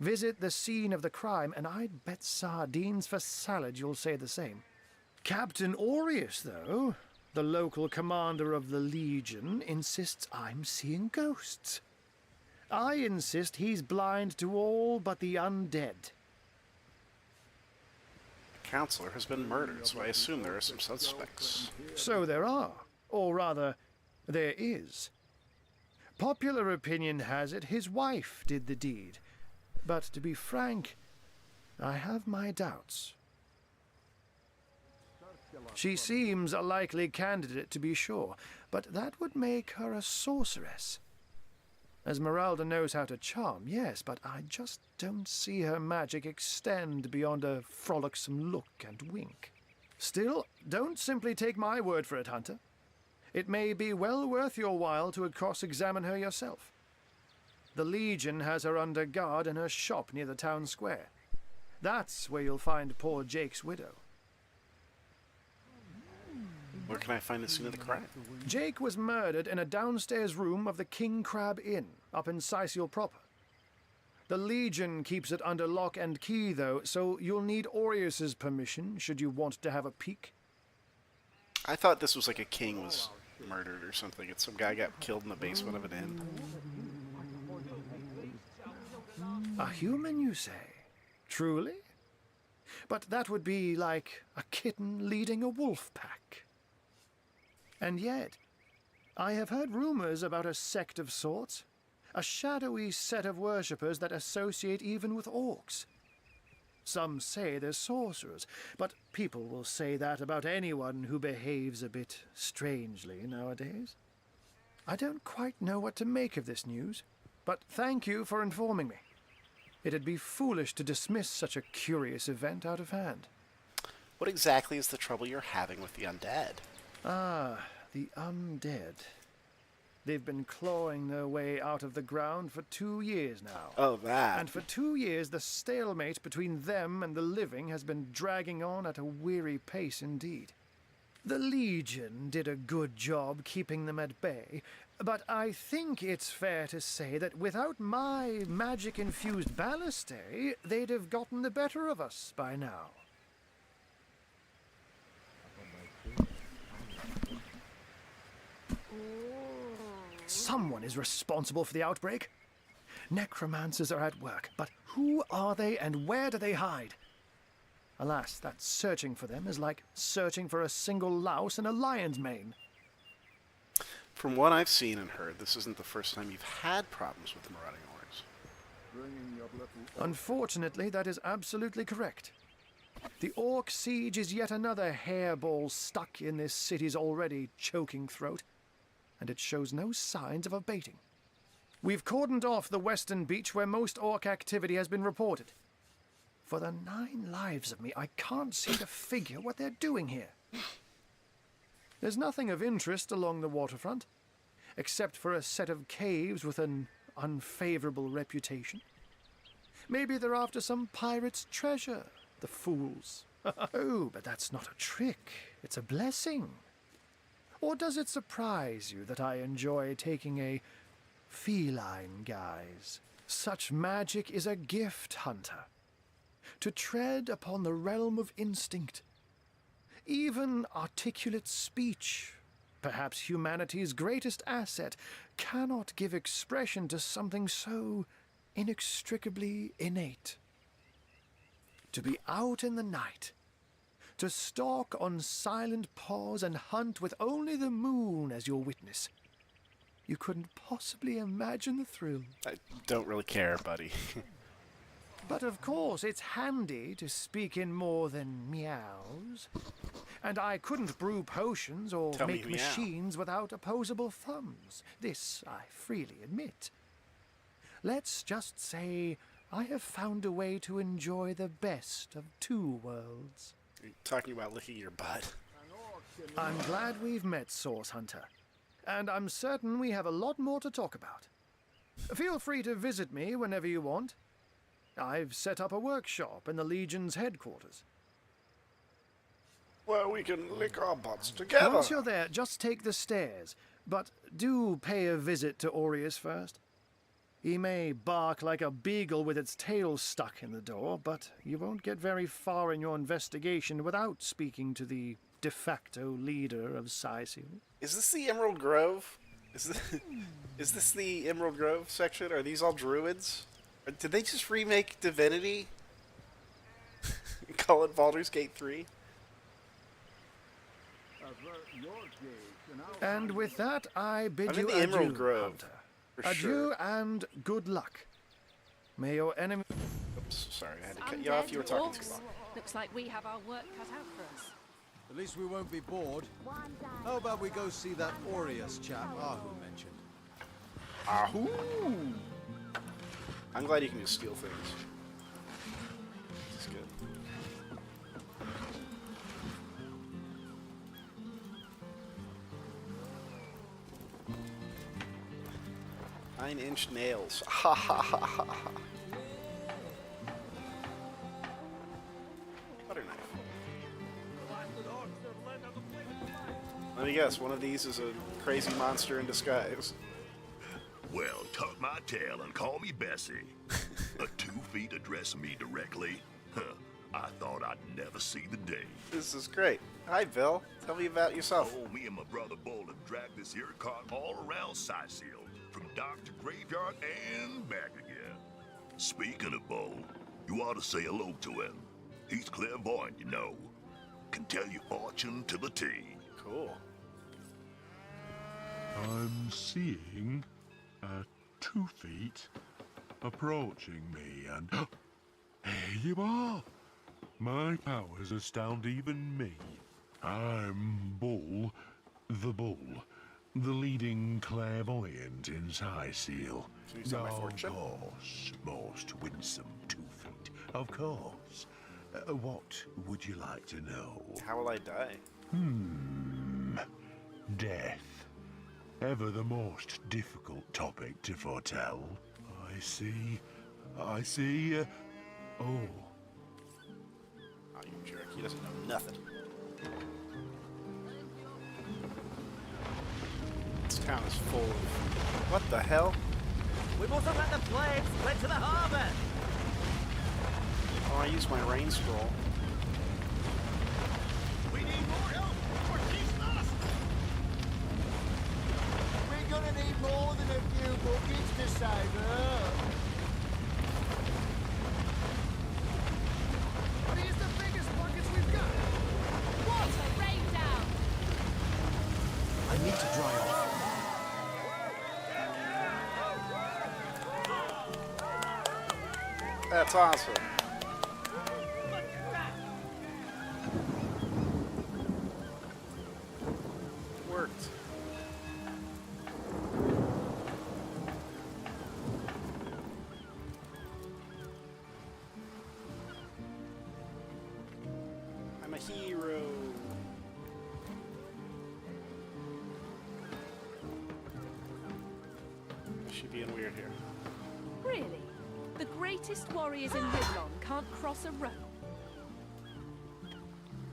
Visit the scene of the crime, and I'd bet sardines for salad you'll say the same. Captain Aureus, though, the local commander of the Legion, insists I'm seeing ghosts. I insist he's blind to all but the undead. Counselor has been murdered, so I assume there are some suspects. So there are, or rather, there is. Popular opinion has it his wife did the deed, but to be frank, I have my doubts. She seems a likely candidate, to be sure, but that would make her a sorceress. Esmeralda knows how to charm, yes, but I just don't see her magic extend beyond a frolicsome look and wink. Still, don't simply take my word for it, Hunter. It may be well worth your while to cross-examine her yourself. The Legion has her under guard in her shop near the town square. That's where you'll find poor Jake's widow. Where can I find the scene of the crime? Jake was murdered in a downstairs room of the King Crab Inn, up in Sicil proper. The Legion keeps it under lock and key, though, so you'll need Aureus's permission should you want to have a peek. I thought this was like a king was murdered or something. It's some guy got killed in the basement of an inn. A human, you say? Truly? But that would be like a kitten leading a wolf pack. And yet, I have heard rumors about a sect of sorts, a shadowy set of worshippers that associate even with orcs. Some say they're sorcerers, but people will say that about anyone who behaves a bit strangely nowadays. I don't quite know what to make of this news, but thank you for informing me. It'd be foolish to dismiss such a curious event out of hand. What exactly is the trouble you're having with the undead? Ah, the undead. They've been clawing their way out of the ground for 2 years now. Oh, that. And for 2 years, the stalemate between them and the living has been dragging on at a weary pace indeed. The Legion did a good job keeping them at bay, but I think it's fair to say that without my magic-infused ballistay, they'd have gotten the better of us by now. Someone is responsible for the outbreak. Necromancers are at work, but who are they and where do they hide? Alas, that searching for them is like searching for a single louse in a lion's mane. From what I've seen and heard, this isn't the first time you've had problems with the marauding orcs. Unfortunately, that is absolutely correct. The orc siege is yet another hairball stuck in this city's already choking throat, and it shows no signs of abating. We've cordoned off the western beach where most orc activity has been reported. For the 9 lives of me, I can't seem to figure what they're doing here. There's nothing of interest along the waterfront, except for a set of caves with an unfavorable reputation. Maybe they're after some pirate's treasure, the fools. Oh, but that's not a trick. It's a blessing. Or does it surprise you that I enjoy taking a feline guise? Such magic is a gift, Hunter. To tread upon the realm of instinct. Even articulate speech, perhaps humanity's greatest asset, cannot give expression to something so inextricably innate. To be out in the night, to stalk on silent paws and hunt with only the moon as your witness. You couldn't possibly imagine the thrill. I don't really care, buddy. But of course, it's handy to speak in more than meows. And I couldn't brew potions or Tell me make who you are. machines without opposable thumbs. This I freely admit. Let's just say I have found a way to enjoy the best of two worlds. You're talking about licking your butt. I'm glad we've met, Source Hunter. And I'm certain we have a lot more to talk about. Feel free to visit me whenever you want. I've set up a workshop in the Legion's headquarters. Well, we can lick our butts together. Once you're there, just take the stairs. But do pay a visit to Aureus first. He may bark like a beagle with its tail stuck in the door, but you won't get very far in your investigation without speaking to the de facto leader of Sicil. Is this the Emerald Grove? Is this the Emerald Grove section? Are these all druids? Or did they just remake Divinity? Call it Baldur's Gate 3? And with that, I bid I'm you in the Emerald adieu, Grove. Hunter. For Adieu sure. and good luck. May your enemy... Oops, sorry, I had to cut you off. You were talking too long. Looks like we have our work cut out for us. At least we won't be bored. How about we go see that Aureus chap Ahu mentioned? Ahu! I'm glad you can just steal things. This is good. 9-inch nails. Ha ha ha ha ha. Butter knife. Let me guess, one of these is a crazy monster in disguise. Well, tuck my tail and call me Bessie. A 2 feet addressing me directly? Huh. I thought I'd never see the day. This is great. Hi, Bill. Tell me about yourself. Oh, me and my brother Bull have dragged this here cart all around Sicil, from dock to graveyard and back again. Speaking of Bull, you ought to say hello to him. He's clairvoyant, you know. Can tell your fortune to the T. Cool. I'm seeing 2 feet approaching me, and here you are. My powers astound even me. I'm Bull, the leading clairvoyant in Sicil. Can you tell my fortune? Of course, most winsome 2 feet. Of course. What would you like to know? How will I die? Death. Ever the most difficult topic to foretell. I see. Oh, Oh, you jerk. He doesn't know nothing. This town is full of... What the hell? We mustn't let the flames spread to the harbor! Oh, I used my rain scroll. We need more help! We're keep lost! We're gonna need more than a few buckets to save her. These the biggest buckets we've got! Water, rain down! I need to dry off. That's awesome. Worked. I'm a hero. She's being weird here. Really? The greatest warriors in Rivlon can't cross a road?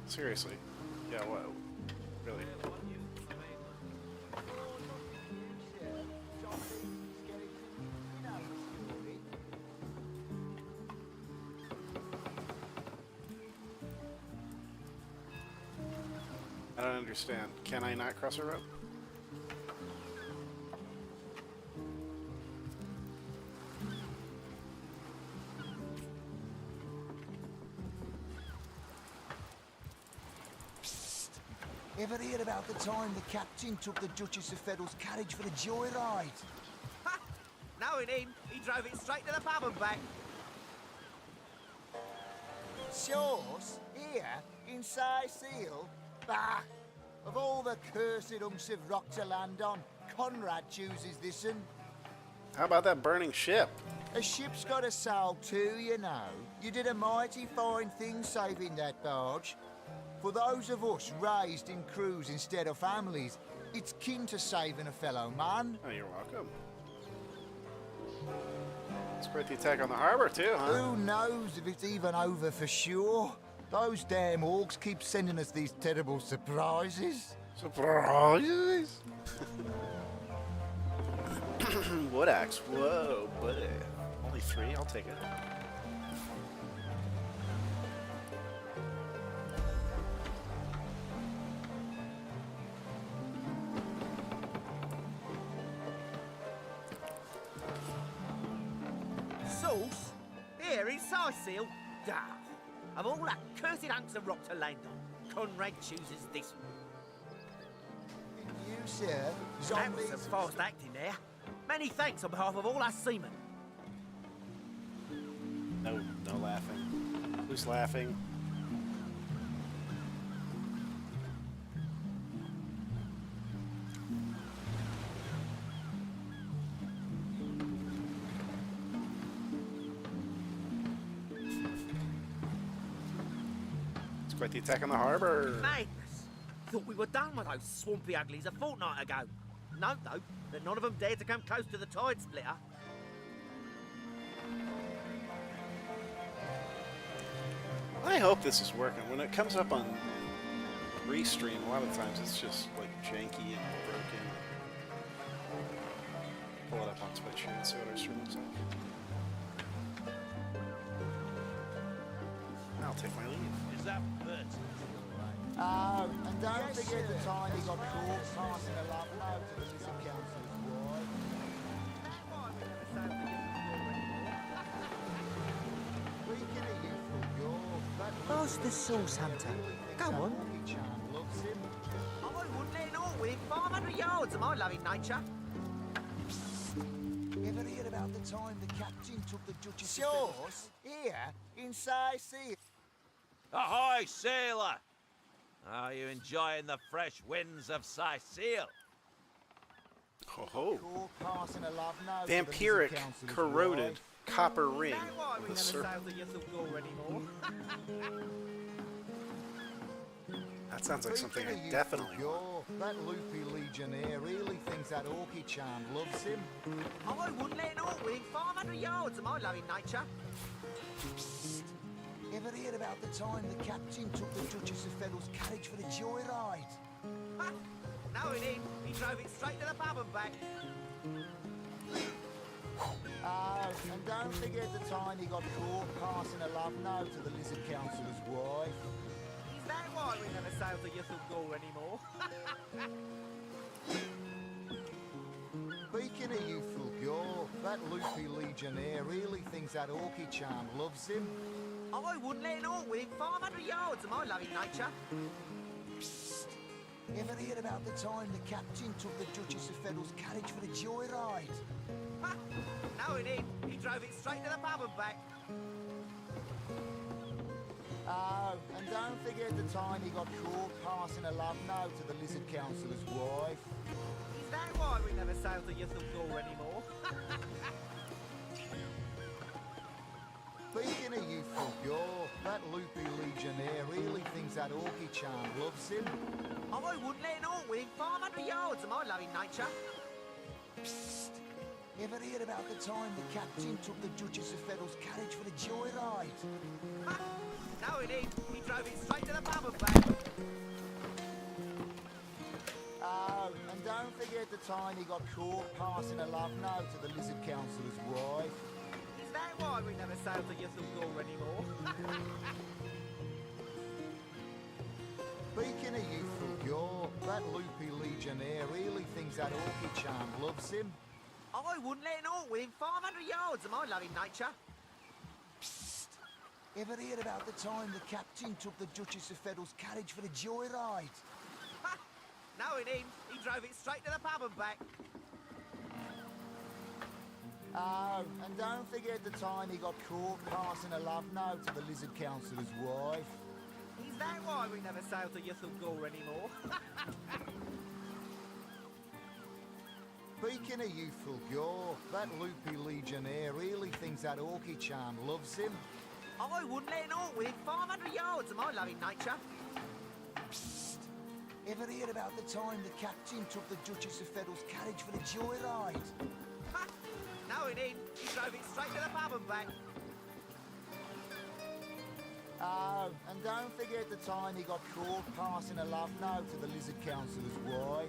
Seriously. Yeah, what? Really? I don't understand. Can I not cross a rope? Ever hear about the time the captain took the Duchess of Federal's carriage for a joyride? Ha! Knowing him, he drove it straight to the pub and back. Shores? Here? In Sicil? Bah! Of all the cursed hunks of rock to land on, Conrad chooses this one. How about that burning ship? A ship's got a soul too, you know. You did a mighty fine thing saving that barge. For those of us raised in crews instead of families, it's kin to saving a fellow man. Oh, you're welcome. It's quite the attack on the harbor too, huh? Who knows if it's even over for sure? Those damn orcs keep sending us these terrible surprises. Surprises? Wood axe. Whoa, buddy. Only 3? I'll take it. Sauce? Here in Sicil? Duh. Of all that cursed hunks of rock to land on, Conrad chooses this one. You, sir, That was some fast acting there. Many thanks on behalf of all us seamen. No laughing. Who's laughing? It's quite the attack on the harbor. Madness! Thought we were done with those swampy uglies a fortnight ago. Note, though, that none of them dared to come close to the tide splitter. I hope this is working. When it comes up on restream, a lot of times it's just like janky and broken. Pull it up on Twitch here and see what our stream looks like. I'll take my leave. Is that Bert? Oh, and don't forget the time he got caught passing a love note to the Lizard Council's wife. We can hear you from your... Ask the Source Hunter. Go on. Loves him. I wouldn't let it all within 500 yards of my loving nature. Ever hear about the time the captain took the Duchess Source? Here, in Sicily. Ahoy, sailor! Are you enjoying the fresh winds of Sicil? Oh, Passing a love note vampiric, to the Lizard Council's corroded, wife. copper ring. Is that why we with never a serpent. sailed the Ythel anymore? That sounds like something Speaking I of definitely youthful want. gore, that loopy legionnaire really thinks that orky charm loves him. I wouldn't let it all within 500 yards of my loving nature. Ever hear about the time the captain took the Duchess of Federal's carriage for the joyride? Ha! Knowing him, he drove it straight to the pub and back. Oh, and don't forget the time he got caught passing a love note to the Lizard Councilor's wife. Is that why we never sailed the Ythel anymore? Speaking of youthful gore, that loopy legionnaire really thinks that orky charm loves him. I wouldn't let it all within 500 yards of my loving nature. Ever hear about the time the captain took the Duchess of Federal's carriage for the joyride? Ha! Knowing him, he drove it straight to the pub and back. Oh, and don't forget the time he got caught passing a love note to the Lizard Councilor's wife. Is that why we never sailed the Ythel anymore? Speaking of youthful gore, that loopy legionnaire really thinks that orky charm loves him. I wouldn't let it all within 500 yards of my loving nature. Ever hear about the time the captain took the Duchess of Federal's carriage for the joyride? Ha! Knowing him, he drove it straight to the pub and back. Oh, and don't forget the time he got caught passing a love note to the Lizard Councilor's wife. Is that why we never sailed the Ythel anymore? Speaking of youthful gore, that loopy legionnaire really thinks that orky charm loves him. I wouldn't let it all within 500 yards of my loving nature. Ever hear about the time the captain took the Duchess of Federal's carriage for the joyride? Ha! Knowing him, he drove it straight to the pub and back. Oh, and don't forget the time he got caught passing a love note to the Lizard Councilor's wife. Is that why why we never sail to Ythel anymore. Speaking of youthful gore, that loopy legionnaire really thinks that Orky charm loves him. I wouldn't let an orc within 500 yards of my loving nature. Psst! Ever hear about the time the captain took the Duchess of Feddle's carriage for the joyride? Ha! No, he didn't. He drove it straight to the pub and back. Oh, and don't forget the time he got caught passing a love note to the Lizard Councillor's wife.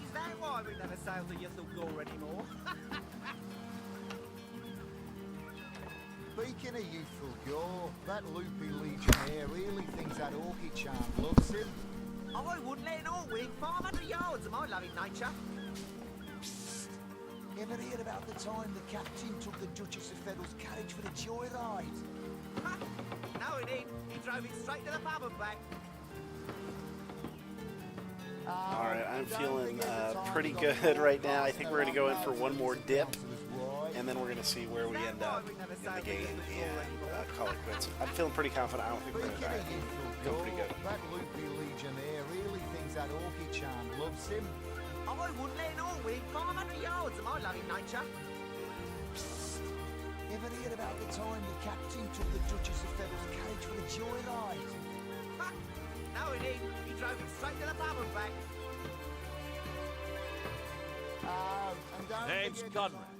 Is that why we never sail to Ythel anymore? Speaking of youthful gore, that loopy legionnaire really thinks that Orky charm loves him. I wouldn't let an orc within 500 yards of my loving nature. Psst! Ever hear about the time the captain took the Duchess of Feddle's carriage for the joyride? Ha! No, he didn't. He drove it straight to the pub and back. Alright, I'm feeling pretty good right now. I think we're going to go in for one more dip, and then we're going to see where we end up in the game and call it quits. I'm feeling pretty confident. I don't think we're going to die. Feeling pretty good. That loopy legionnaire really thinks that Orky charm loves him. I wouldn't let an orc within 500 yards of my loving nature. Psst! Ever hear about the time the captain took the Duchess of Feddle's carriage for the joyride? Ha! No, he didn't. He drove it straight to the pub and back. Oh, and don't Name's forget Conrad.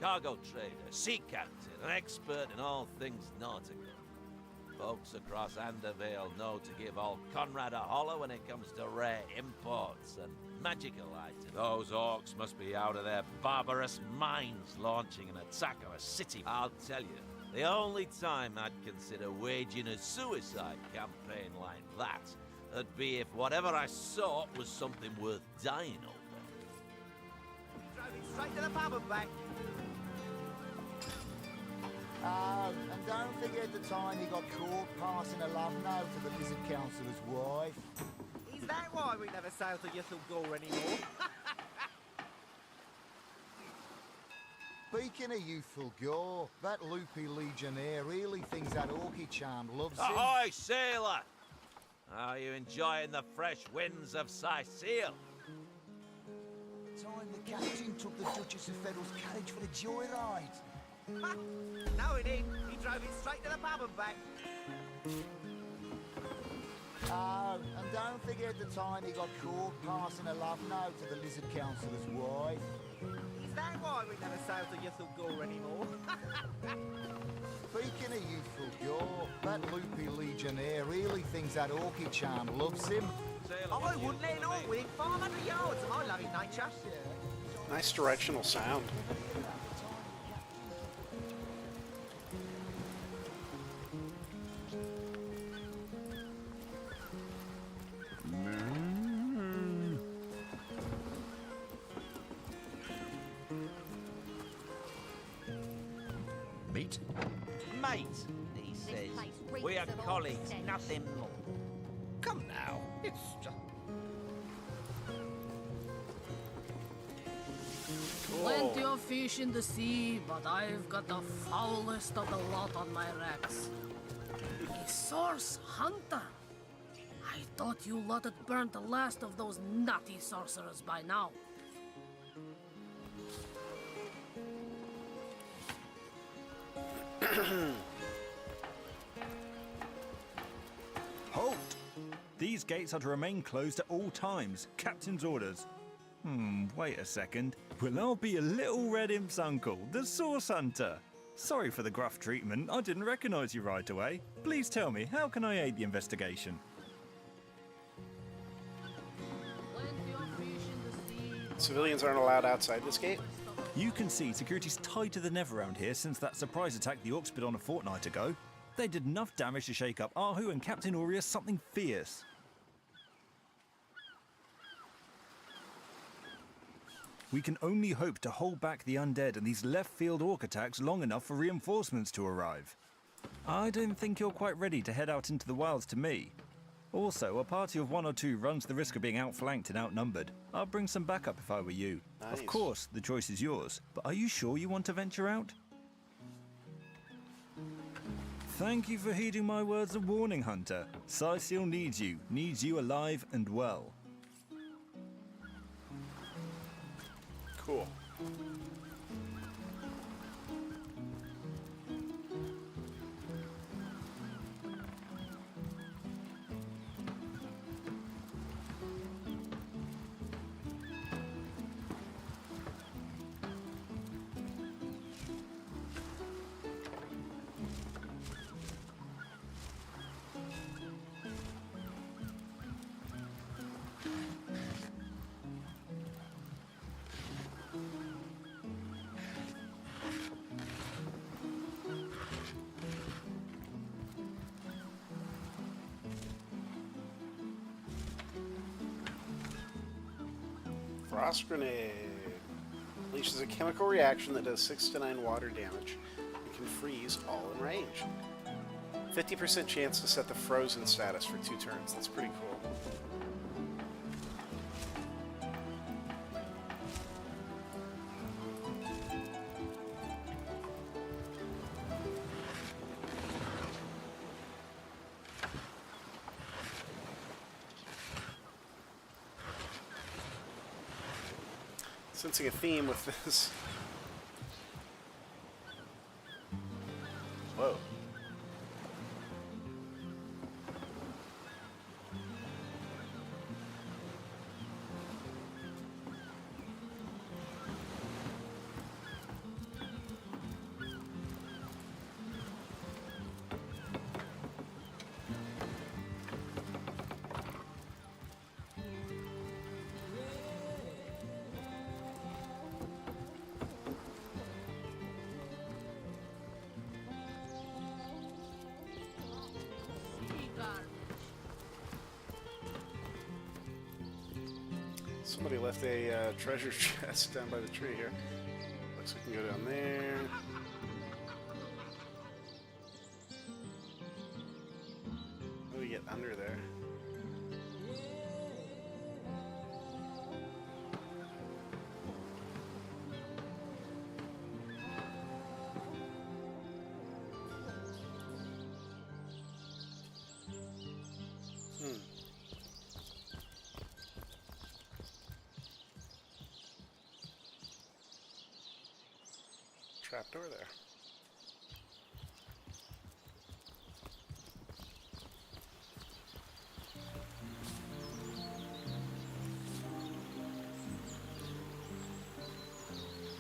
Cargo trader, sea captain, an expert in all things nautical. Folks across Andervale know to give old Conrad a holler when it comes to rare imports and magical items. Those orcs must be out of their barbarous minds launching an attack on a city. I'll tell you, the only time I'd consider waging a suicide campaign like that would be if whatever I sought was something worth dying over. Drove it straight to the pub and back. Oh, and don't forget the time he got caught passing a love note to the Lizard Councillor's wife. Is that why we never sail to Ythel anymore? Speaking of youthful gore, that loopy legionnaire really thinks that Orky charm loves him. Ahoy, sailor! Are you enjoying the fresh winds of Sicil? Time the captain took the Duchess of Feddle's carriage for the joyride. Ha! No, he didn't. He drove it straight to the pub and back. Oh, and don't forget the time he got caught passing a love note to the Lizard Councillor's wife. Is that why we never sail to Ythel anymore? Speaking of youthful gore, that loopy legionnaire really thinks that Orky charm loves him. I wouldn't let an orc within 500 yards of my loving nature. Nice directional sound. Meet? Mate, he says. We are colleagues, nothing more. Come now, it's just... Plenty of fish in the sea, but I've got the foulest of the lot on my racks. A source hunter. I thought you lot had burnt the last of those nutty sorcerers by now. Halt! These gates are to remain closed at all times. Captain's orders. Wait a second. Well, I'll be a little red imp's uncle, the Source Hunter. Sorry for the gruff treatment. I didn't recognize you right away. Please tell me, how can I aid the investigation? Civilians aren't allowed outside this gate? You can see security's tighter than ever around here since that surprise attack the Orcs did on a fortnight ago. They did enough damage to shake up Ahu and Captain Aureus something fierce. We can only hope to hold back the undead and these left-field orc attacks long enough for reinforcements to arrive. I don't think you're quite ready to head out into the wilds to me. Also, a party of 1 or 2 runs the risk of being outflanked and outnumbered. I'll bring some backup if I were you. Nice. Of course, the choice is yours, but are you sure you want to venture out? Thank you for heeding my words of warning, Hunter. Scythiel needs you alive and well. Cool. Frost grenade. Unleashes a chemical reaction that does 6 to 9 water damage. It can freeze all in range. 50% chance to set the frozen status for 2 turns. That's pretty cool. Sensing a theme with this. Whoa. Somebody left a treasure chest down by the tree here. Looks like we can go down there. How do we get under there? Trapdoor there.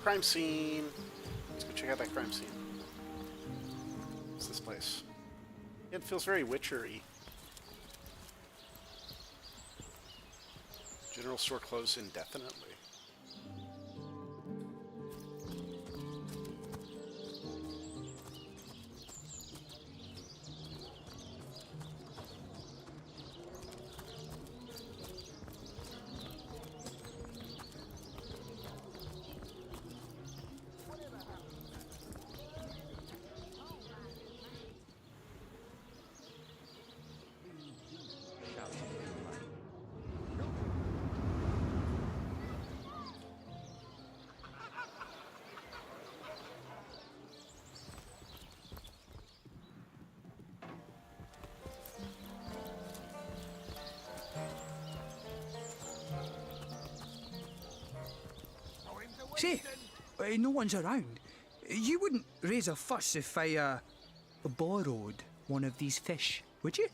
Crime scene. Let's go check out that crime scene. What's this place? It feels very Witcher-y. General store closed indefinitely. Say, no one's around. You wouldn't raise a fuss if I, borrowed one of these fish, would you?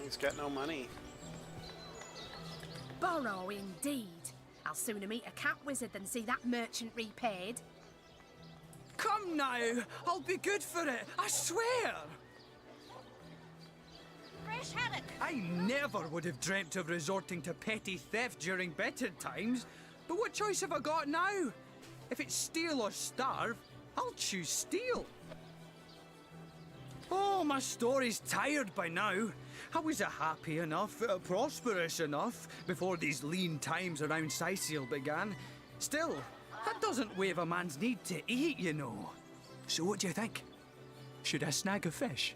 He's got no money. Borrow indeed. I'll sooner meet a cat wizard than see that merchant repaid. Come now, I'll be good for it, I swear! Fresh haddock. I never would have dreamt of resorting to petty theft during better times, but what choice have I got now? If it's steal or starve, I'll choose steal. Oh, my story's tired by now. I was happy enough, prosperous enough, before these lean times around Scythiel began. Still, that doesn't waive a man's need to eat, you know. So what do you think? Should I snag a fish?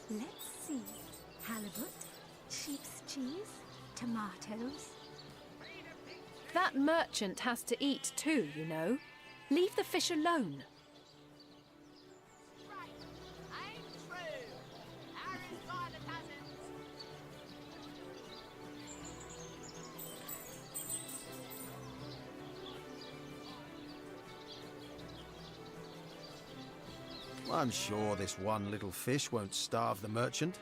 Let's see. Halibut, cheese, tomatoes. That merchant has to eat too, you know. Leave the fish alone. I'm sure this one little fish won't starve the merchant.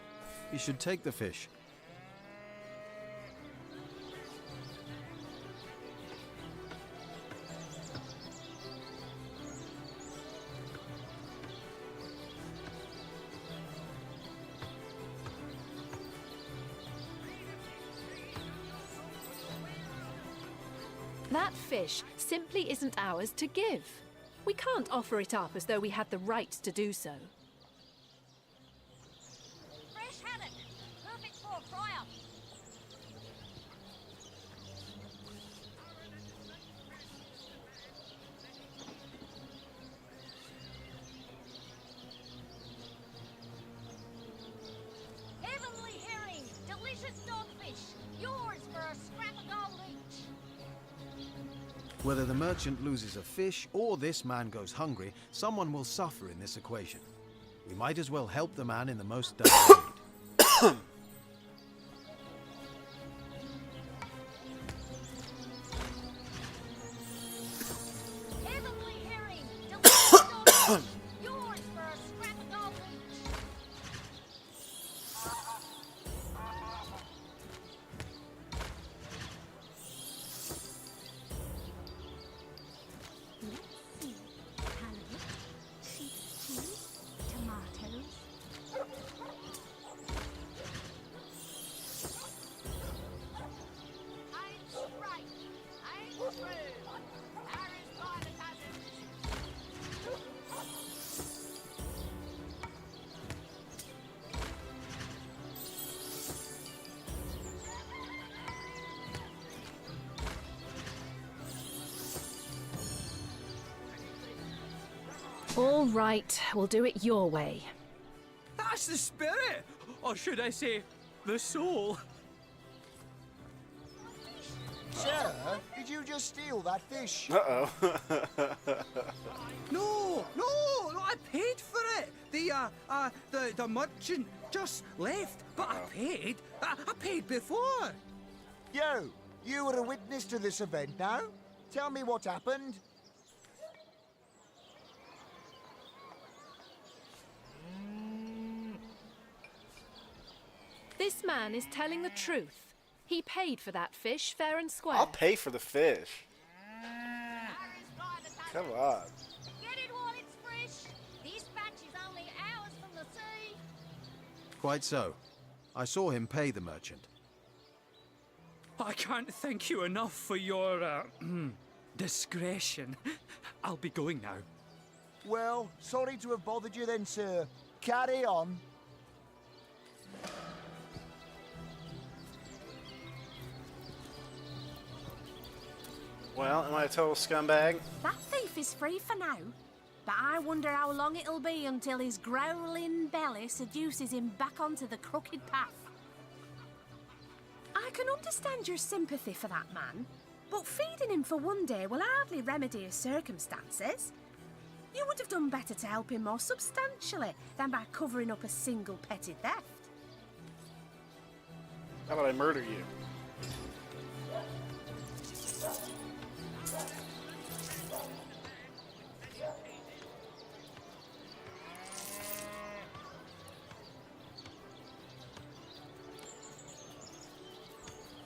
He should take the fish. That fish simply isn't ours to give. We can't offer it up as though we had the right to do so. Fresh haddock, perfect for a fry-up. Heavenly herring, delicious dogfish, yours for a scrap of gold each. Whether the merchant loses a fish or this man goes hungry, someone will suffer in this equation. We might as well help the man in the most dire need. Heavenly herring, delicious dogfish, yours for a scrap of gold each. Let's see. Halibut, sheep's cheese, tomatoes. I'm straight, I'm true. Harry's by the cousins. All right, we'll do it your way. That's the spirit! Or should I say, the soul? Sir, did you just steal that fish? Uh-oh. No, I paid for it. The merchant just left, but I paid. I paid before. You were a witness to this event now? Tell me what happened. This man is telling the truth. He paid for that fish fair and square. I'll pay for the fish. Come on. Get it while it's fresh. This batch is only hours from the sea. Quite so. I saw him pay the merchant. I can't thank you enough for your discretion. I'll be going now. Well, sorry to have bothered you then, sir. Carry on. Well, am I a total scumbag? That thief is free for now, but I wonder how long it'll be until his growling belly seduces him back onto the crooked path. I can understand your sympathy for that man, but feeding him for one day will hardly remedy his circumstances. You would have done better to help him more substantially than by covering up a single petty theft. How about I murder you?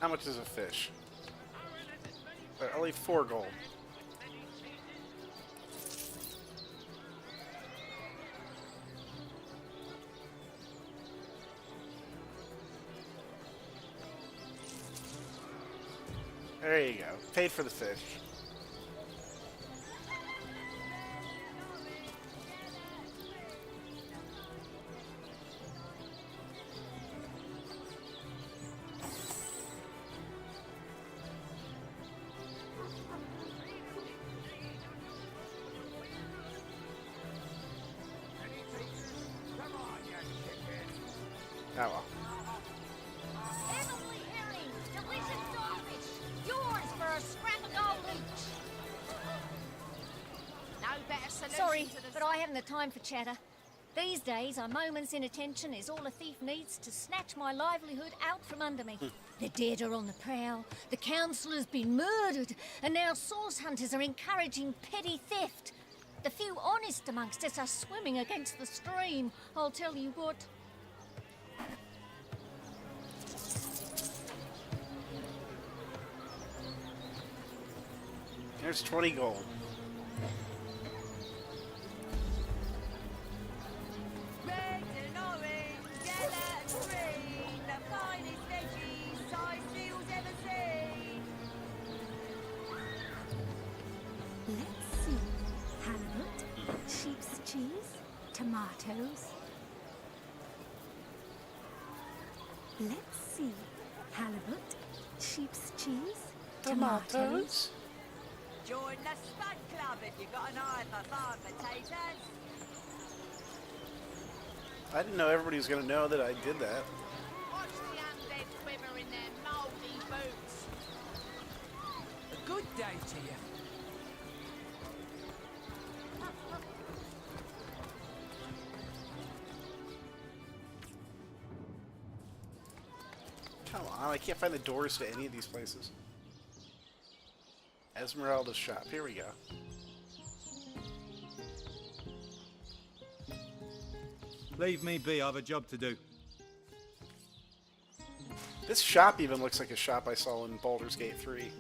How much is a fish? I'll leave 4 gold. There you go. Paid for the fish. Oh well. Heavenly Sorry, but I haven't the time for chatter. These days, a moment's inattention is all a thief needs to snatch my livelihood out from under me. The dead are on the prowl, the council has been murdered, and now source hunters are encouraging petty theft. The few honest amongst us are swimming against the stream, I'll tell you what. There's 20 gold. Red and orange, yellow and green, the finest veggies Sicilia's ever seen. Let's see. Halibut, sheep's cheese, tomatoes. Let's see. Halibut, sheep's cheese, tomatoes. Join the Spud Club if you've got an eye for farm potatoes. I didn't know everybody was going to know that I did that. Watch the undead quiver in their mouldy boots. A good day to you. Come on, I can't find the doors to any of these places. Esmeralda's shop. Here we go. Leave me be, I have a job to do. This shop even looks like a shop I saw in Baldur's Gate 3.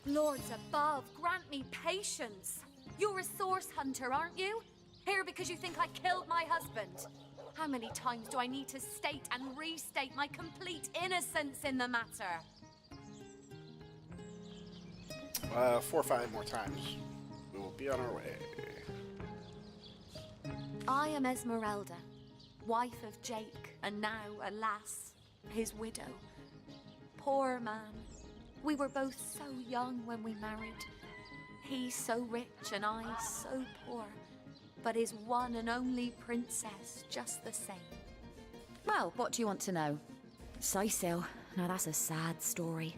Lords above, grant me patience. You're a source hunter, aren't you? Here because you think I killed my husband. How many times do I need to state and restate my complete innocence in the matter? 4 or 5 more times. We will be on our way. I am Esmeralda, wife of Jake, and now, alas, his widow. Poor man. We were both so young when we married. He so rich and I so poor. But his one and only princess just the same. Well, what do you want to know? Sicil. Now that's a sad story.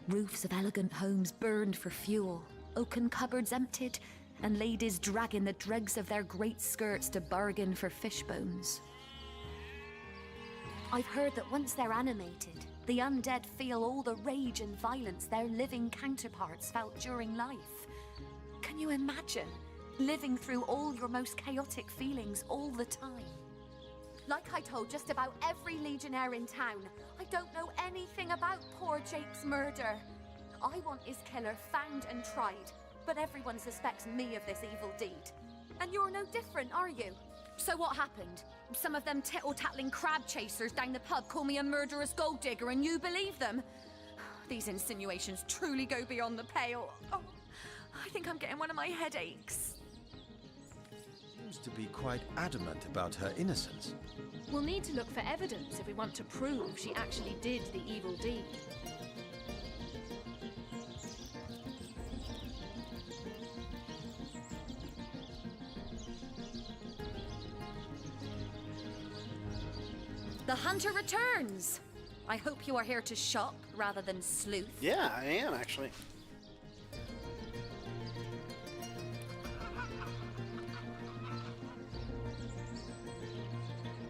Roofs of elegant homes burned for fuel, oaken cupboards emptied, and ladies dragging the dregs of their great skirts to bargain for fish bones. I've heard that once they're animated, the undead feel all the rage and violence their living counterparts felt during life. Can you imagine living through all your most chaotic feelings all the time? Like I told just about every legionnaire in town, I don't know anything about poor Jake's murder. I want his killer found and tried, but everyone suspects me of this evil deed. And you're no different, are you? So what happened? Some of them tittle-tattling crab chasers down the pub call me a murderous gold digger and you believe them? These insinuations truly go beyond the pale. Oh, I think I'm getting one of my headaches. Seems to be quite adamant about her innocence. We'll need to look for evidence if we want to prove she actually did the evil deed. The hunter returns! I hope you are here to shop rather than sleuth. Yeah, I am actually.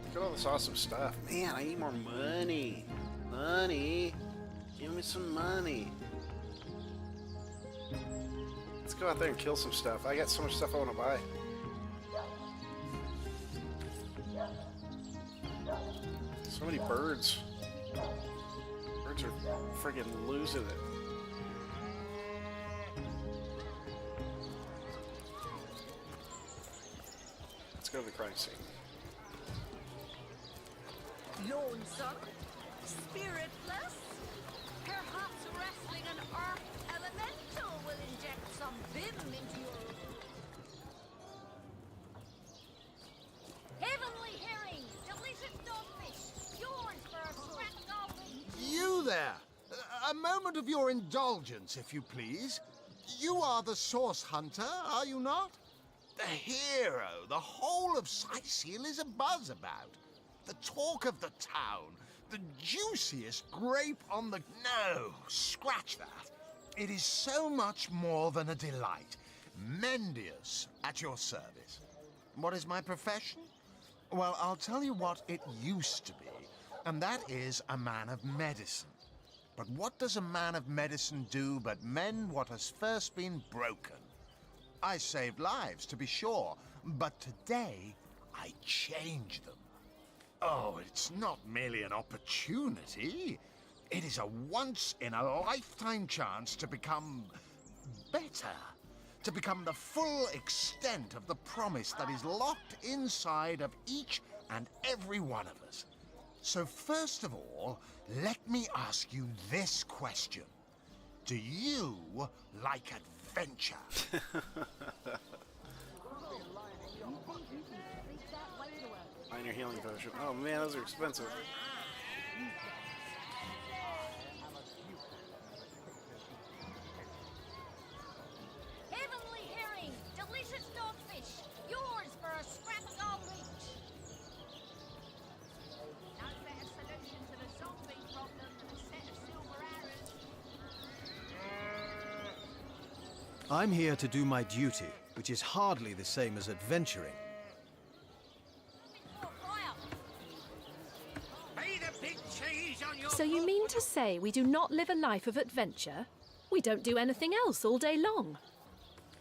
Look at all this awesome stuff. Man, I need more money. Money. Give me some money. Let's go out there and kill some stuff. I got so much stuff I want to buy. So many birds. Birds are friggin' losing it. Let's go to the crime scene. Lonesome? Spiritless? Perhaps wrestling an earth elemental will inject some vim into your... Heavenly herring! Delicious dogfish! Yours for a scrap gold! You there! A moment of your indulgence, if you please. You are the source hunter, are you not? The hero the whole of Sicil is abuzz about. the talk of the town, the juiciest grape on the... No, scratch that. It is so much more than a delight. Mendius, at your service. What is my profession? Well, I'll tell you what it used to be, and that is a man of medicine. But what does a man of medicine do but mend what has first been broken? I saved lives, to be sure, but today I change them. Oh, it's not merely an opportunity. It is a once-in-a-lifetime chance to become better. To become the full extent of the promise that is locked inside of each and every one of us. So first of all, let me ask you this question. Do you like adventure? Minor healing potion. Oh man, those are expensive. Heavenly herring, delicious dogfish, yours for a scrap of gold each. No better solution to the zombie problem than a set of silver arrows. I'm here to do my duty, which is hardly the same as adventuring. So you mean to say we do not live a life of adventure? We don't do anything else all day long?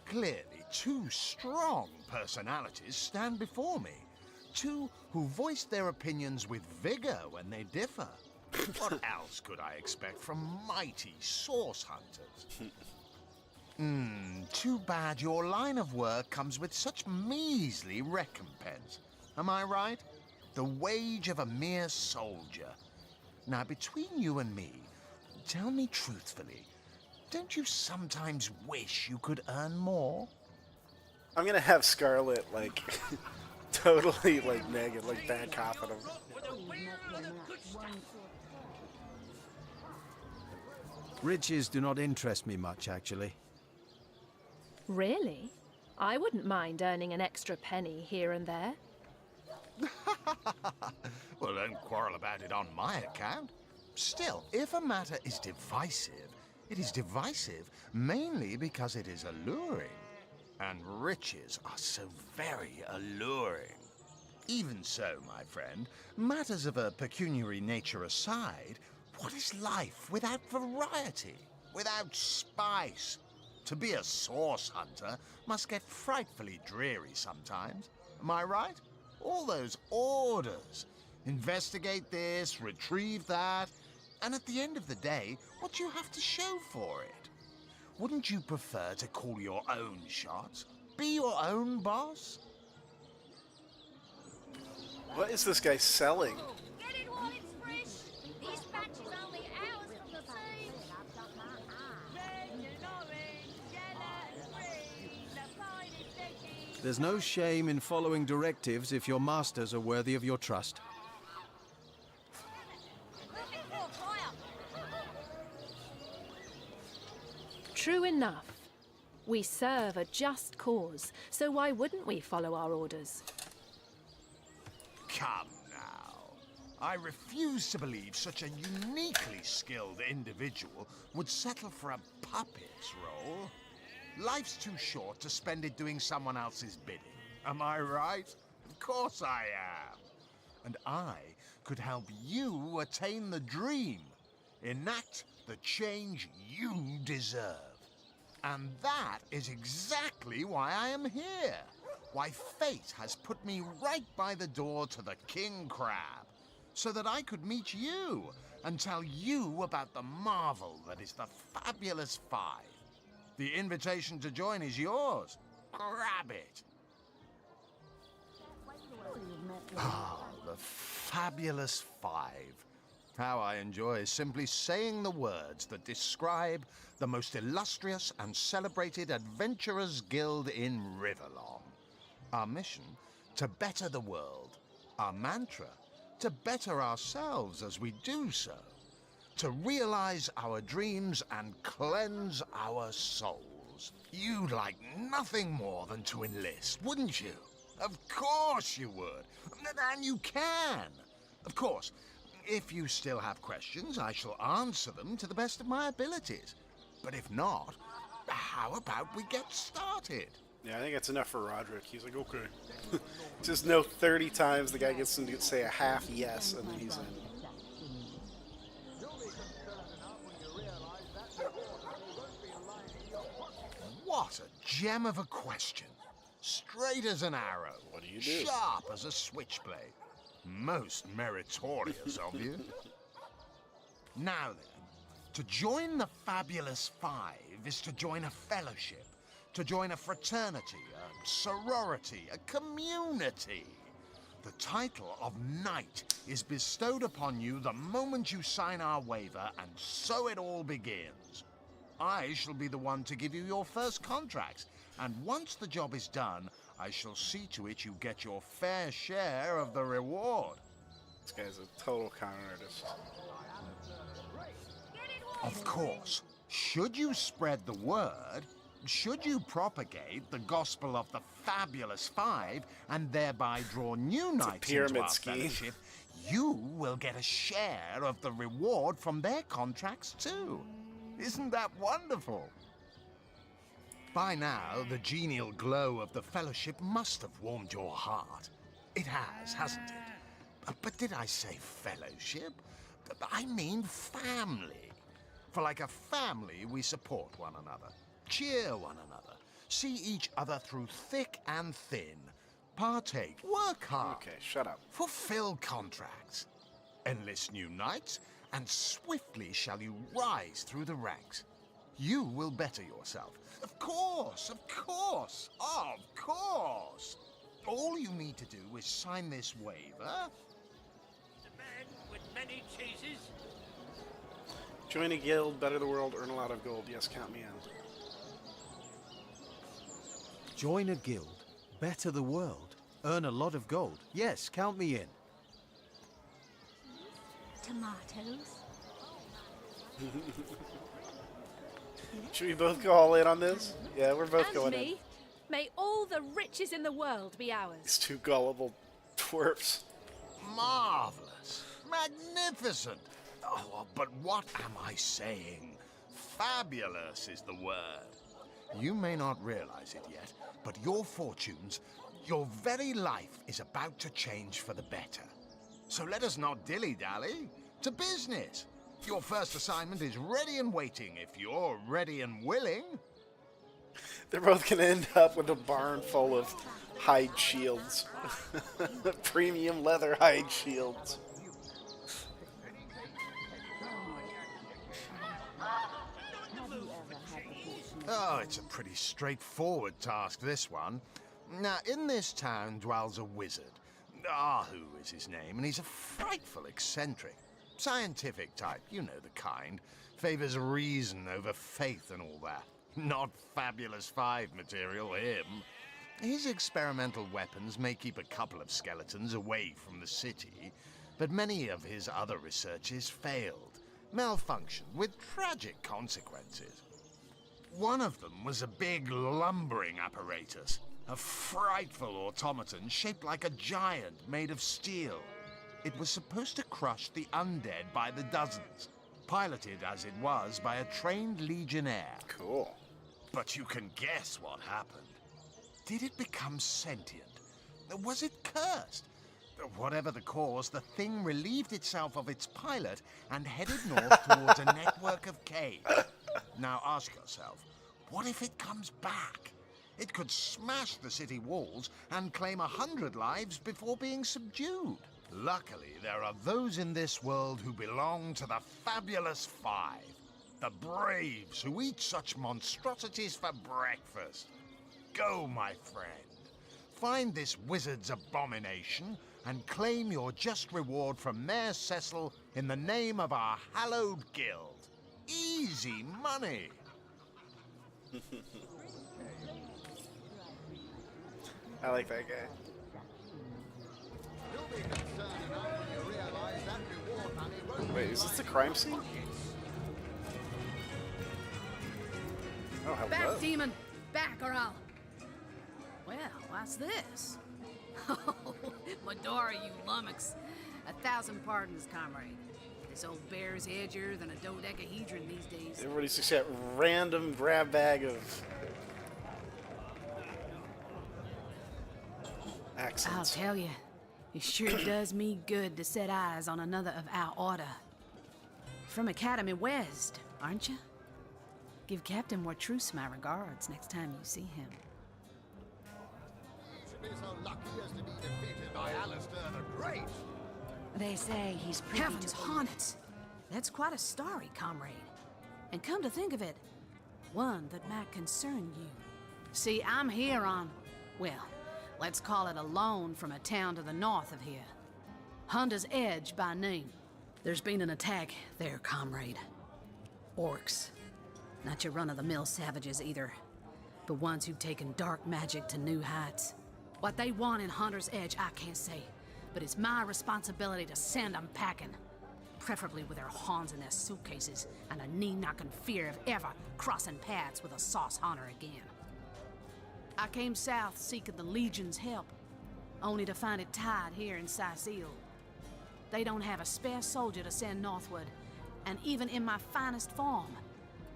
Clearly, two strong personalities stand before me. Two who voice their opinions with vigor when they differ. What else could I expect from mighty source hunters? Too bad your line of work comes with such measly recompense. Am I right? The wage of a mere soldier. Now, between you and me, tell me truthfully, don't you sometimes wish you could earn more? I'm gonna have Scarlet, like, totally, like, negative, like, bad cop at him. Riches do not interest me much, actually. Really? I wouldn't mind earning an extra penny here and there. Well, don't quarrel about it on my account. Still, if a matter is divisive, it is divisive mainly because it is alluring. And riches are so very alluring. Even so, my friend, matters of a pecuniary nature aside, what is life without variety, without spice? To be a source hunter must get frightfully dreary sometimes. Am I right? All those orders. Investigate this, retrieve that, and at the end of the day, what do you have to show for it? Wouldn't you prefer to call your own shots? Be your own boss? What is this guy selling? Get it while it's fresh. This batch is only hours from the sea. Red and orange, yellow and green, the finest veggies. There's no shame in following directives if your masters are worthy of your trust. True enough. We serve a just cause, so why wouldn't we follow our orders? Come now. I refuse to believe such a uniquely skilled individual would settle for a puppet's role. Life's too short to spend it doing someone else's bidding. Am I right? Of course I am. And I could help you attain the dream. Enact the change you deserve. And that is exactly why I am here. Why fate has put me right by the door to the King Crab, so that I could meet you and tell you about the marvel that is the Fabulous Five. The invitation to join is yours. Grab it. Ah, the Fabulous Five. How I enjoy simply saying the words that describe the most illustrious and celebrated adventurers' guild in Riverlong. Our mission, to better the world. Our mantra, to better ourselves as we do so. To realize our dreams and cleanse our souls. You'd like nothing more than to enlist, wouldn't you? Of course you would. And you can. Of course, if you still have questions, I shall answer them to the best of my abilities. But if not, how about we get started? Yeah, I think that's enough for Roderick. He's like, okay. Just know 30 times the guy gets him to say a half yes, and then he's in. What a gem of a question. Straight as an arrow. What do you do? Sharp as a switchblade. Most meritorious of you. Now then, to join the Fabulous Five is to join a fellowship, to join a fraternity, a sorority, a community. The title of Knight is bestowed upon you the moment you sign our waiver, and so it all begins. I shall be the one to give you your first contracts, and once the job is done, I shall see to it you get your fair share of the reward. This guy's a total con artist. Of course, should you spread the word, should you propagate the gospel of the Fabulous Five, and thereby draw new knights into our fellowship, you will get a share of the reward from their contracts too. Isn't that wonderful? By now, the genial glow of the fellowship must have warmed your heart. It has, hasn't it? But did I say fellowship? I mean family. For like a family, we support one another, cheer one another, see each other through thick and thin, partake, work hard. Okay, shut up. Fulfill contracts, enlist new knights, and swiftly shall you rise through the ranks. You will better yourself. Of course, of course, of course. All you need to do is sign this waiver. The man with many cheeses. Join a guild, better the world, earn a lot of gold. Yes, count me in. Join a guild, better the world, earn a lot of gold. Yes, count me in. Tomatoes. Should we both go all in on this? Yeah, we're both And going me. in. May all the riches in the world be ours. These two gullible twerps. Marvelous. Magnificent. Oh, but what am I saying? Fabulous is the word. You may not realize it yet, but your fortunes, your very life is about to change for the better. So let us not dilly-dally. To business. Your first assignment is ready and waiting if you're ready and willing. They're both going to end up with a barn full of hide shields. Premium leather hide shields. Oh, it's a pretty straightforward task, this one. Now, in this town dwells a wizard. Ahu is his name, and he's a frightful eccentric. Scientific type, you know the kind. Favors reason over faith and all that. Not Fabulous Five material, him. His experimental weapons may keep a couple of skeletons away from the city, but many of his other researches failed, malfunctioned with tragic consequences. One of them was a big lumbering apparatus, a frightful automaton shaped like a giant made of steel. It was supposed to crush the undead by the dozens, piloted as it was by a trained legionnaire. Cool. But you can guess what happened. Did it become sentient? Was it cursed? Whatever the cause, the thing relieved itself of its pilot and headed north towards a network of caves. Now ask yourself, what if it comes back? It could smash the city walls and claim 100 lives before being subdued. Luckily, there are those in this world who belong to the Fabulous Five. The braves who eat such monstrosities for breakfast. Go, my friend. Find this wizard's abomination and claim your just reward from Mayor Cecil in the name of our hallowed guild. Easy money. I like that guy. Wait, is this the crime scene? Oh, hello. Back, demon! Back, or I'll... Well, what's this? Oh, Medora, you lummox. 1,000 pardons, comrade. This old bear's edgier than a dodecahedron these days. Everybody's just got random grab bag of accents. I'll tell you, it sure does me good to set eyes on another of our order. From Academy West, aren't you? Give Captain Wartruce my regards next time you see him. Be so lucky as to be defeated by Alistair the Great. They say he's privy Heavens, Hornets! That's quite a story, comrade. And come to think of it, one that might concern you. See, I'm here on, well, let's call it a loan from a town to the north of here. Hunter's Edge by name. There's been an attack there, comrade. Orcs. Not your run-of-the-mill savages either, but ones who've taken dark magic to new heights. What they want in Hunter's Edge, I can't say, but it's my responsibility to send them packing. Preferably with their horns in their suitcases and a knee-knocking fear of ever crossing paths with a sauce hunter again. I came south seeking the Legion's help, only to find it tied here in Sicil. They don't have a spare soldier to send northward, and even in my finest form,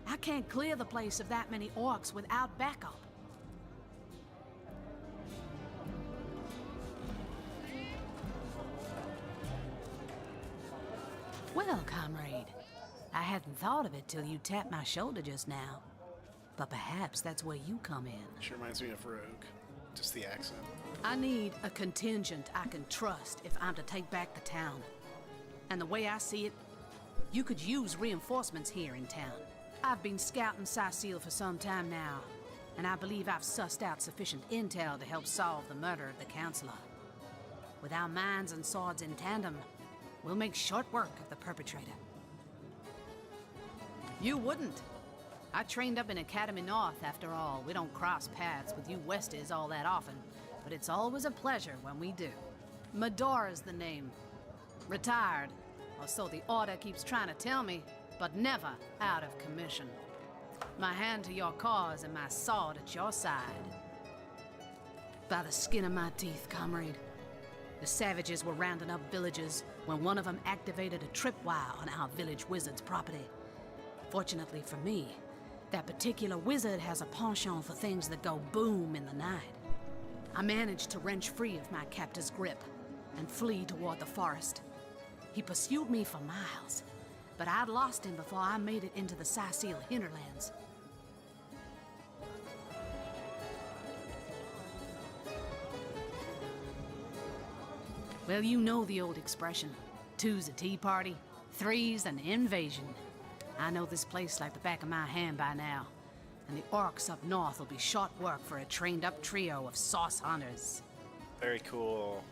I can't clear the place of that many orcs without backup. Well, comrade, I hadn't thought of it till you tapped my shoulder just now. But perhaps that's where you come in. Sure reminds me of Rogue. Just the accent. I need a contingent I can trust if I'm to take back the town. And the way I see it, you could use reinforcements here in town. I've been scouting Sicil for some time now, and I believe I've sussed out sufficient intel to help solve the murder of the Counselor. With our minds and swords in tandem, we'll make short work of the perpetrator. You wouldn't. I trained up in Academy North, after all. We don't cross paths with you Westies all that often, but it's always a pleasure when we do. Medora's the name. Retired, or so the Order keeps trying to tell me, but never out of commission. My hand to your cause and my sword at your side. By the skin of my teeth, comrade. The savages were rounding up villagers when one of them activated a tripwire on our village wizard's property. Fortunately for me, that particular wizard has a penchant for things that go boom in the night. I managed to wrench free of my captor's grip and flee toward the forest. He pursued me for miles, but I'd lost him before I made it into the Sicil hinterlands. Well, you know the old expression. 2's a tea party, 3's an invasion. I know this place like the back of my hand by now, and the orcs up north will be short work for a trained-up trio of sauce hunters. Very cool.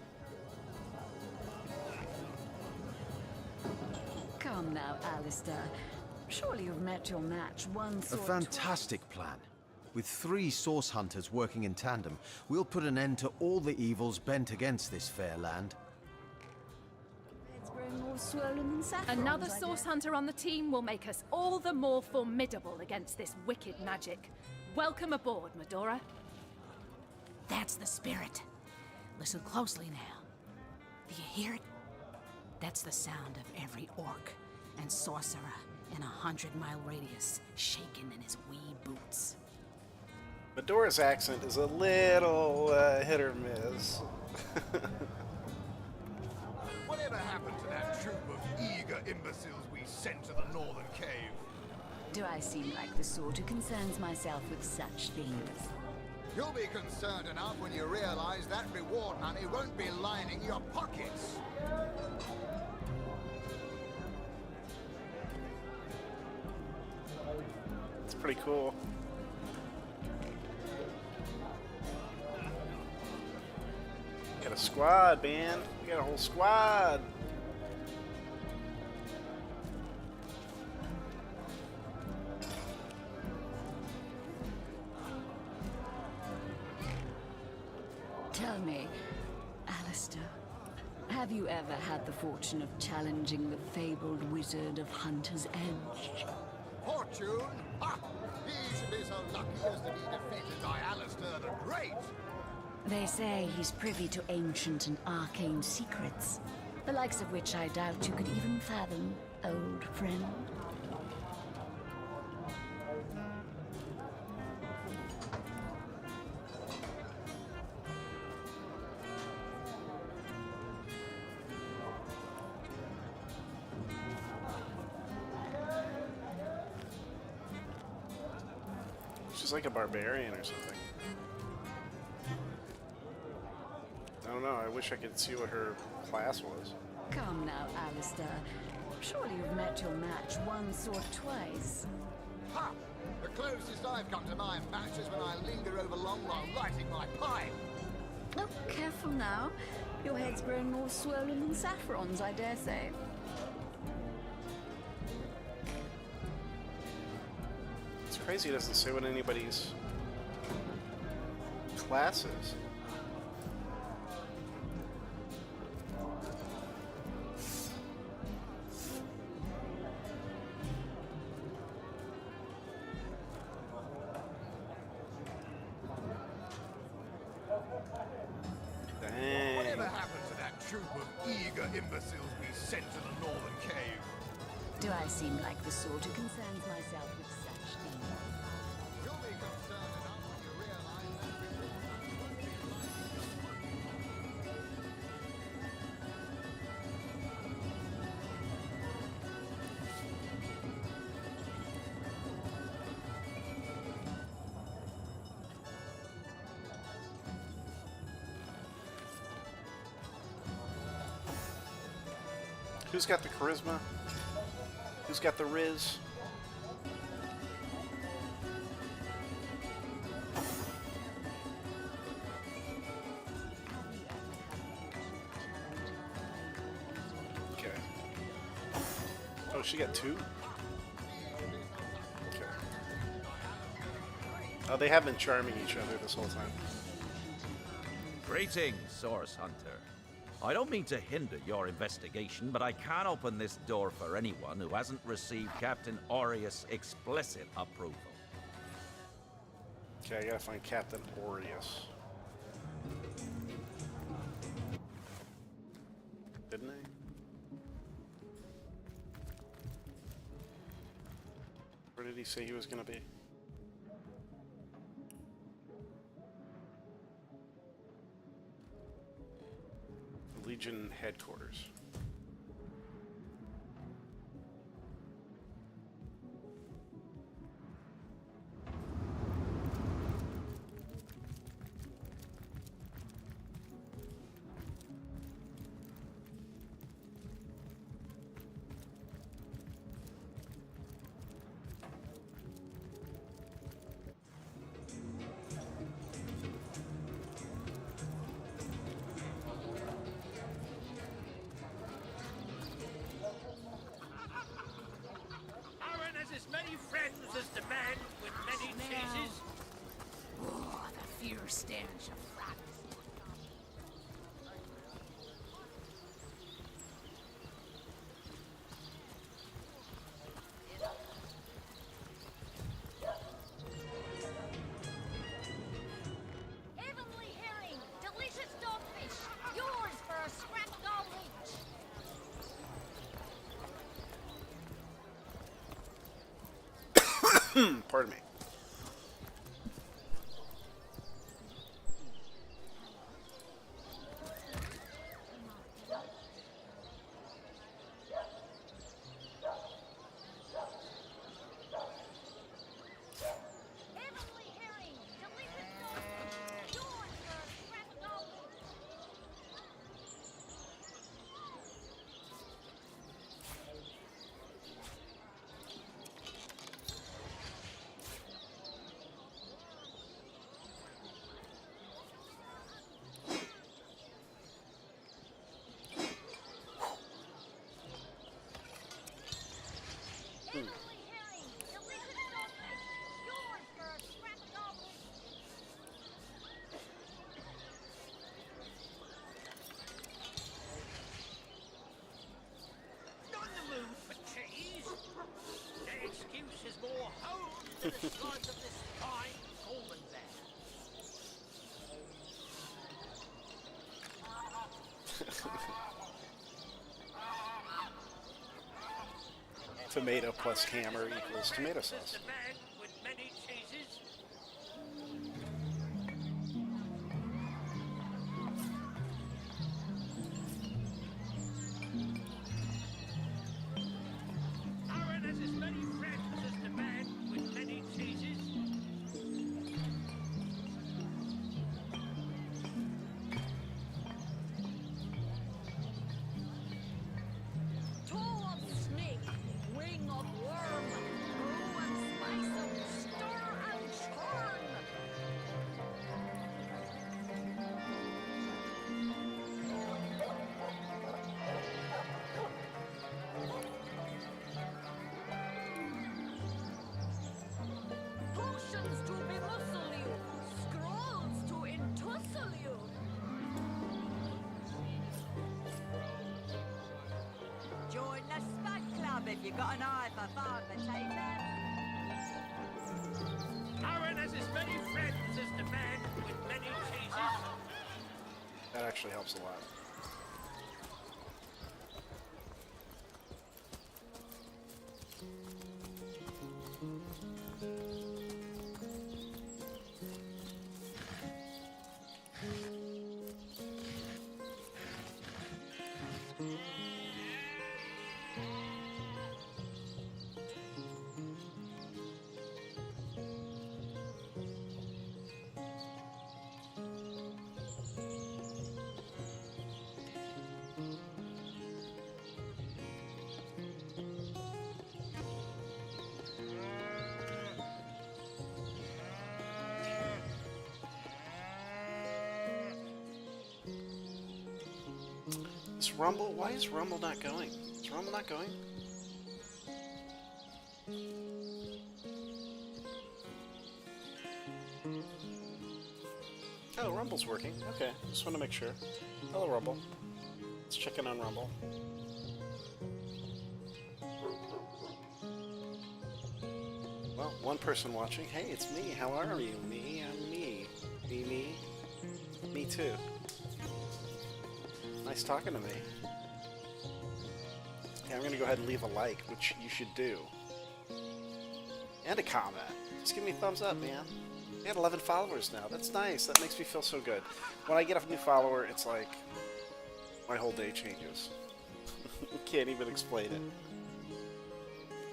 Come now, Alistair. Surely you've met your match once A or fantastic plan. With 3 source hunters working in tandem, we'll put an end to all the evils bent against this fair land. more swollen than saffron. Another source hunter on the team will make us all the more formidable against this wicked magic. Welcome aboard, Medora. That's the spirit. Listen closely now. Do you hear it? That's the sound of every orc and sorcerer in a 100-mile radius shaking in his wee boots. Medora's accent is a little hit or miss. Whatever happened to that troop of eager imbeciles we sent to the northern cave? Do I seem like the sort who concerns myself with such things? You'll be concerned enough when you realize that reward money won't be lining your pockets. It's pretty cool. Got a squad, man. We got a whole squad. Tell me, Alistair, have you ever had the fortune of challenging the fabled wizard of Hunter's Edge? Fortune? Ha! He should be so lucky as to be defeated by Alistair the Great. They say he's privy to ancient and arcane secrets. The likes of which I doubt you could even fathom, old friend. She's like a barbarian or something. I don't know, I wish I could see what her class was. Come now, Alistair. Surely you've met your match once or twice. Ha! The closest I've come to my match is when I linger over long while lighting my pipe. Oh, careful now. Your head's grown more swollen than Saffron's, I dare say. It's crazy it doesn't say what anybody's class is. Whatever happened to that troop of eager imbeciles we sent to the northern cave? Do I seem like the sort who concerns myself with such things? You'll be concerned enough when you realize Who's got the charisma? Who's got the riz? Okay. Oh, she got two? Okay. Oh, they have been charming each other this whole time. Greetings, Source Hunter. I don't mean to hinder your investigation, but I can't open this door for anyone who hasn't received Captain Aureus' explicit approval. Okay, I gotta find Captain Aureus. Didn't I? Where did he say he was gonna be? Legion headquarters. As many friends as the man with many chases. Oh, the fierce stench of fractal. Heavenly herring, delicious dogfish, yours for a scrap gold each. Pardon me. Heavenly herring, delicious dogfish, yours for a scrap gold each. Heavenly herring, delicious dogfish, yours for a scrap gold each. Not in the mood for cheese. The excuse is more home than a slice of this fine golden bear. Tomato plus hammer equals tomato sauce. Join the Spud Club if you got an eye for farm potatoes. Aaron has as many friends as the man with many cheeses. That actually helps a lot. Is Rumble? Why is Rumble not going? Is Rumble not going? Oh, Rumble's working. Okay, just want to make sure. Hello, Rumble. Let's check in on Rumble. Well, one person watching. Hey, it's me. How are you? Me? I'm me. Me? Me too. Nice talking to me. Okay, I'm gonna go ahead and leave a like, which you should do. And a comment. Just give me a thumbs up, man. I got 11 followers now. That's nice. That makes me feel so good. When I get a new follower, it's like my whole day changes. Can't even explain it.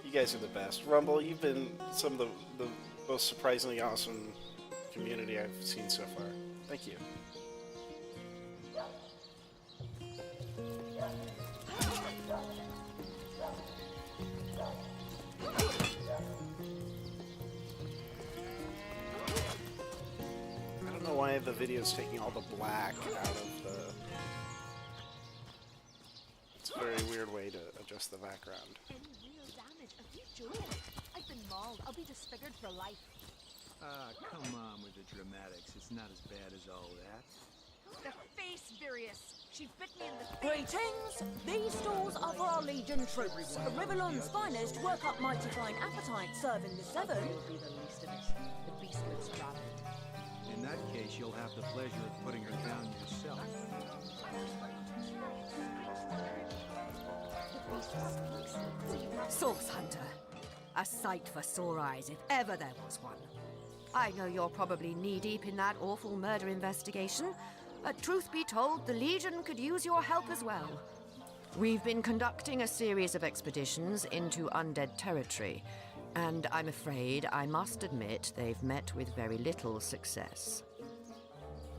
You guys are the best. Rumble, you've been some of the most surprisingly awesome community I've seen so far. Thank you. I don't know why the video's taking all the black out of the... It's a very weird way to adjust the background. Any real damage? A few jewels. I've been mauled. I'll be disfigured for life. Ah, come on with the dramatics. It's not as bad as all that. The face Virius. She bit me in the face. Greetings! These stores are for our Legion troops. Riverland's finest work up mighty fine appetite serving the seven. Will be the least of it. The beast looks rabid. In that case, you'll have the pleasure of putting her down yourself. Source Hunter. A sight for sore eyes, if ever there was one. I know you're probably knee-deep in that awful murder investigation, but truth be told, the Legion could use your help as well. We've been conducting a series of expeditions into undead territory, and I'm afraid I must admit they've met with very little success.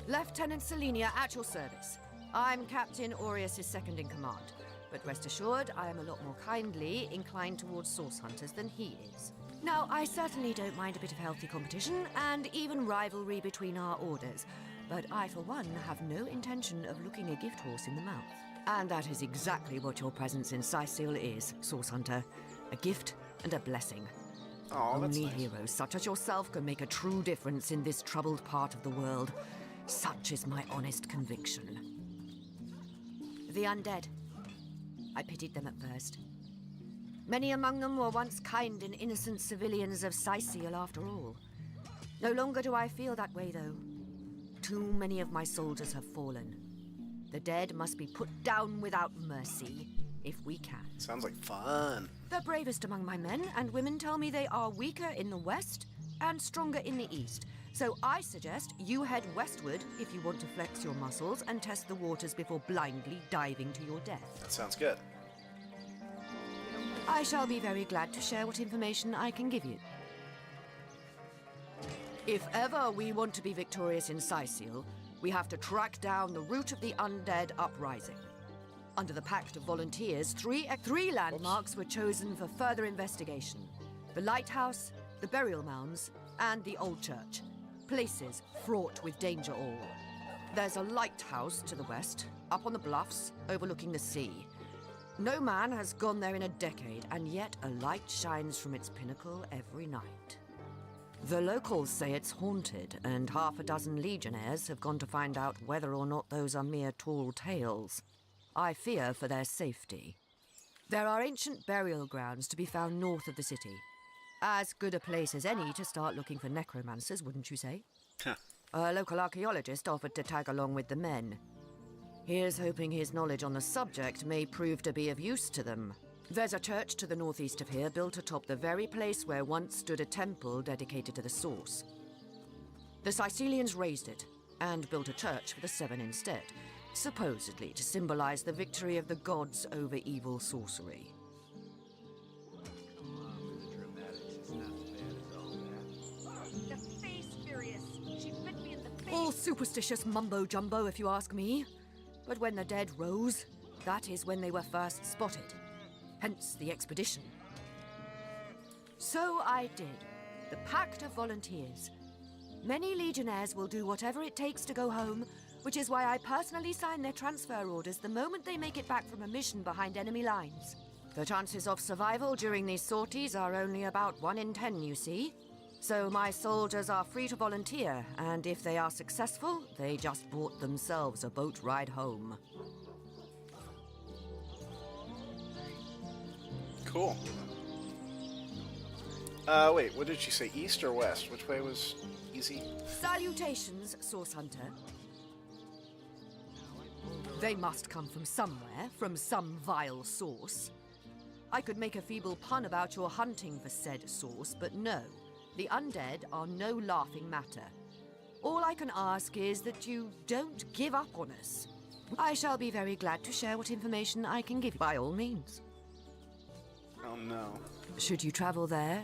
Lieutenant Selenia at your service. I'm Captain Aureus' second in command, but rest assured I am a lot more kindly inclined towards source hunters than he is. Now, I certainly don't mind a bit of healthy competition and even rivalry between our orders, but I, for one, have no intention of looking a gift horse in the mouth. And that is exactly what your presence in Sicil is, Source Hunter. A gift and a blessing. Oh, that's Only nice. heroes such as yourself can make a true difference in this troubled part of the world. Such is my honest conviction. The undead. I pitied them at first. Many among them were once kind and innocent civilians of Sicil, after all. No longer do I feel that way, though. Too many of my soldiers have fallen. The dead must be put down without mercy, if we can. Sounds like fun. The bravest among my men and women tell me they are weaker in the west and stronger in the east. So I suggest you head westward if you want to flex your muscles and test the waters before blindly diving to your death. That sounds good. I shall be very glad to share what information I can give you. If ever we want to be victorious in Sicil, we have to track down the root of the undead uprising. Under the Pact of Volunteers, three landmarks were chosen for further investigation. The lighthouse, the burial mounds, and the old church. Places fraught with danger all. There's a lighthouse to the west, up on the bluffs, overlooking the sea. No man has gone there in a decade, and yet a light shines from its pinnacle every night. The locals say it's haunted, and half a dozen legionnaires have gone to find out whether or not those are mere tall tales. I fear for their safety. There are ancient burial grounds to be found north of the city. As good a place as any to start looking for necromancers, wouldn't you say? A local archaeologist offered to tag along with the men. Here's hoping his knowledge on the subject may prove to be of use to them. There's a church to the northeast of here built atop the very place where once stood a temple dedicated to the source. The Sicilians razed it and built a church for the Seven instead, supposedly to symbolize the victory of the gods over evil sorcery. All superstitious mumbo-jumbo, if you ask me. But when the dead rose, that is when they were first spotted. Hence the expedition. So I did. The Pact of Volunteers. Many legionnaires will do whatever it takes to go home, which is why I personally sign their transfer orders the moment they make it back from a mission behind enemy lines. The chances of survival during these sorties are only about 1 in 10, you see. So my soldiers are free to volunteer, and if they are successful, they just bought themselves a boat ride home. Cool. Wait, what did she say? East or west? Which way was easy? Salutations, Source Hunter. They must come from somewhere, from some vile source. I could make a feeble pun about your hunting for said source, but no. The undead are no laughing matter. All I can ask is that you don't give up on us. I shall be very glad to share what information I can give you, by all means. Oh no. Should you travel there,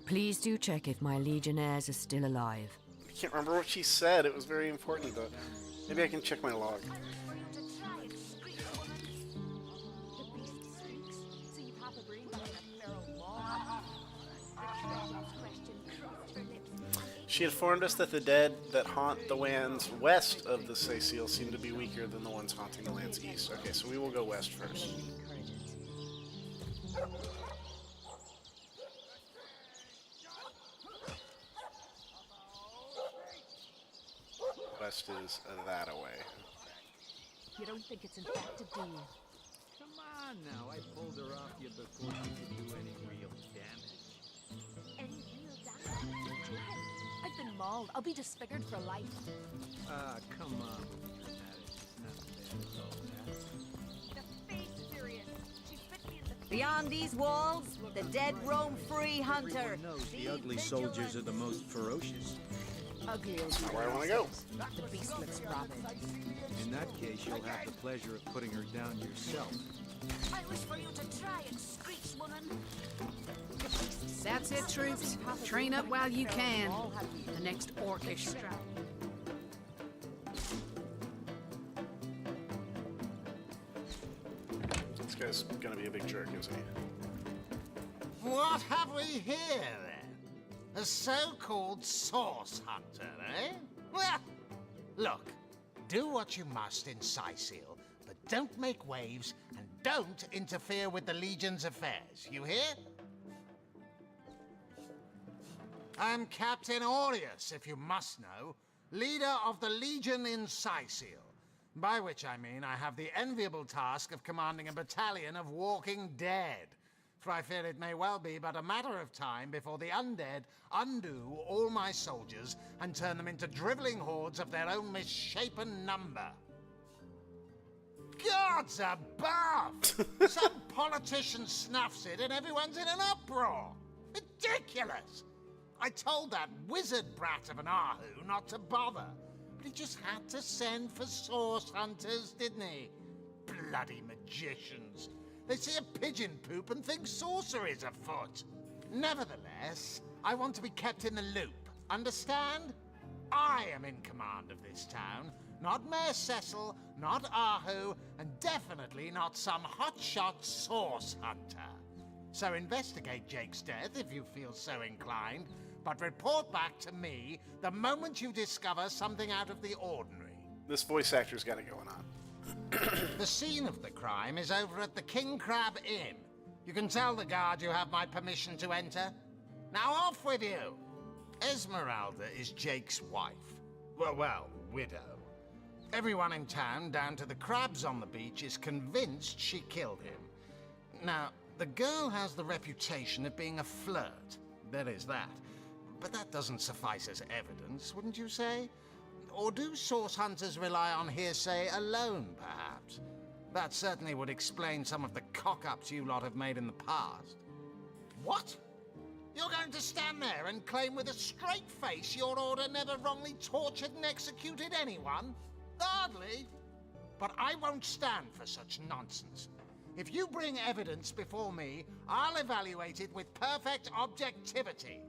please do check if my legionnaires are still alive. I can't remember what she said. It was very important, though. Maybe I can check my log. She informed us that the dead that haunt the lands west of the Sicil seem to be weaker than the ones haunting the lands east. Okay, so we will go west first. West is that away. You don't think it's infected, do you? Come on now, I pulled her off you before you could do any real damage. Any real damage? I've been mauled. I'll be disfigured for life. Ah, come on with the dramatics. It's not as bad as all that. The face furious. She bit me in the face. Beyond these walls, the dead roam free, Hunter. Everyone knows the ugly soldiers are the most ferocious. Ugly That's not where I want to go. The beast looks rabid. In that case, you'll have the pleasure of putting her down yourself. I wish for you to try and screech, woman. That's it, troops. Train up while you can. The next orcish strap. This guy's gonna be a big jerk, isn't he? What have we here, then? A so-called source hunter, eh? Well, look, do what you must in Sicil, but don't make waves and don't interfere with the Legion's affairs, you hear? I'm Captain Aureus, if you must know, leader of the Legion in Sicil, by which I mean I have the enviable task of commanding a battalion of walking dead. For I fear it may well be but a matter of time before the undead undo all my soldiers and turn them into driveling hordes of their own misshapen number. Gods above! Some politician snuffs it and everyone's in an uproar. Ridiculous! I told that wizard brat of an Ahu not to bother, but he just had to send for source hunters, didn't he? Bloody magicians. They see a pigeon poop and think sorcery's afoot. Nevertheless, I want to be kept in the loop. Understand? I am in command of this town, not Mayor Cecil, not Ahu, and definitely not some hotshot source hunter. So investigate Jake's death if you feel so inclined, but report back to me the moment you discover something out of the ordinary. This voice actor's got it going on. The scene of the crime is over at the King Crab Inn. You can tell the guard you have my permission to enter. Now off with you! Esmeralda is Jake's wife. Well, widow. Everyone in town, down to the crabs on the beach, is convinced she killed him. Now, the girl has the reputation of being a flirt. There is that. But that doesn't suffice as evidence, wouldn't you say? Or do source hunters rely on hearsay alone, perhaps? That certainly would explain some of the cock-ups you lot have made in the past. What? You're going to stand there and claim with a straight face your order never wrongly tortured and executed anyone? Hardly. But I won't stand for such nonsense. If you bring evidence before me, I'll evaluate it with perfect objectivity.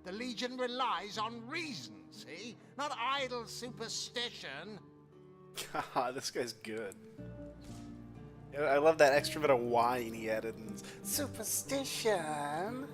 The Legion relies on reason, see? Not idle superstition. Haha, this guy's good. I love that extra bit of whine he added. Superstition.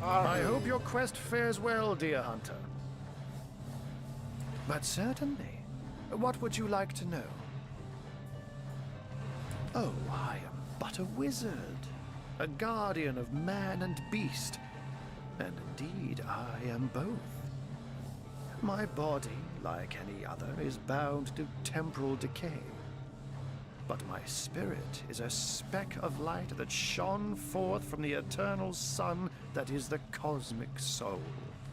I hope your quest fares well, dear hunter. But certainly. What would you like to know? Oh, I am but a wizard, a guardian of man and beast, and indeed I am both. My body, like any other, is bound to temporal decay. But my spirit is a speck of light that shone forth from the eternal sun that is the cosmic soul.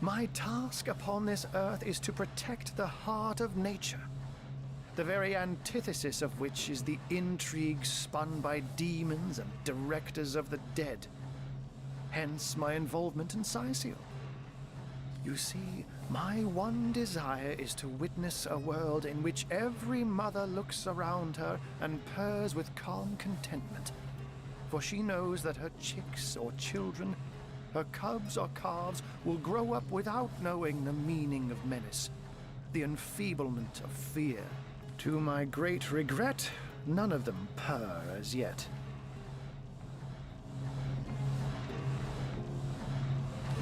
My task upon this earth is to protect the heart of nature, the very antithesis of which is the intrigue spun by demons and directors of the dead. Hence my involvement in Scythial. You see, my one desire is to witness a world in which every mother looks around her and purrs with calm contentment. For she knows that her chicks or children, her cubs or calves, will grow up without knowing the meaning of menace, the enfeeblement of fear. To my great regret, none of them purr as yet.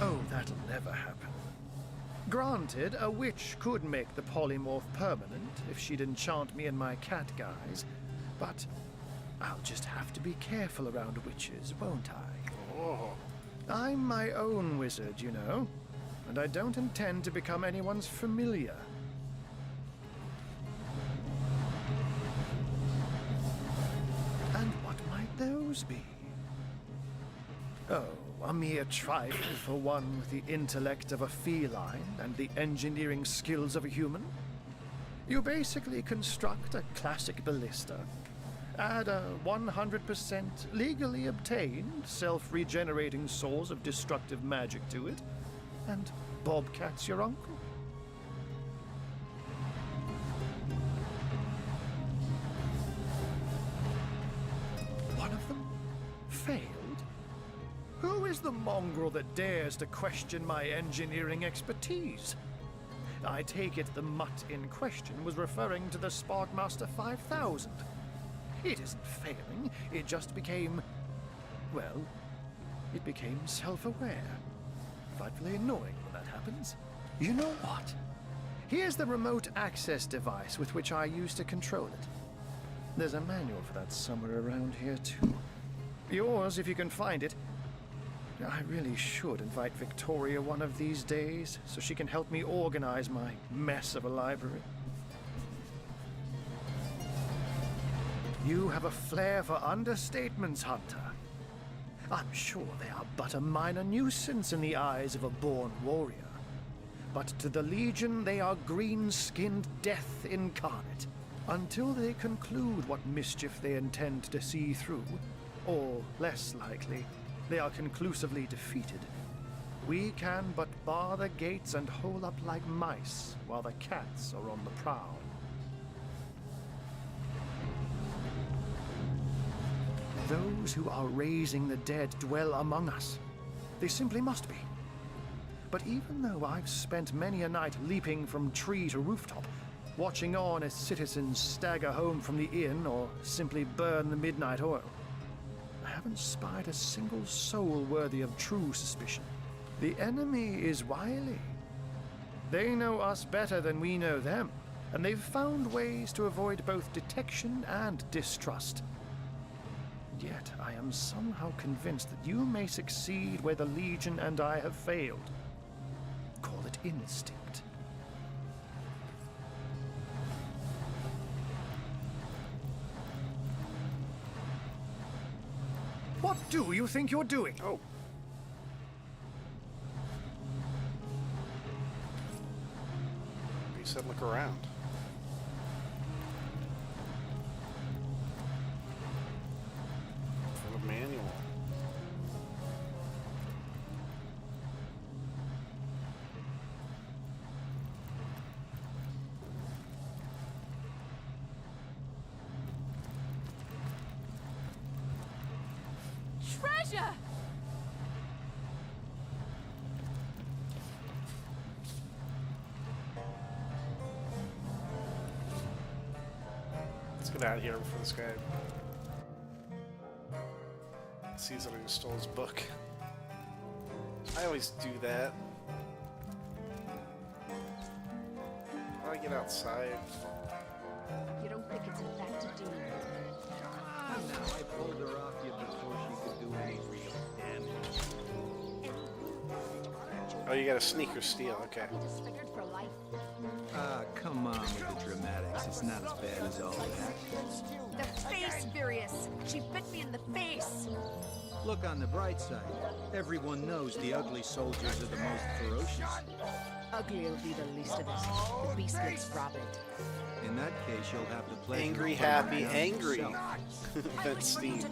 Oh, that'll never happen. Granted, a witch could make the polymorph permanent if she'd enchant me in my cat guise, but I'll just have to be careful around witches, won't I? Oh. I'm my own wizard, you know, and I don't intend to become anyone's familiar. And what might those be? Oh, a mere trifle for one with the intellect of a feline and the engineering skills of a human. You basically construct a classic ballista, add a 100% legally obtained self-regenerating source of destructive magic to it, and Bobcat's your uncle. One of them failed? Who is the mongrel that dares to question my engineering expertise? I take it the mutt in question was referring to the Sparkmaster 5000. It isn't failing, it just became... well, it became self-aware. Frightfully annoying when that happens. You know what? Here's the remote access device with which I used to control it. There's a manual for that somewhere around here, too. Yours, if you can find it. I really should invite Victoria one of these days, so she can help me organize my mess of a library. You have a flair for understatements, Hunter. I'm sure they are but a minor nuisance in the eyes of a born warrior. But to the Legion, they are green-skinned death incarnate, until they conclude what mischief they intend to see through, or, less likely, they are conclusively defeated. We can but bar the gates and hole up like mice while the cats are on the prowl. Those who are raising the dead dwell among us. They simply must be. But even though I've spent many a night leaping from tree to rooftop, watching on as citizens stagger home from the inn or simply burn the midnight oil, I haven't spied a single soul worthy of true suspicion. The enemy is wily. They know us better than we know them, and they've found ways to avoid both detection and distrust. Yet I am somehow convinced that you may succeed where the Legion and I have failed. Call it instinct. What do you think you're doing? Oh. You said look around. For the manual. Treasure! Let's get out of here before this guy sees that I just stole his book. I always do that. How do I get outside? You don't think it's infected, do you? Come on now, I pulled her off you before she could do any real damage. Oh, you got a sneak or steal, okay. Ah, come on with the dramatics. It's not as bad as all that. The face, Furious! She bit me in the face! Look on the bright side. Everyone knows the ugly soldiers are the most ferocious. Ugly will be the least of it. The beast looks rabid. In that case, you'll have to play Angry, happy, angry. That's Steve.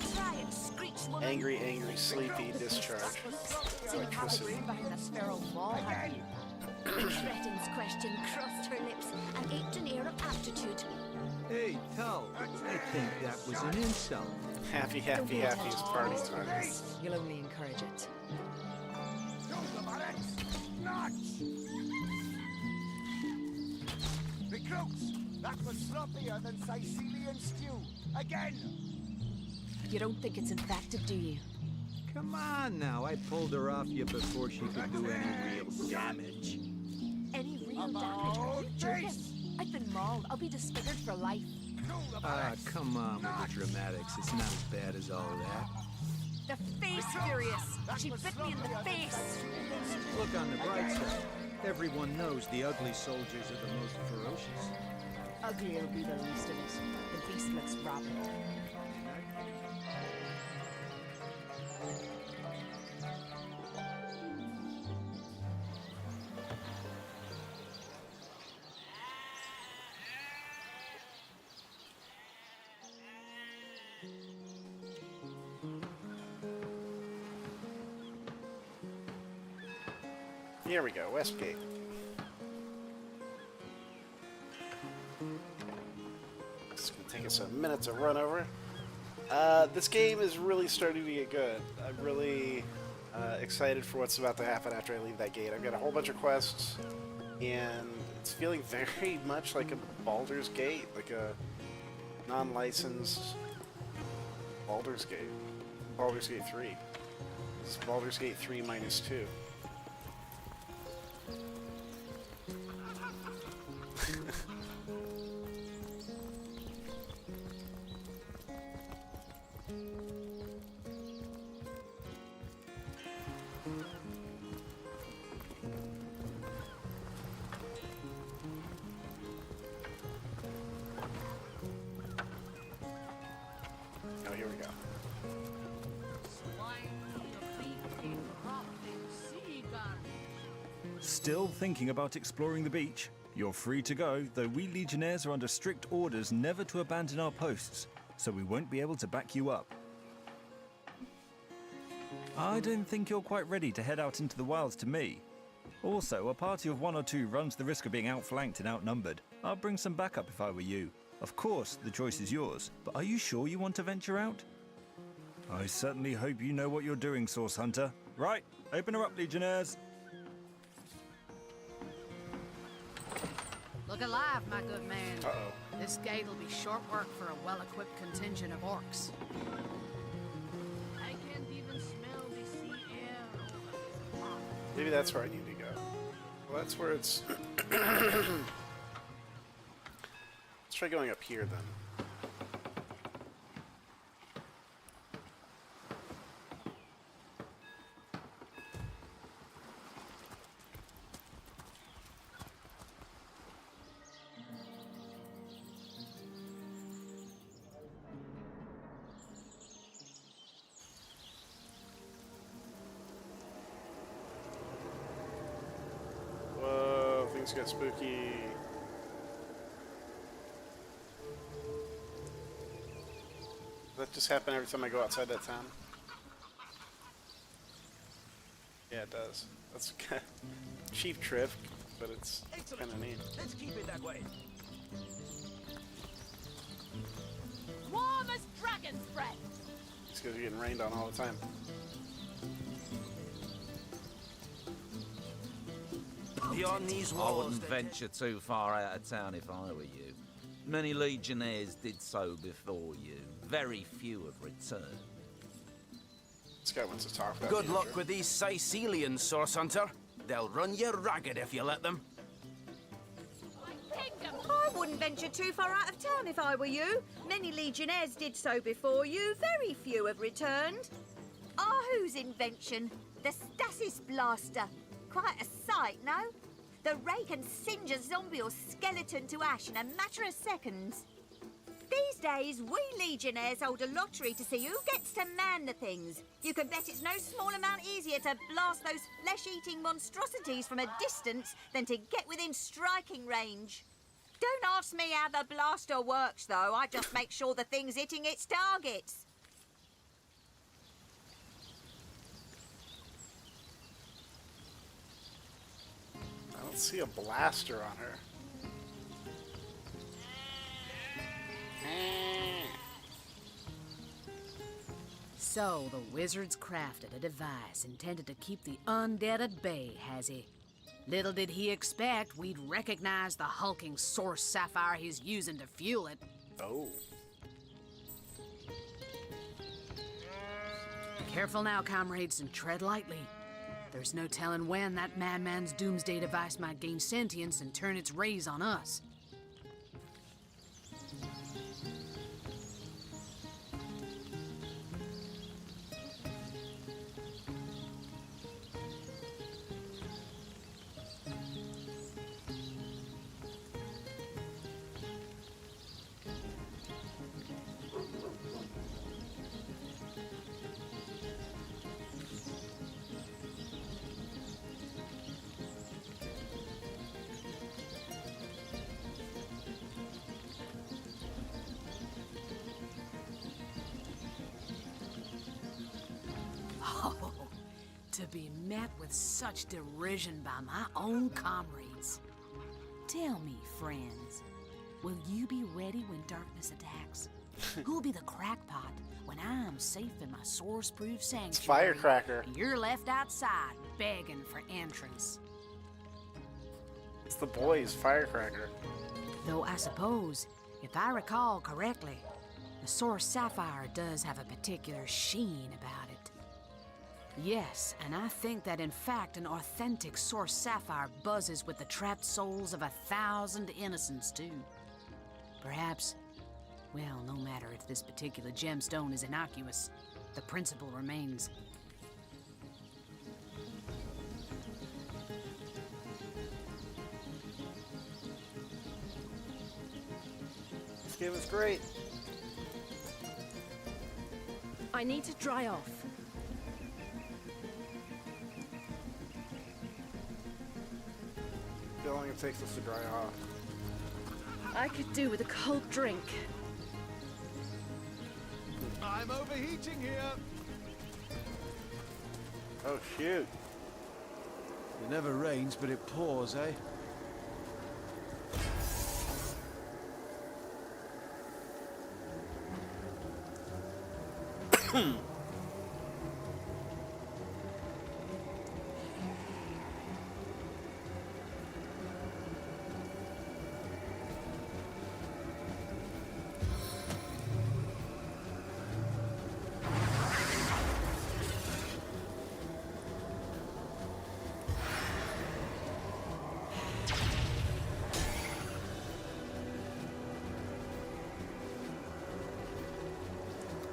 Angry, angry, sleepy, discharge. Electricity. The cretin's question crossed her lips and ached an air of aptitude. Hey, Tal, I think that was an insult. Happy, happy, happy is party time. You'll only encourage it. Recruits, that was sloppier than Sicilian stew. Again! You don't think it's infected, do you? Come on now, I pulled her off you before she could do any real damage. Any real damage? Are you joking? I've been mauled. I'll be disfigured for life. Ah, come on with the dramatics. It's not as bad as all that. The face furious. She bit me in the face. Look on the bright side. Everyone knows the ugly soldiers are the most ferocious. Ugly will be the least of it. The beast looks rotten. Here we go, Westgate. It's gonna take us a minute to run over. This game is really starting to get good. I'm really excited for what's about to happen after I leave that gate. I've got a whole bunch of quests, and it's feeling very much like a Baldur's Gate, like a non-licensed Baldur's Gate. Baldur's Gate 3. It's Baldur's Gate 3 minus 2. Oh, here we go. Still thinking about exploring the beach? You're free to go, though we Legionnaires are under strict orders never to abandon our posts, so we won't be able to back you up. I don't think you're quite ready to head out into the wilds to me. Also, a party of 1 or 2 runs the risk of being outflanked and outnumbered. I'll bring some backup if I were you. Of course, the choice is yours, but are you sure you want to venture out? I certainly hope you know what you're doing, Source Hunter. Right, open her up, Legionnaires. Look alive, my good man. Uh-oh. This gate'll be short work for a well-equipped contingent of orcs. I can't even smell the sea air. Maybe that's where I need to go. Well, that's where it's... Let's try going up here, then. Whoa, things get spooky. Does that just happen every time I go outside that town? Yeah, it does. That's kind of cheap trick, but it's kind of neat. Let's keep it that way. Warm as dragon's breath. It's because you're getting rained on all the time. Beyond these walls, I wouldn't venture too far out of town if I were you. Many Legionnaires did so before you. Very few have returned. This guy wants to talk about Good luck with these Sicilians, Source Hunter. They'll run you ragged if you let them. I wouldn't venture too far out of town if I were you. Many Legionnaires did so before you. Very few have returned. Whose invention? The stasis blaster. Quite a sight, no? The ray can singe a zombie or skeleton to ash in a matter of seconds. These days, we Legionnaires hold a lottery to see who gets to man the things. You can bet it's no small amount easier to blast those flesh-eating monstrosities from a distance than to get within striking range. Don't ask me how the blaster works, though. I just make sure the thing's hitting its targets. Let's see a blaster on her. So, the wizard's crafted a device intended to keep the undead at bay, has he? Little did he expect we'd recognize the hulking source sapphire he's using to fuel it. Oh. Careful now, comrades, and tread lightly. There's no telling when that madman's doomsday device might gain sentience and turn its rays on us. To be met with such derision by my own comrades. Tell me, friends, will you be ready when darkness attacks? Who'll be the crackpot when I'm safe in my source-proof sanctuary? It's Firecracker. You're left outside begging for entrance. It's the boys, Firecracker. Though I suppose, if I recall correctly, the source sapphire does have a particular sheen about it. Yes, and I think that in fact an authentic source sapphire buzzes with the trapped souls of 1,000 innocents too. Perhaps, well, no matter if this particular gemstone is innocuous, the principle remains. This game is great. I need to dry off. How long it takes us to dry off? I could do with a cold drink. I'm overheating here. Oh shoot. It never rains, but it pours, eh?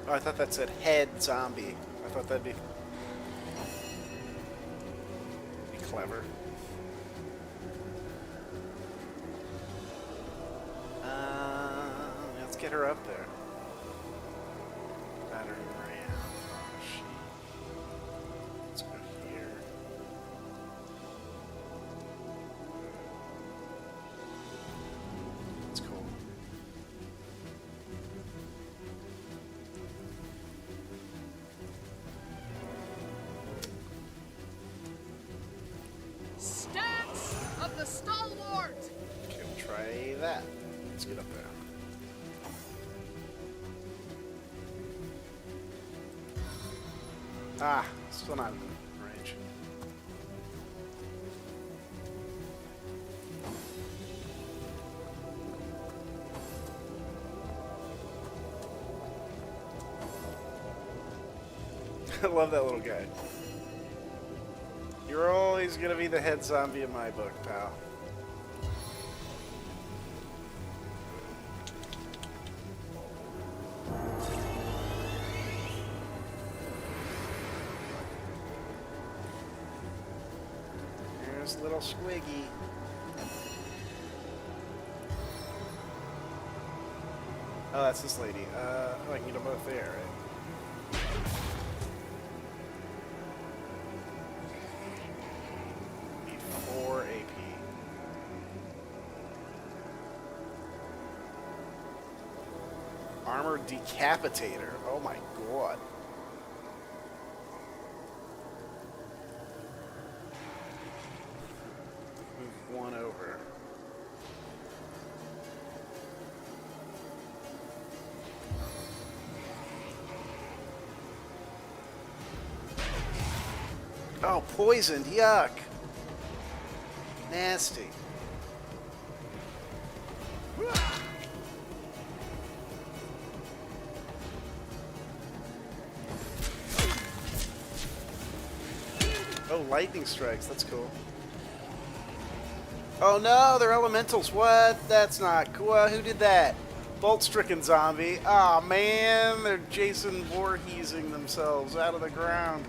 Oh, I thought that said head zombie. I thought that'd be clever. Let's get her up there. Battery ram. Let's go here. That's cool. Stats of the stalwart! Okay, we'll try that. Let's get up there. Ah, still not in range. I love that little guy. You're always gonna be the head zombie in my book, pal. There's little Squiggy. Oh, that's this lady. Oh, I can get them both there, right? 4 AP. Armor Decapitator. Oh my god. Move Oh, poisoned. Yuck. Nasty. Oh, lightning strikes. That's cool. Oh no, they're elementals. What? That's not cool. Who did that? Bolt-stricken zombie. Aw, oh, man. They're Jason Voorheesing themselves out of the ground.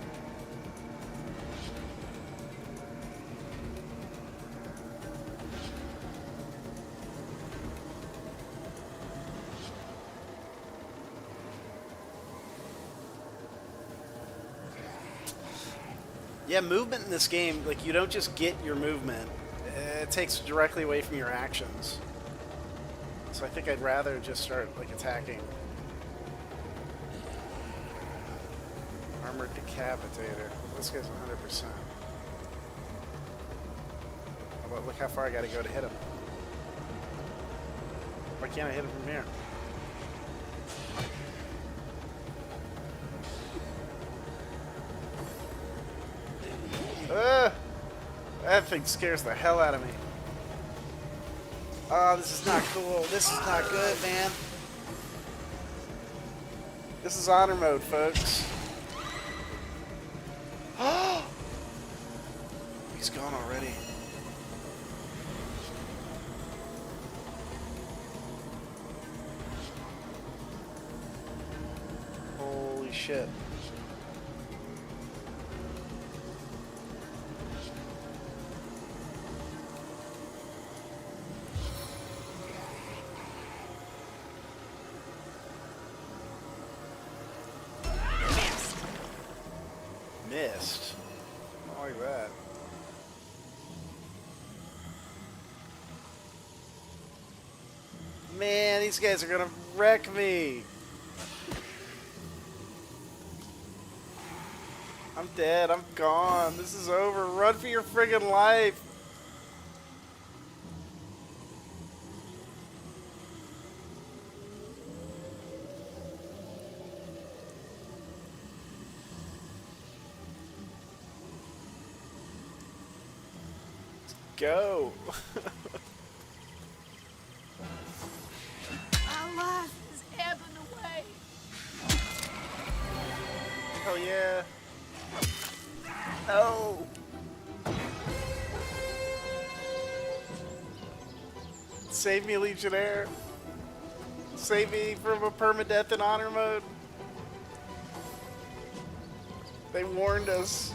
Yeah, movement in this game, like, you don't just get your movement. It takes directly away from your actions. So I think I'd rather just start, like, attacking. Armored Decapitator. This guy's 100%. Oh, but look how far I gotta go to hit him. Why can't I hit him from here? That thing scares the hell out of me. Oh, this is not cool. This is not good, man. This is honor mode, folks. Oh! He's gone already. Holy shit. Missed. I like that. Man, these guys are gonna wreck me. I'm dead. I'm gone. This is over. Run for your friggin' life. Go. Our life is ebbing away. Hell yeah. No. Save me, Legionnaire. Save me from a permadeath in honor mode. They warned us.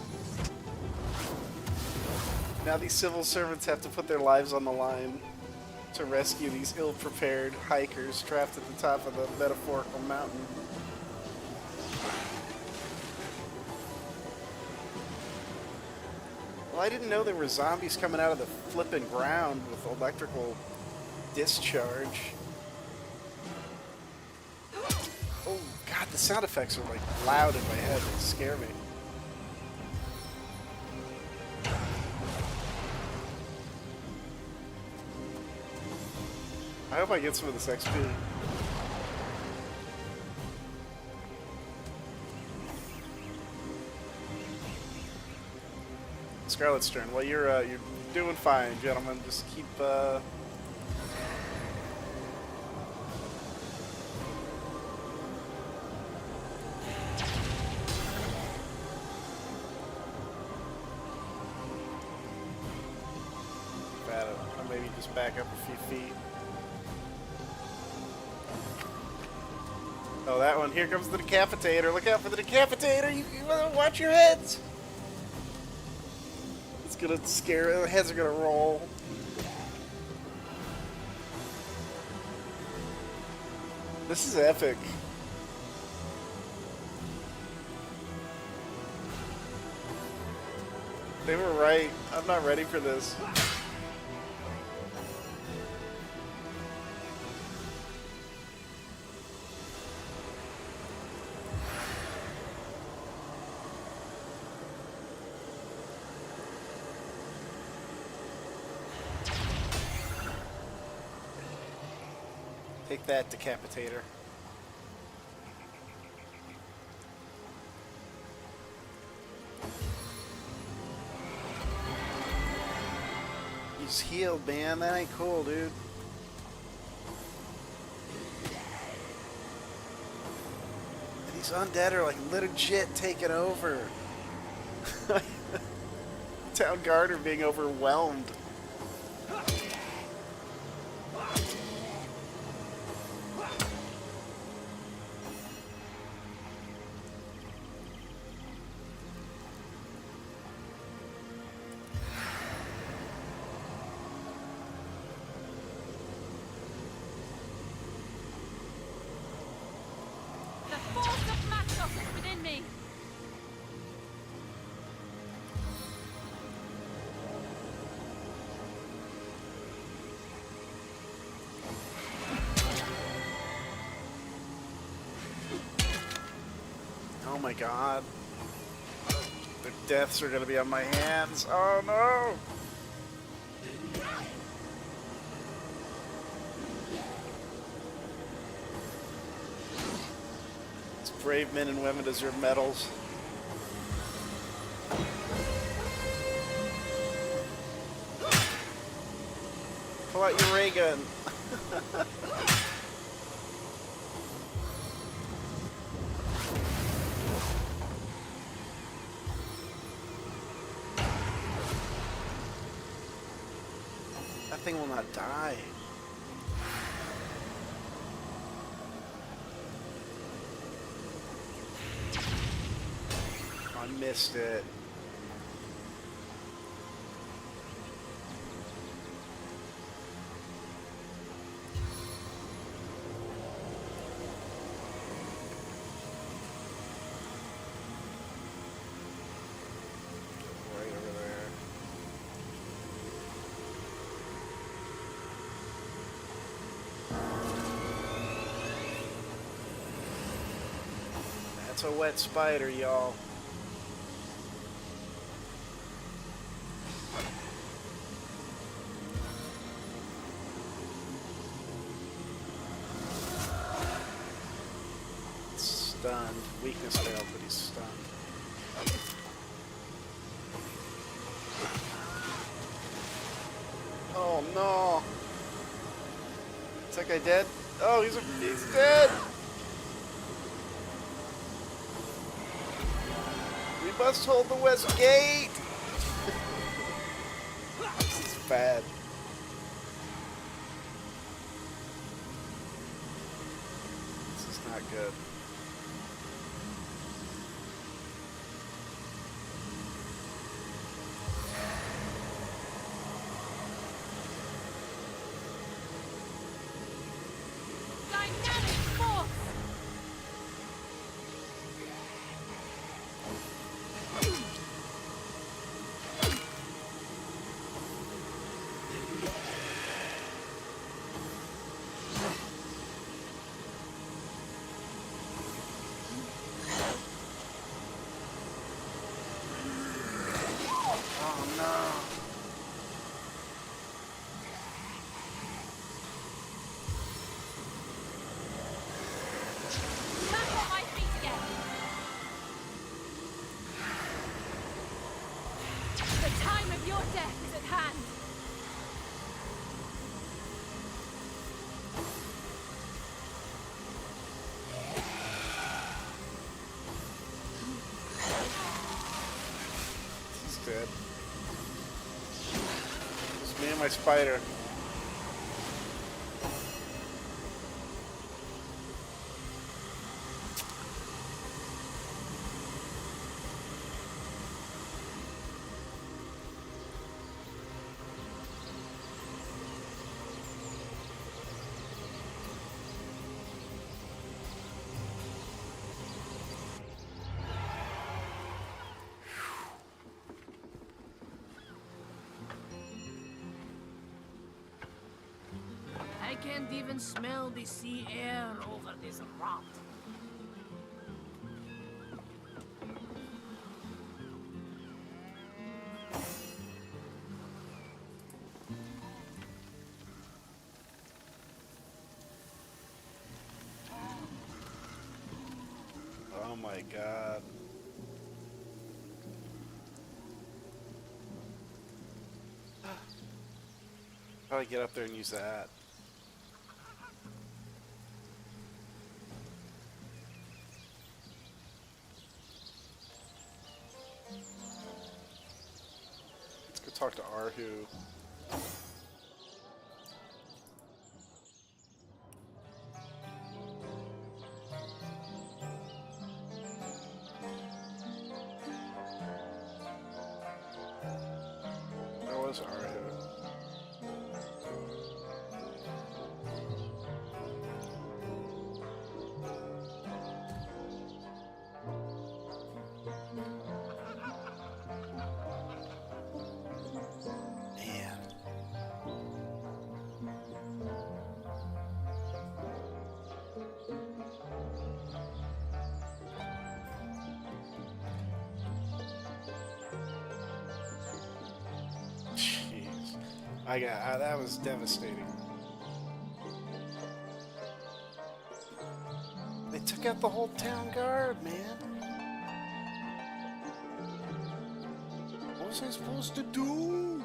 Now these civil servants have to put their lives on the line to rescue these ill-prepared hikers trapped at the top of the metaphorical mountain. Well, I didn't know there were zombies coming out of the flippin' ground with electrical discharge. Oh, God, the sound effects are, like, loud in my head. They scare me. I hope I get some of this XP. Scarlet's turn. Well, you're doing fine, gentlemen. Just keep I'll maybe just back up a few feet. Oh, that one. Here comes the decapitator. Look out for the decapitator. You watch your heads. It's gonna scare. The heads are gonna roll. This is epic. They were right. I'm not ready for this. Take that, decapitator. almost healed, man. That ain't cool, dude. These undead are like legit taking over. Town guard are being overwhelmed. The force of Matos is within me. Oh my god. Their deaths are gonna be on my hands. Oh no! These brave men and women deserve medals. Pull out your ray gun. That thing will not die. I missed it. Right over there. That's a wet spider, y'all. Stunned. Weakness failed, but he's stunned. Oh no! Is that guy dead? Oh, he's dead! We must hold the west gate! This is bad. This is not good. Dynamic force. Oh no. Back on my feet again. The time of your death is at hand. He's dead. It's me and my spider. I can't even smell the sea air over this rot. Oh my god. Probably get up there and use that. Let's go talk to Arhu. Where was Arhu? That was devastating. They took out the whole town guard, man. What was I supposed to do?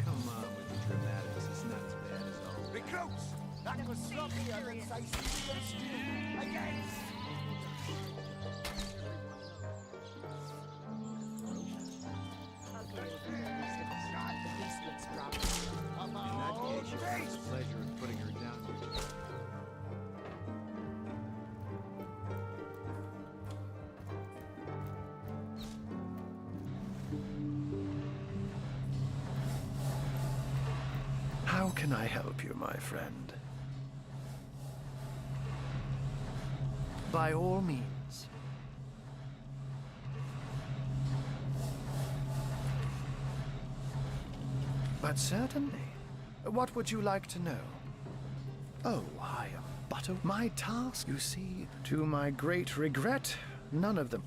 Come on with the dramatics. It's not as bad as all. Recruits! That was sloppier than Sicilian stew. Again! In that case, you'll have the pleasure of putting her down. How can I help you, my friend? By all means. But certainly. What would you like to know? Oh, I am but my task, you see. To my great regret, none of them.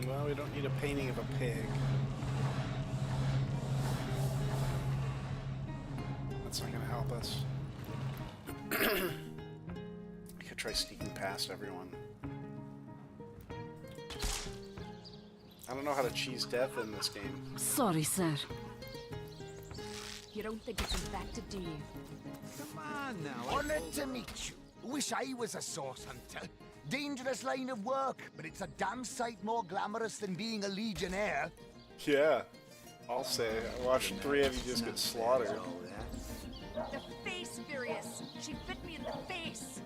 Well, we don't need a painting of a pig. That's not gonna help us. I could try sneaking past everyone. I don't know how to cheese death in this game. Sorry, sir. You don't think it's infected, do you? Come on now. Honored to meet you. Wish I was a source hunter. Dangerous line of work, but it's a damn sight more glamorous than being a legionnaire. Yeah, I'll say. I watched 3 of you just get slaughtered. The face, Furious. She bit me in the face.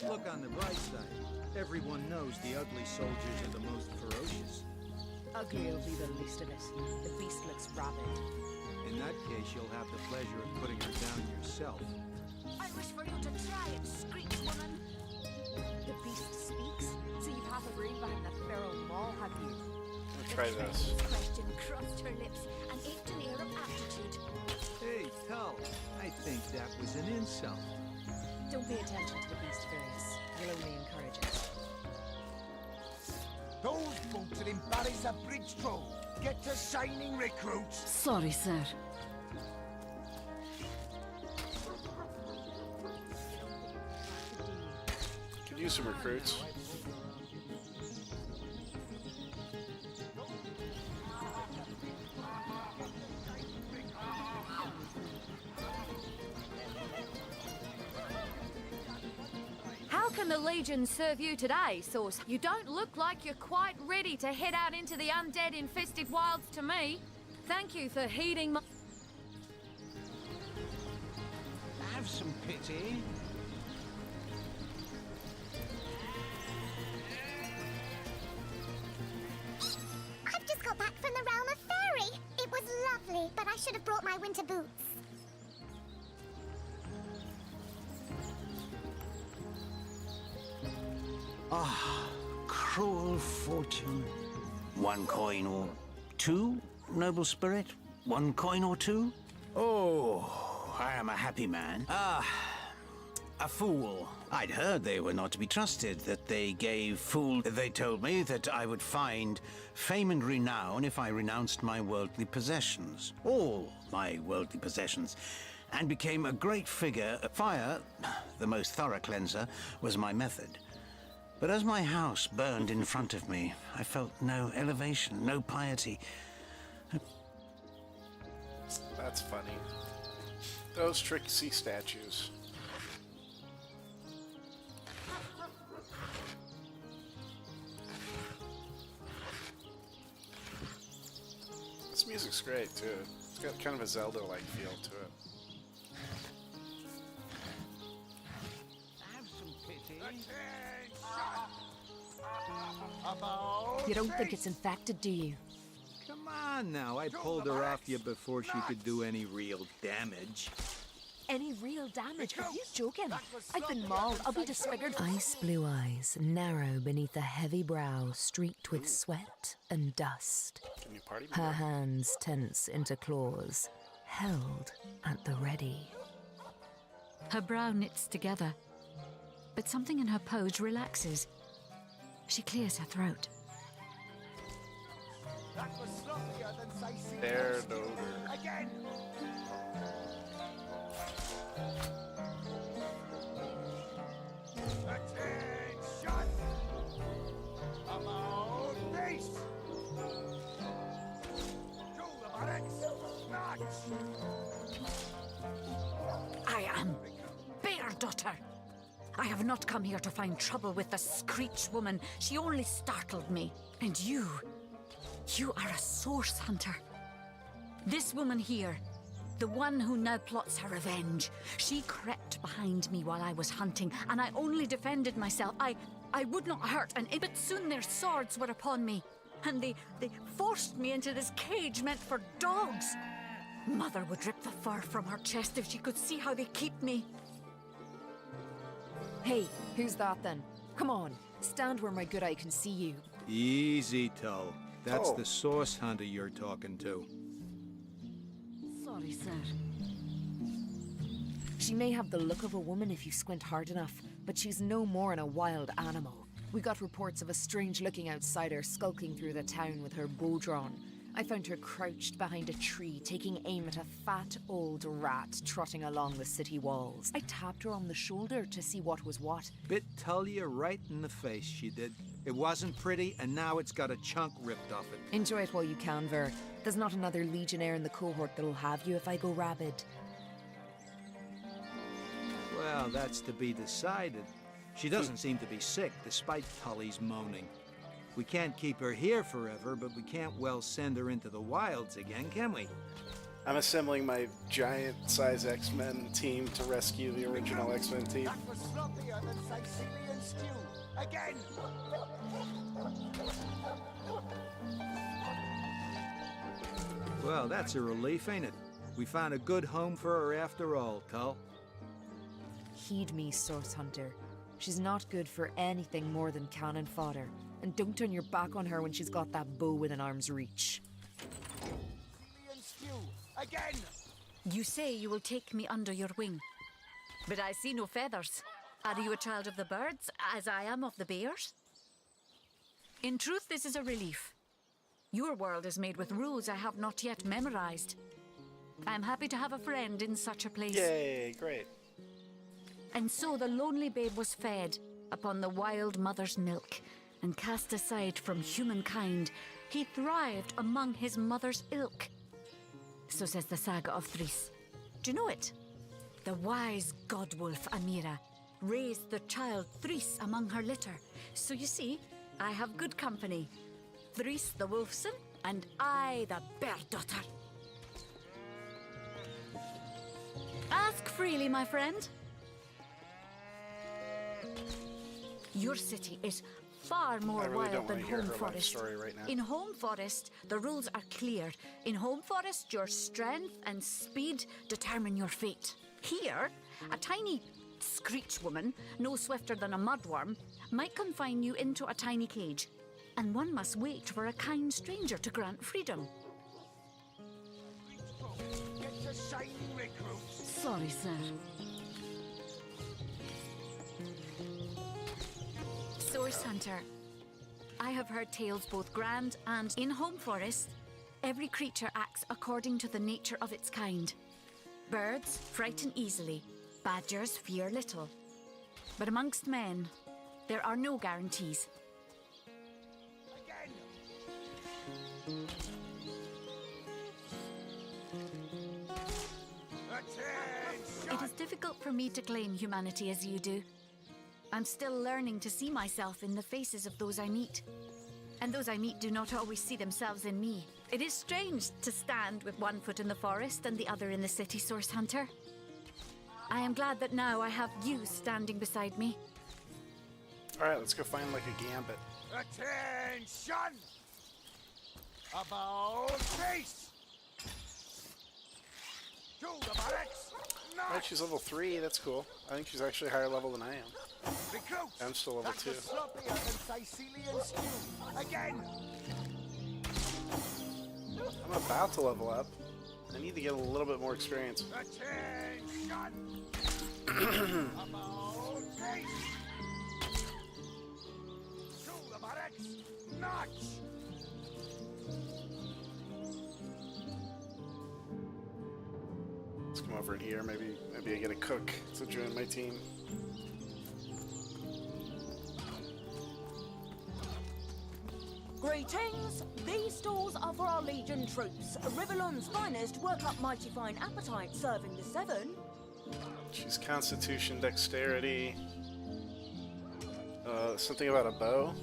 Look on the bright side. Everyone knows the ugly soldiers are the most ferocious. Ugly will be the least of it. The beast looks rabid. In that case, you'll have the pleasure of putting her down yourself. I wish for you to try it, screech woman. The beast speaks, so you've half agreed behind that feral maul, have you? I'll try this. Question crossed her lips and ached an air of aptitude. Hey, Tull, I think that was an insult. Don't pay attention to the beast, Furious. You'll only encourage it. Those folks that embarrass a bridge troll. Get to signing, recruits. Sorry, sir. Could use some recruits. can the Legion serve you today, Source? You don't look like you're quite ready to head out into the undead-infested wilds to me. Thank you for heeding my... Have some pity. I've just got back from the realm of fairy. It was lovely, but I should have brought my winter boots. Ah, cruel fortune. 1 coin or 2, noble spirit? 1 coin or 2? Oh, I am a happy man. Ah, a fool. I'd heard they were not to be trusted, that they gave fool... They told me that I would find fame and renown if I renounced my worldly possessions. All my worldly possessions. And became a great figure. Fire, the most thorough cleanser, was my method. But as my house burned in front of me, I felt no elevation, no piety. That's funny. Those tricksy statues. This music's great, too. It's got kind of a Zelda-like feel to it. Have some pity. You don't think it's infected, do you? Come on now, I pulled her off you before she could do any real damage. Any real damage? Are you joking? I've been mauled. I'll be disfigured. Ice blue eyes narrow beneath a heavy brow streaked with sweat and dust. Can you party Her hands tense into claws, held at the ready. Her brow knits together, but something in her pose relaxes. She clears her throat. There, Doder. Again! Attention! About beast! To the buttocks! March! I am Bear Daughter. I have not come here to find trouble with the Screech woman. She only startled me. And you are a source hunter. This woman here, the one who now plots her revenge, she crept behind me while I was hunting, and I only defended myself. I would not hurt, but soon their swords were upon me, and they forced me into this cage meant for dogs. Mother would rip the fur from her chest if she could see how they keep me. Hey, who's that then? Come on, stand where my good eye can see you. Easy, Tull. That's Oh. the source hunter you're talking to. Sorry, sir. She may have the look of a woman if you squint hard enough, but she's no more than a wild animal. We got reports of a strange-looking outsider skulking through the town with her bow drawn. I found her crouched behind a tree, taking aim at a fat old rat trotting along the city walls. I tapped her on the shoulder to see what was what. Bit Tull you right in the face, she did. It wasn't pretty, and now it's got a chunk ripped off it. Enjoy it while you can, Ver. There's not another legionnaire in the cohort that'll have you if I go rabid. Well, that's to be decided. She doesn't seem to be sick, despite Tully's moaning. We can't keep her here forever, but we can't well send her into the wilds again, can we? I'm assembling my giant-size X-Men team to rescue the original X-Men team. That was sloppier than Sicilian stew. Again! Well, that's a relief, ain't it? We found a good home for her after all, Tull. Heed me, Source Hunter. She's not good for anything more than cannon fodder. And don't turn your back on her when she's got that bow within arm's reach. Sicilian stew. Again! You say you will take me under your wing, but I see no feathers. Are you a child of the birds, as I am of the bears? In truth, this is a relief. Your world is made with rules I have not yet memorized. I am happy to have a friend in such a place. Yay, great. And so the lonely babe was fed upon the wild mother's milk, and cast aside from humankind, he thrived among his mother's ilk. So says the saga of Thris. Do you know it? The wise godwolf Amira raised the child Threes among her litter. So you see, I have good company. Threes the wolfson, and I the bear daughter. Ask freely, my friend. Your city is far more I really wild don't than want to hear Home her life Forest. story right now. In Home Forest, the rules are clear. In Home Forest, your strength and speed determine your fate. Here, a tiny screech woman, no swifter than a mudworm, might confine you into a tiny cage. And one must wait for a kind stranger to grant freedom. Get to shiny recruits. Sorry, sir. Source Hunter. I have heard tales both grand and in Home Forest. Every creature acts according to the nature of its kind. Birds frighten easily, badgers fear little. But amongst men, there are no guarantees. It is difficult for me to claim humanity as you do. I'm still learning to see myself in the faces of those I meet. And those I meet do not always see themselves in me. It is strange to stand with one foot in the forest and the other in the city, Source Hunter. I am glad that now I have you standing beside me. Alright, let's go find like a gambit. Attention! About face! To the barracks! Alright, she's level 3, that's cool. I think she's actually higher level than I am. Recruits! I'm still level 2. That's a sloppier than Sicilian stew. Again! I'm about to level up. I need to get a little bit more experience. Attention! About face! To the barracks! Notch! Let's come over in here. Maybe I get a cook to join my team. Greetings! These stalls are for our Legion troops. Rivellon's finest work up mighty fine appetite, serving the 7. She's Constitution, Dexterity. Something about a bow.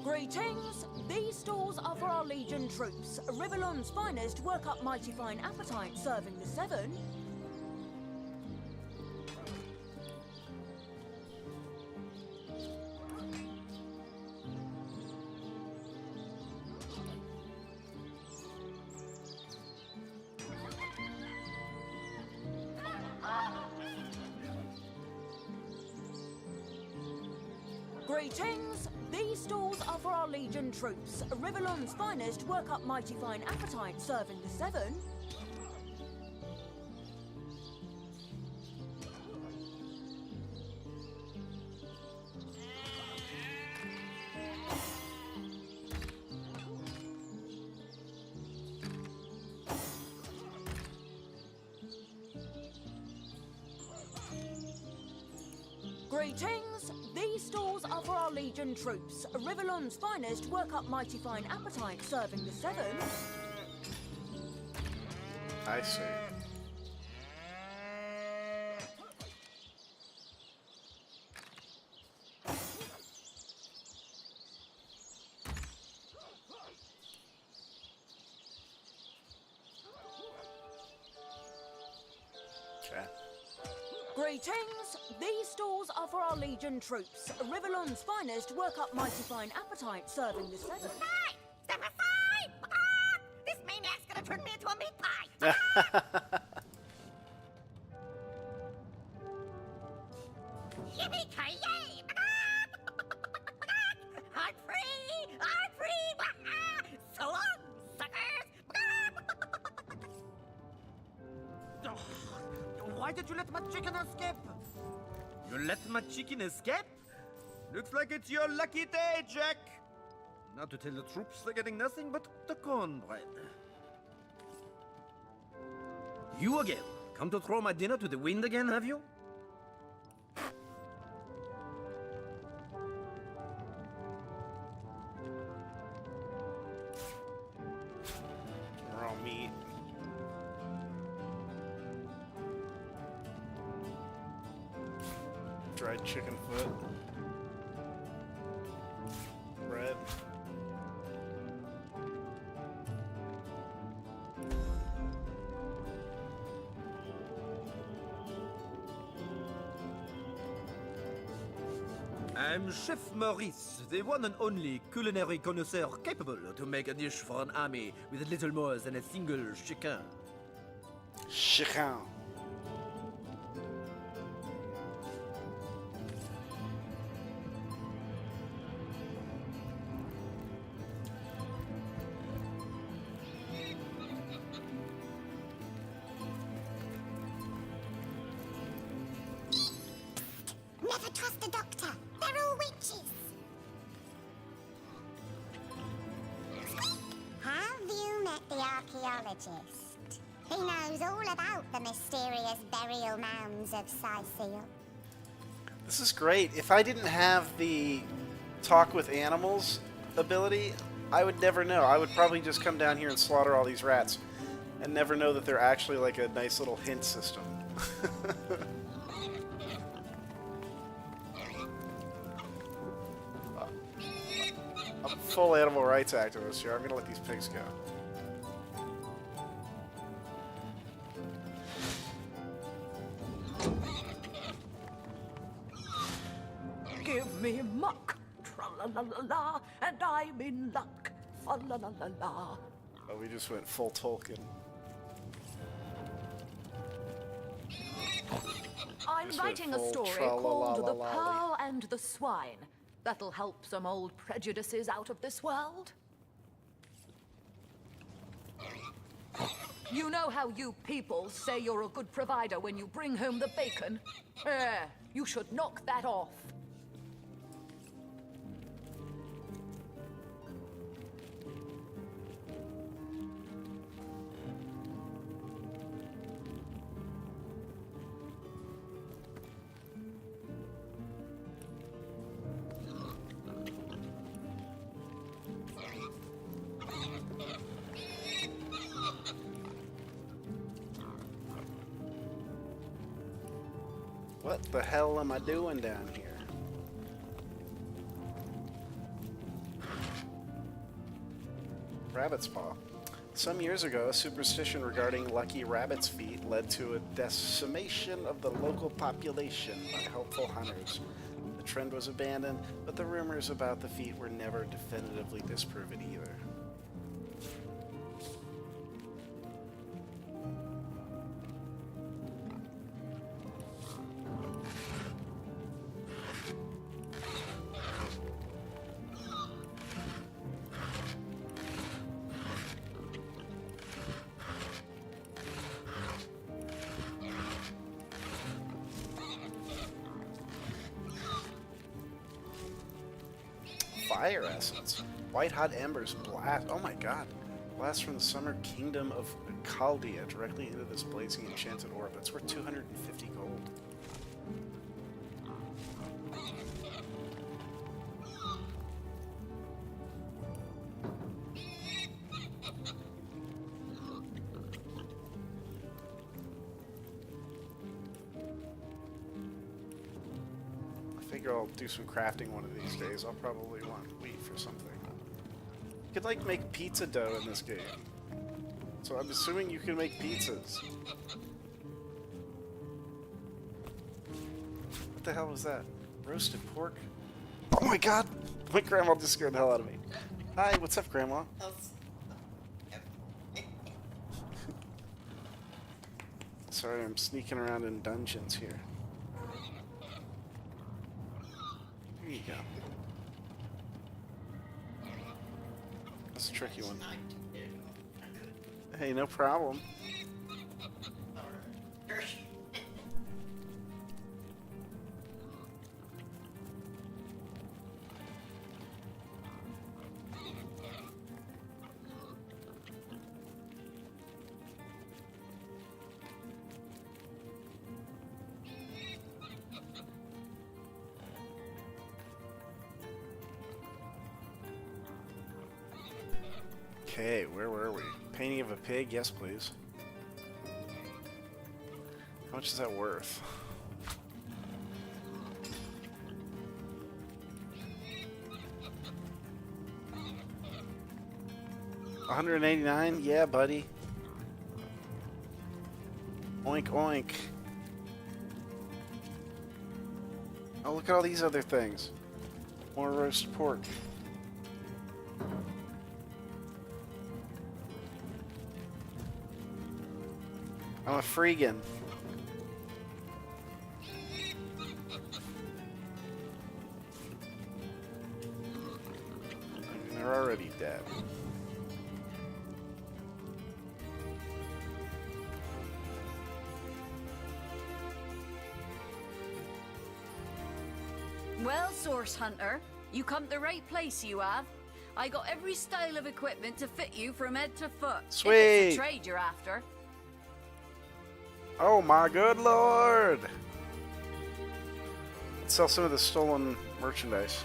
Greetings! These stalls are for our Legion troops. Rivellon's finest work up mighty fine appetite, serving the 7. Greetings! These stalls are for our Legion troops. Rivellon's finest work up mighty fine appetite, serving the 7. Greetings! These stalls are for our Legion troops. Rivellon's finest work up mighty fine appetite, serving the 7. I see. Okay. Greetings! These stalls are for our Legion troops. Rivellon's finest work up mighty fine appetite, serving the 7. Hey! Step aside! Ah! This maniac's gonna turn me into a meat pie! Yippee-ki-yay! I'm free! I'm free! So long, suckers! Why did you let my chicken escape? You let my chicken escape? Looks like it's your lucky day, Jack. Now to tell the troops they're getting nothing but the cornbread. You again? Come to throw my dinner to the wind again, have you? Fried chicken foot. Bread. I'm Chef Maurice, the one and only culinary connoisseur capable to make a dish for an army with little more than a single chicken. Chicken. Never trust a doctor. They're all witches. Have you met the archaeologist? He knows all about the mysterious burial mounds of Sicil. This is great. If I didn't have the talk with animals ability, I would never know. I would probably just come down here and slaughter all these rats and never know that they're actually like a nice little hint system. I'm a full animal rights activist here. I'm gonna let these pigs go. Give me muck, tra-la-la-la-la, and I'm in luck, fa-la-la-la-la. Oh, we just went full Tolkien. I'm Just went writing a full story called The tra-la-la-la-la-ly. Pearl and the Swine. That'll help some old prejudices out of this world. You know how you people say you're a good provider when you bring home the bacon? You should knock that off. What the hell am I doing down here? Rabbit's paw. Some years ago, a superstition regarding lucky rabbit's feet led to a decimation of the local population by helpful hunters. The trend was abandoned, but the rumors about the feet were never definitively disproven either. Fire essence. White hot embers blast. Oh my god. Blast from the summer kingdom of Chaldea directly into this blazing enchanted orb. That's worth 250 gold. I figure I'll do some crafting one of these days. I'll probably want wheat for something. You could like make pizza dough in this game. So I'm assuming you can make pizzas. What the hell was that? Roasted pork? Oh my god! My grandma just scared the hell out of me. Hi, what's up, Grandma? Sorry, I'm sneaking around in dungeons here. Here you go. That's a tricky one. Hey, no problem. Okay, where were we? Painting of a pig? Yes, please. How much is that worth? 189? Yeah, buddy. Oink, oink. Oh, look at all these other things. More roast pork. I'm a freegan. They're already dead. Well, Source Hunter, you come to the right place, you have. I got every style of equipment to fit you from head to foot. Sweet. If it's a trade you're after. Oh my good lord! Let's sell some of the stolen merchandise.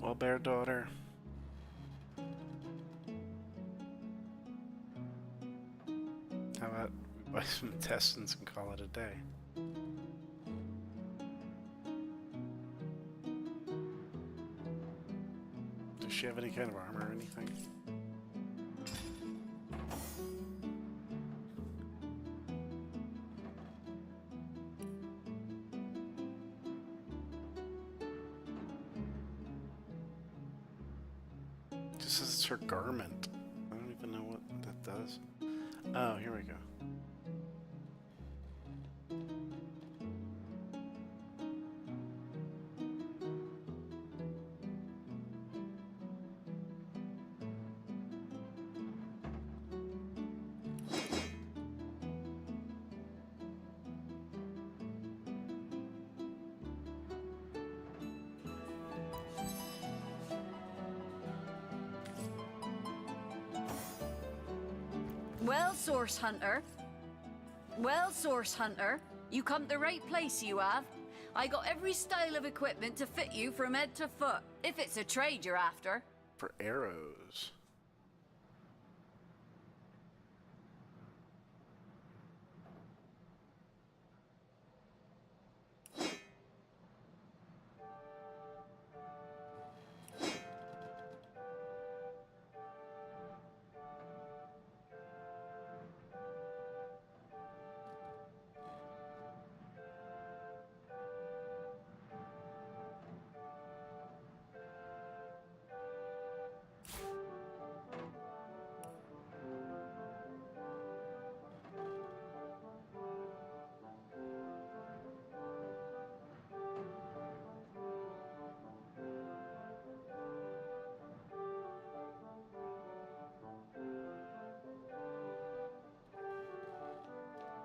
Well, bear daughter. How about we buy some intestines and call it a day? Does she have any kind of armor or anything? Just says it's her garment. I don't even know what that does. Oh, here we go. Well, Source Hunter. Well, Source Hunter, you come to the right place, you have. I got every style of equipment to fit you from head to foot, if it's a trade you're after. For arrows.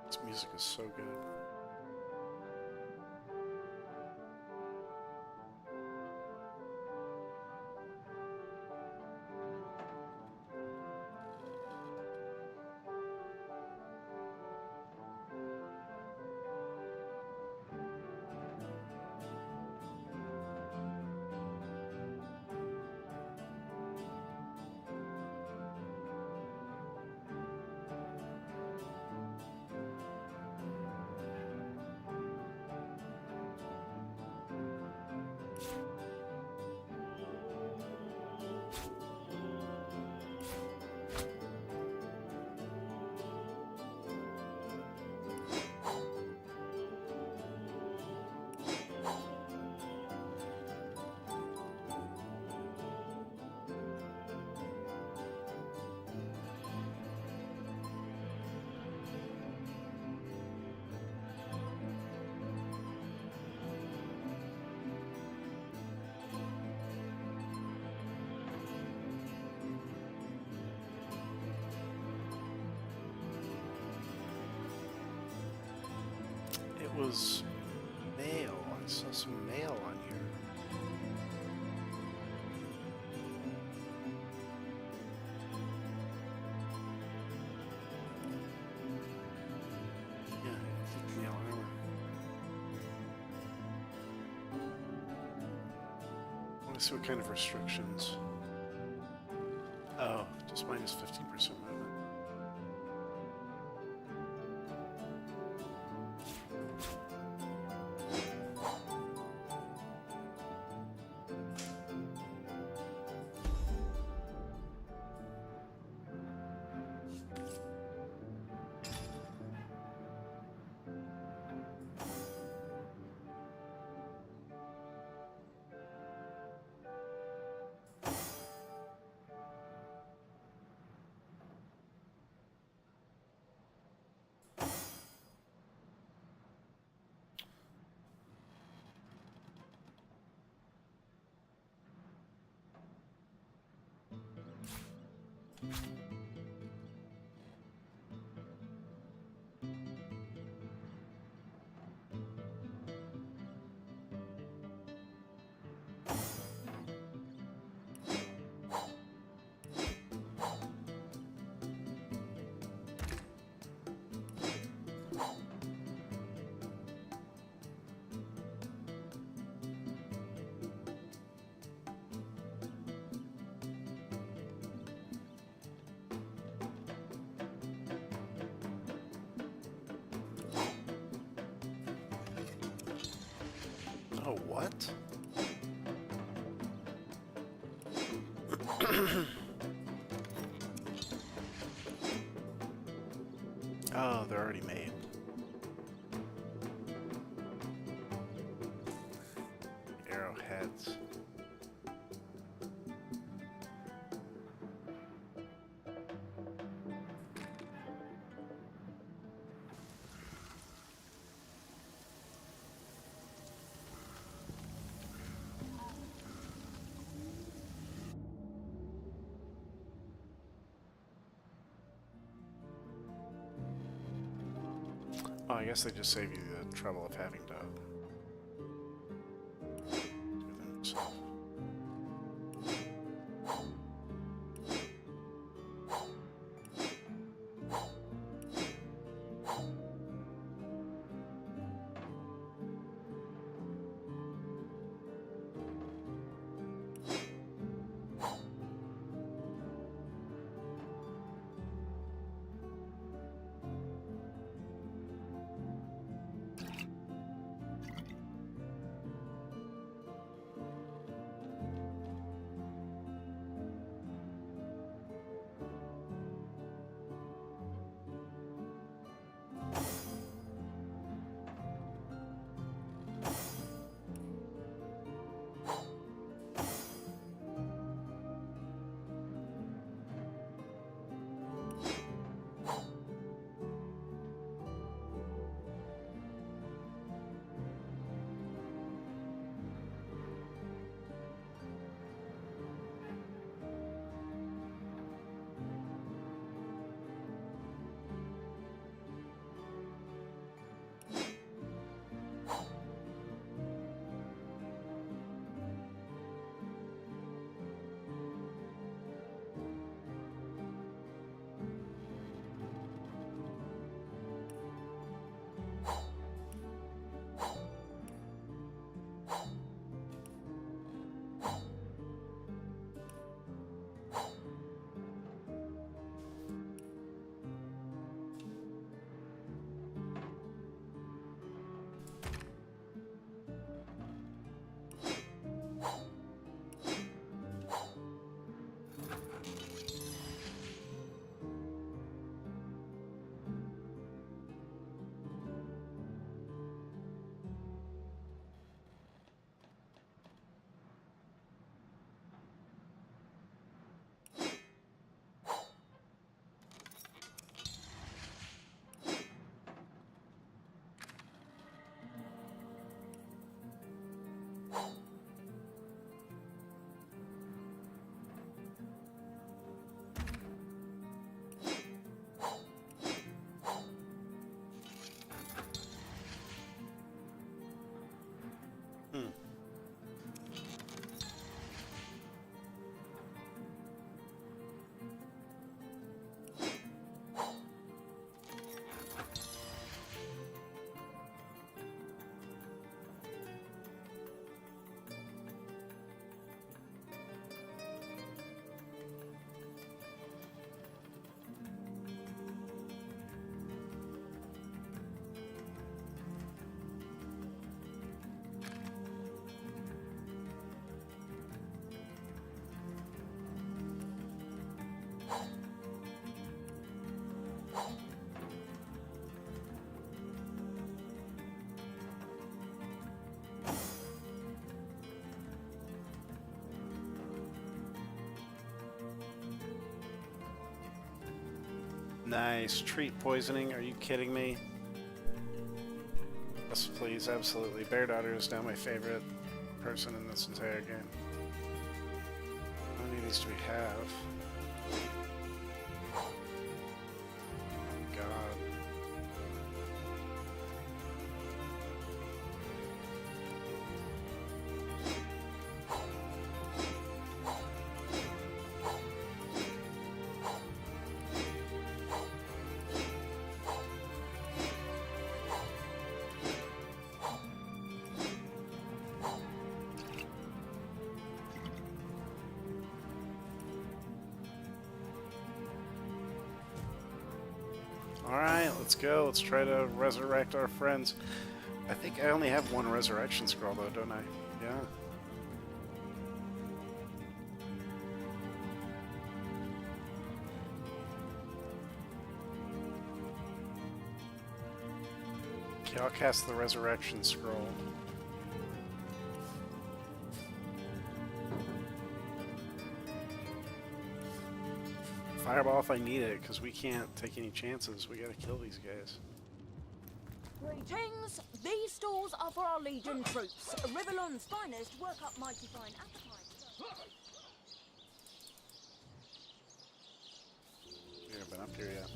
This music is so good. was mail. I saw some mail on here. Yeah, I think mail armor. Let's see what kind of restrictions. Oh, just minus 15% movement. Oh, what? Oh, they're already made. Arrowheads. Oh, I guess they just save you the trouble of having to do them yourself. Nice. Treat poisoning. Are you kidding me? Yes, please. Absolutely. Bear Daughter is now my favorite person in this entire game. How many of these do we have? Oh God. Alright, let's go. Let's try to resurrect our friends. I think I only have one resurrection scroll though, don't I? Yeah. Okay, I'll cast the resurrection scroll. Fireball if I need it, because we can't take any chances. We gotta kill these guys. Greetings! These stalls are for our Legion troops. Rivellon's finest work up mighty fine appetites. We haven't been up here yet.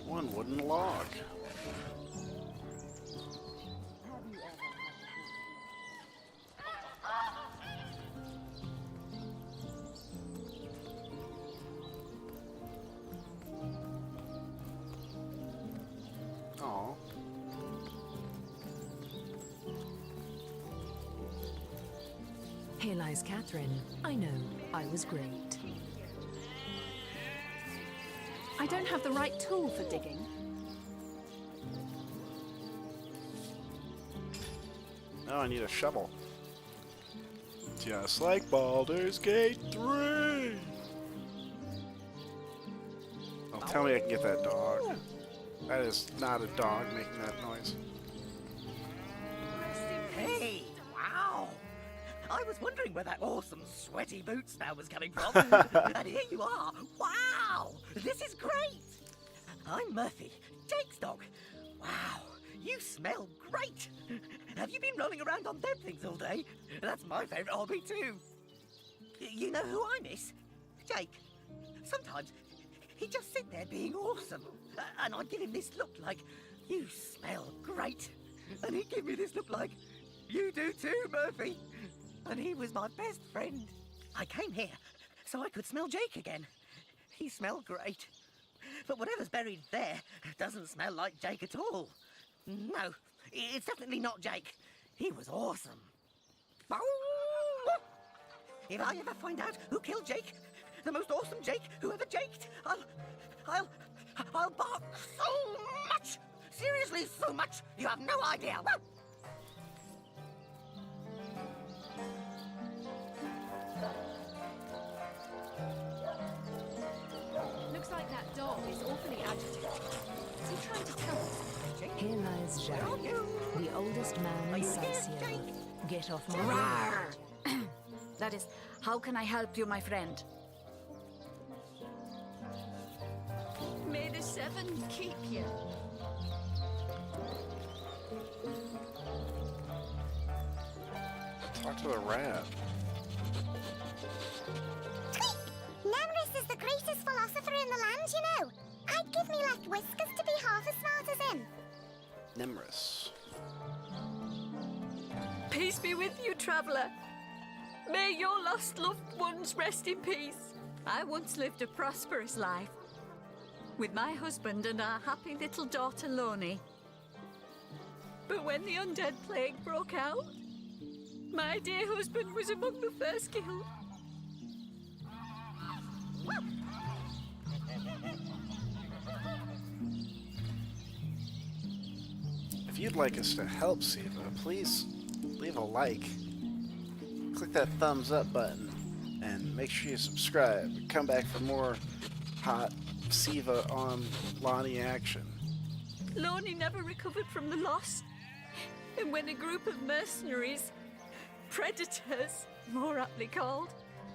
One wooden log. Oh. Here lies Catherine. I know, I was great. I don't have the right tool for digging. Now I need a shovel. Just like Baldur's Gate 3! Oh, tell me I can get that dog. That is not a dog making that noise. Hey, wow! I was wondering where that awesome sweaty boot smell was coming from. And here you are. Wow! This is great! I'm Murphy, Jake's dog. Wow, you smell great! Have you been rolling around on dead things all day? That's my favourite hobby too. You know who I miss? Jake. Sometimes he'd just sit there being awesome. And I'd give him this look like, you smell great. And he'd give me this look like, you do too, Murphy. And he was my best friend. I came here so I could smell Jake again. He smelled great. But whatever's buried there doesn't smell like Jake at all. No, it's definitely not Jake. He was awesome. If I ever find out who killed Jake, the most awesome Jake who ever jaked, I'll bark so much. Seriously, so much. You have no idea. Looks like that dog is awfully agitated. Is he trying to tell us? Here lies Jacques, the oldest man in Salcio. Get off my road. That is, how can I help you, my friend? May the seven keep you. Talk to the rat. Nemrus is the greatest philosopher in the land, you know. I'd give me left whiskers to be half as smart as him. Nemrus. Peace be with you, traveller. May your lost loved ones rest in peace. I once lived a prosperous life with my husband and our happy little daughter, Loni. But when the undead plague broke out, my dear husband was among the first killed. If you'd like us to help Siva, please leave a like. Click that thumbs up button and make sure you subscribe. Come back for more hot Siva on Lonnie action. Lonnie never recovered from the loss. And when a group of mercenaries, predators, more aptly called,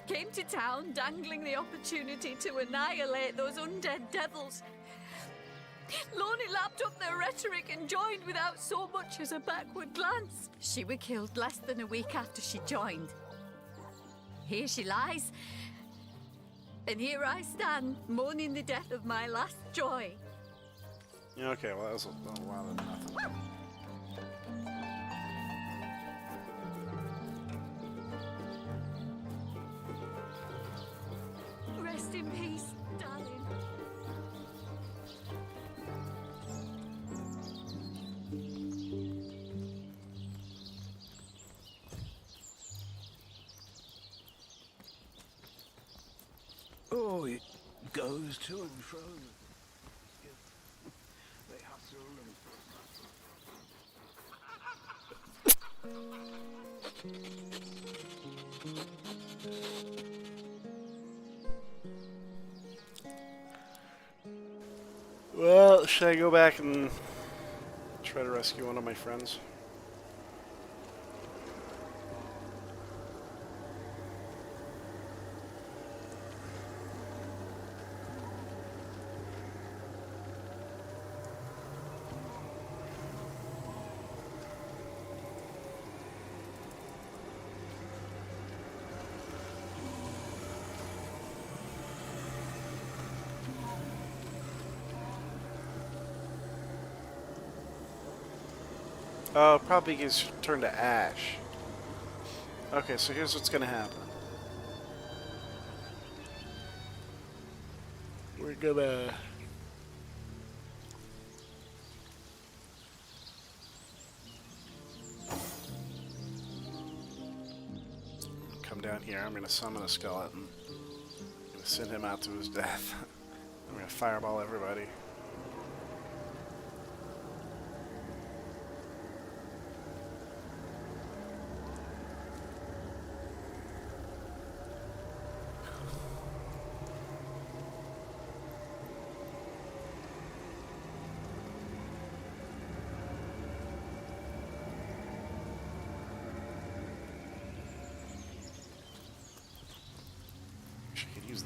came to town dangling the opportunity to annihilate those undead devils, Lonnie lapped up their rhetoric and joined without so much as a backward glance. She was killed less than a week after she joined. Here she lies, and here I stand, mourning the death of my last joy. Okay, well that was a lot of nothing. Rest in peace, darling. Oh, it goes to and fro. They hustle Well, should I go back and try to rescue one of my friends? Oh, probably gets turned to ash. Okay, so here's what's gonna happen. We're gonna come down here. I'm gonna summon a skeleton. I'm gonna send him out to his death. I'm gonna fireball everybody.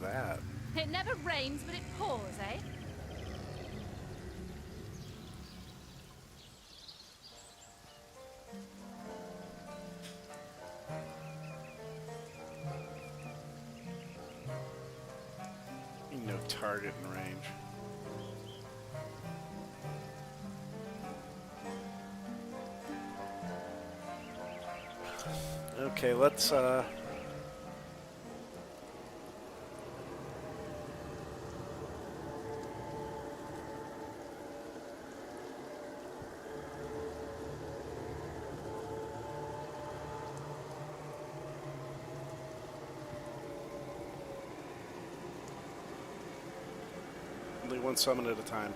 That. It never rains, but it pours, eh? No target in range. Okay, let's only one summon at a time.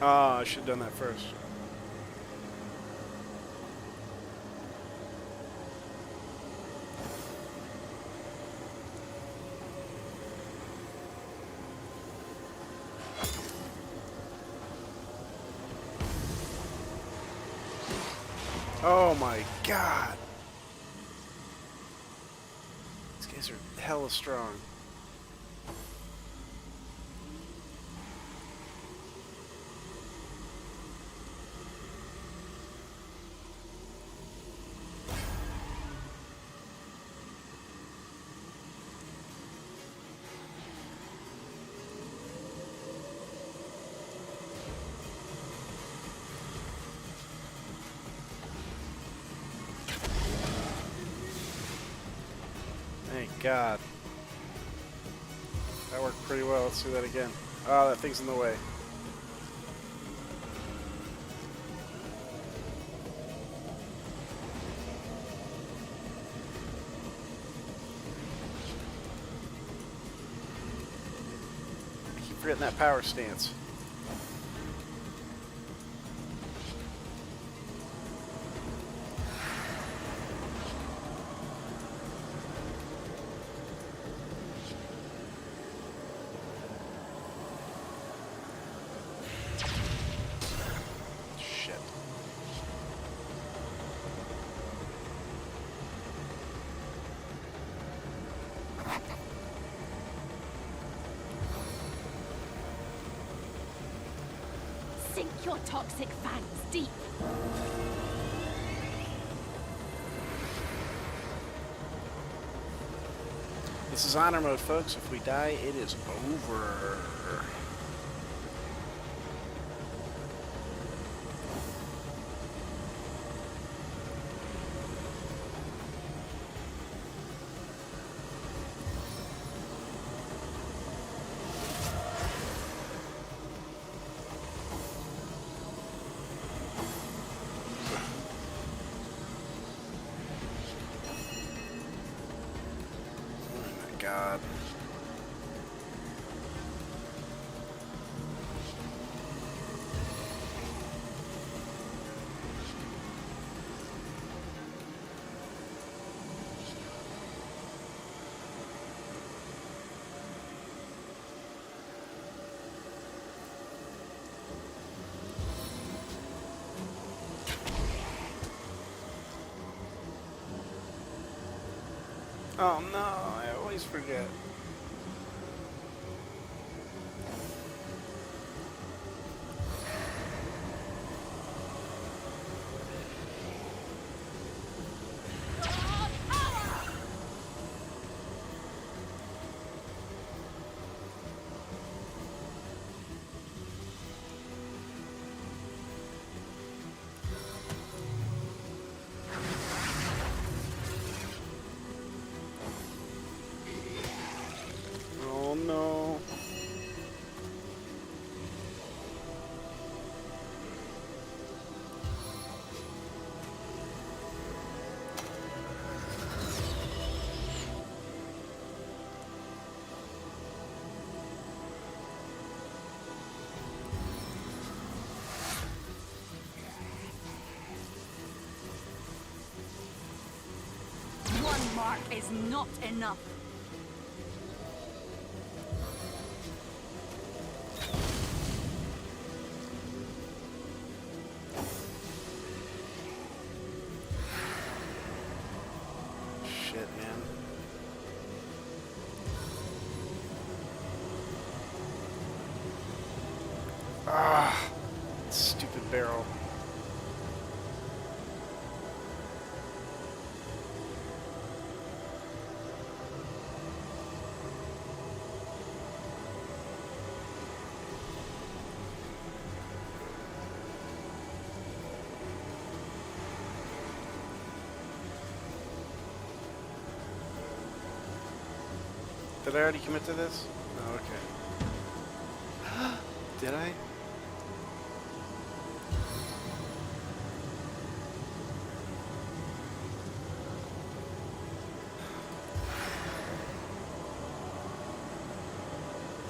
Oh, I should have done that first. Oh my god. These guys are hella strong. Thank God. That worked pretty well. Let's do that again. Oh, that thing's in the way. I keep forgetting that power stance. Sink your toxic fangs deep. This is honor mode, folks. If we die, it is over. God. Oh no, I always forget. Oh no. One mark is not enough. Shit, man. Ah, stupid barrel. Did I already commit to this? Oh, okay. Did I?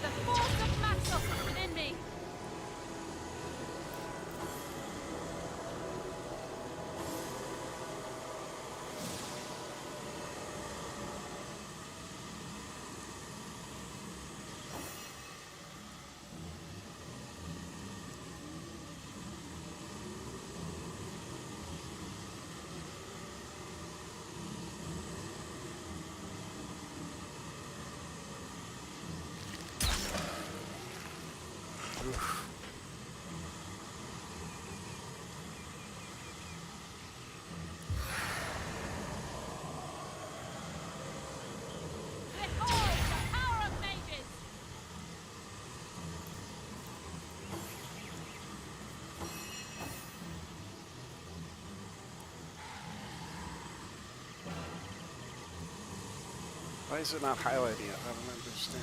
The force of Maxos is within me. Why is it not highlighting it? I don't understand.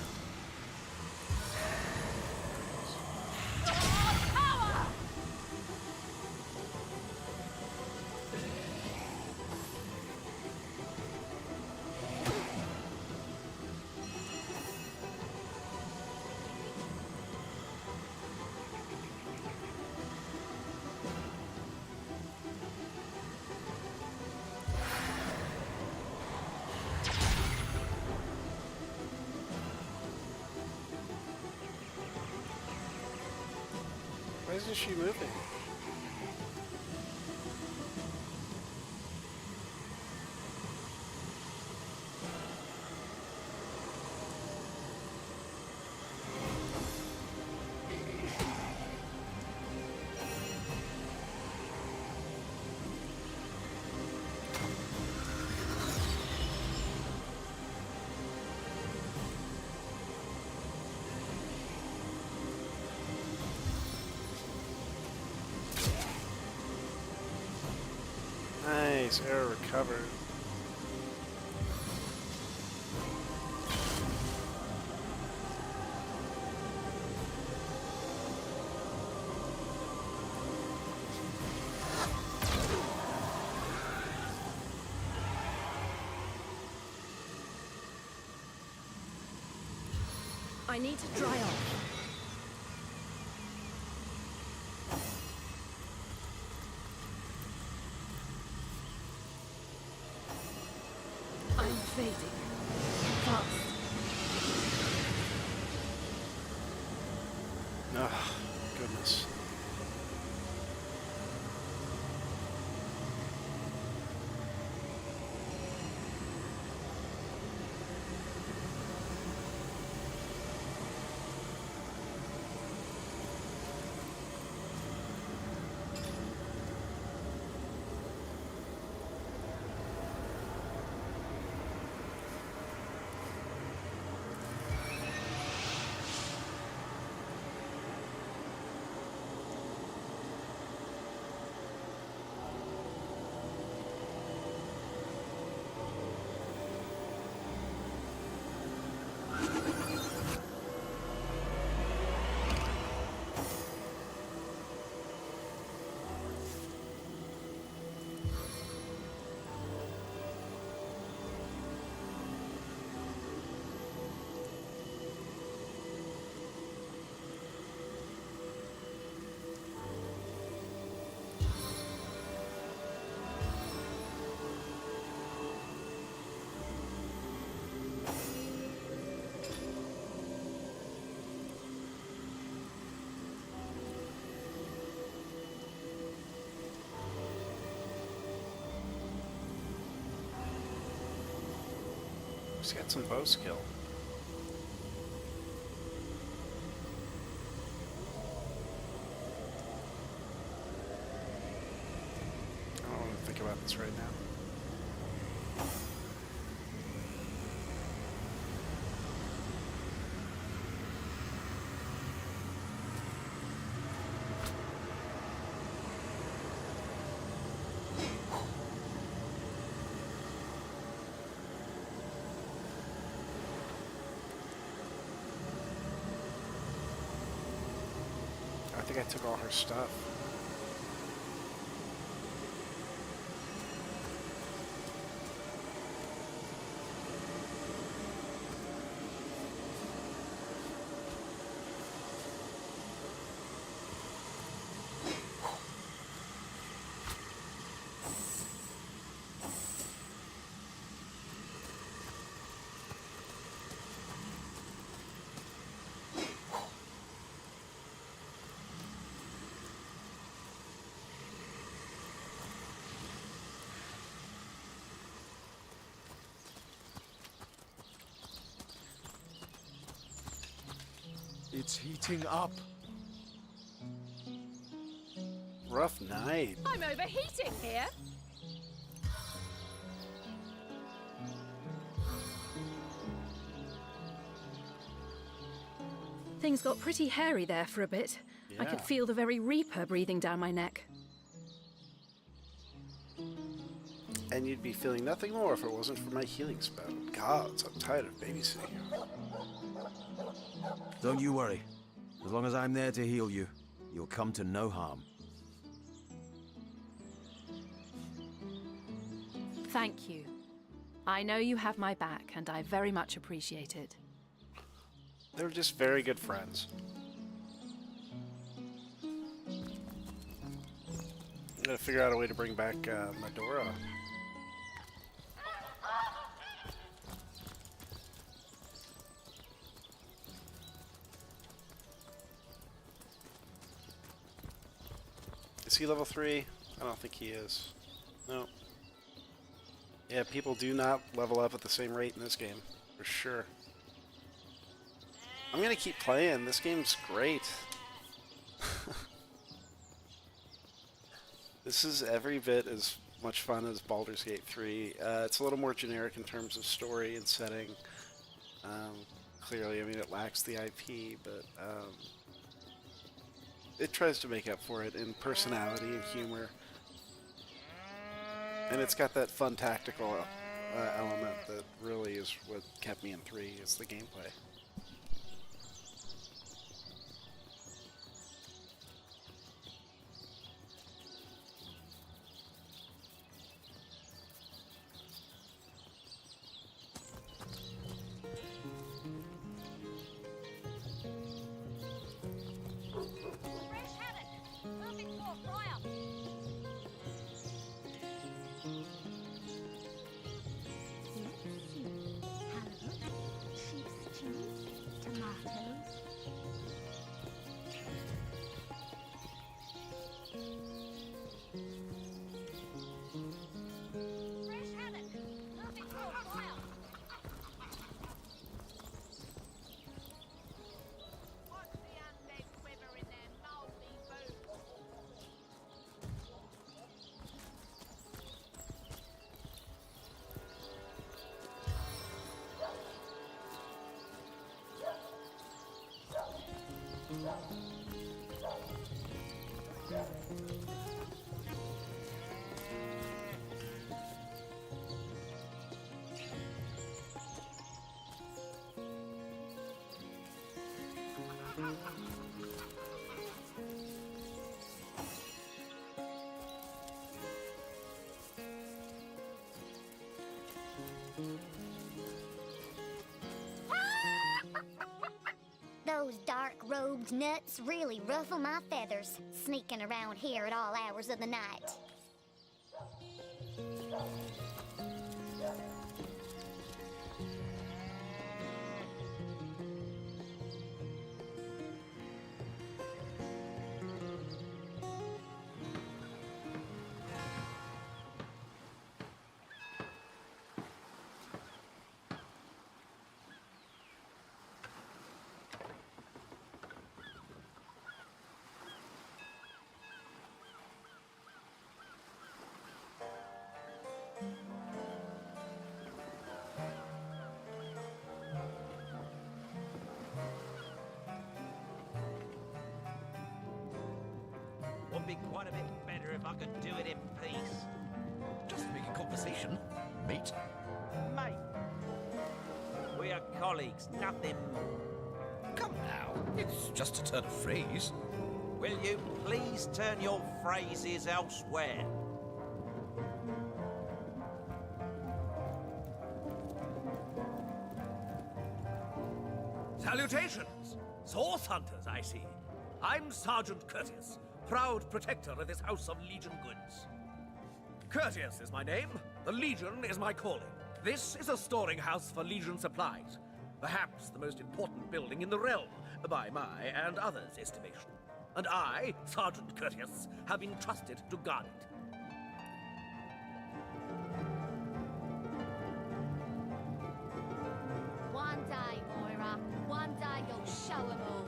Why isn't she moving? Nice, error recovered. I need to dry off. I'm fading. Fast. Oh, goodness. She's got some bow skill. I don't want to think about this right now. I think I took all her stuff. It's heating up. Rough night. I'm overheating here. Things got pretty hairy there for a bit. I could Yeah. feel the very Reaper breathing down my neck. And you'd be feeling nothing more if it wasn't for my healing spell. Gods, I'm tired of babysitting. Don't you worry. As long as I'm there to heal you, you'll come to no harm. Thank you. I know you have my back, and I very much appreciate it. They're just very good friends. I'm gonna figure out a way to bring back Medora. Is he level 3? I don't think he is. No. Yeah, people do not level up at the same rate in this game, for sure. I'm gonna keep playing. This game's great. This is every bit as much fun as Baldur's Gate 3. It's a little more generic in terms of story and setting. Clearly, I mean, it lacks the IP, but it tries to make up for it in personality and humor. And it's got that fun tactical element that really is what kept me in 3, is the gameplay. Those dark-robed nuts really ruffle my feathers, sneaking around here at all hours of the night. Would be quite a bit better if I could do it in peace. Just making conversation, mate. Mate, we are colleagues, nothing more. Come now, it's just a turn of phrase. Will you please turn your phrases elsewhere? Salutations! Source hunters, I see. I'm Sergeant Curtius, proud protector of this house of Legion goods. Curtius is my name, the Legion is my calling. This is a storing house for Legion supplies. Perhaps the most important building in the realm, by my and others' estimation. And I, Sergeant Curtius, have been trusted to guard it. One day, Moira, one day you'll show 'em all.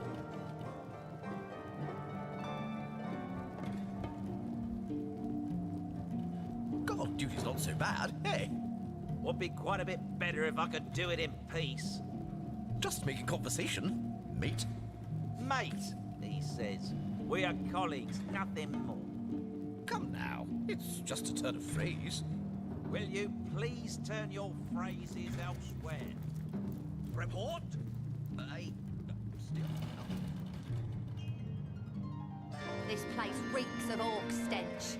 God, duty's not so bad, hey? Would be quite a bit better if I could do it in peace. Just making conversation, mate. Mate, he says. We are colleagues, nothing more. Come now, it's just a turn of phrase. Will you please turn your phrases elsewhere? Report? I... Still This place reeks of orc stench.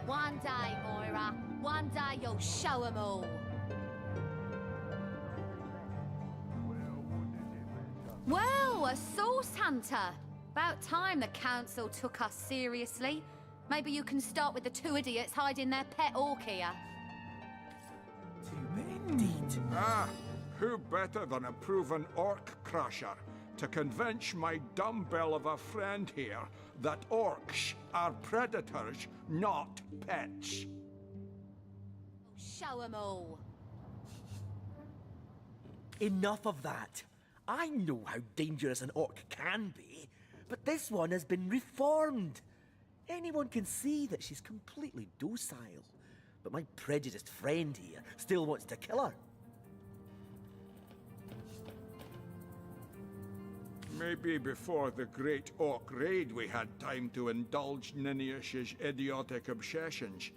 One day, Moira. One day you'll show 'em all. Well, a source hunter. About time the council took us seriously. Maybe you can start with the two idiots hiding their pet orc here. Indeed. Ah, who better than a proven orc crusher to convince my dumbbell of a friend here that orcs are predators, not pets? Show 'em all. Enough of that. I know how dangerous an orc can be, but this one has been reformed. Anyone can see that she's completely docile, but my prejudiced friend here still wants to kill her. Maybe before the Great Orc Raid we had time to indulge Ninius's idiotic obsessions.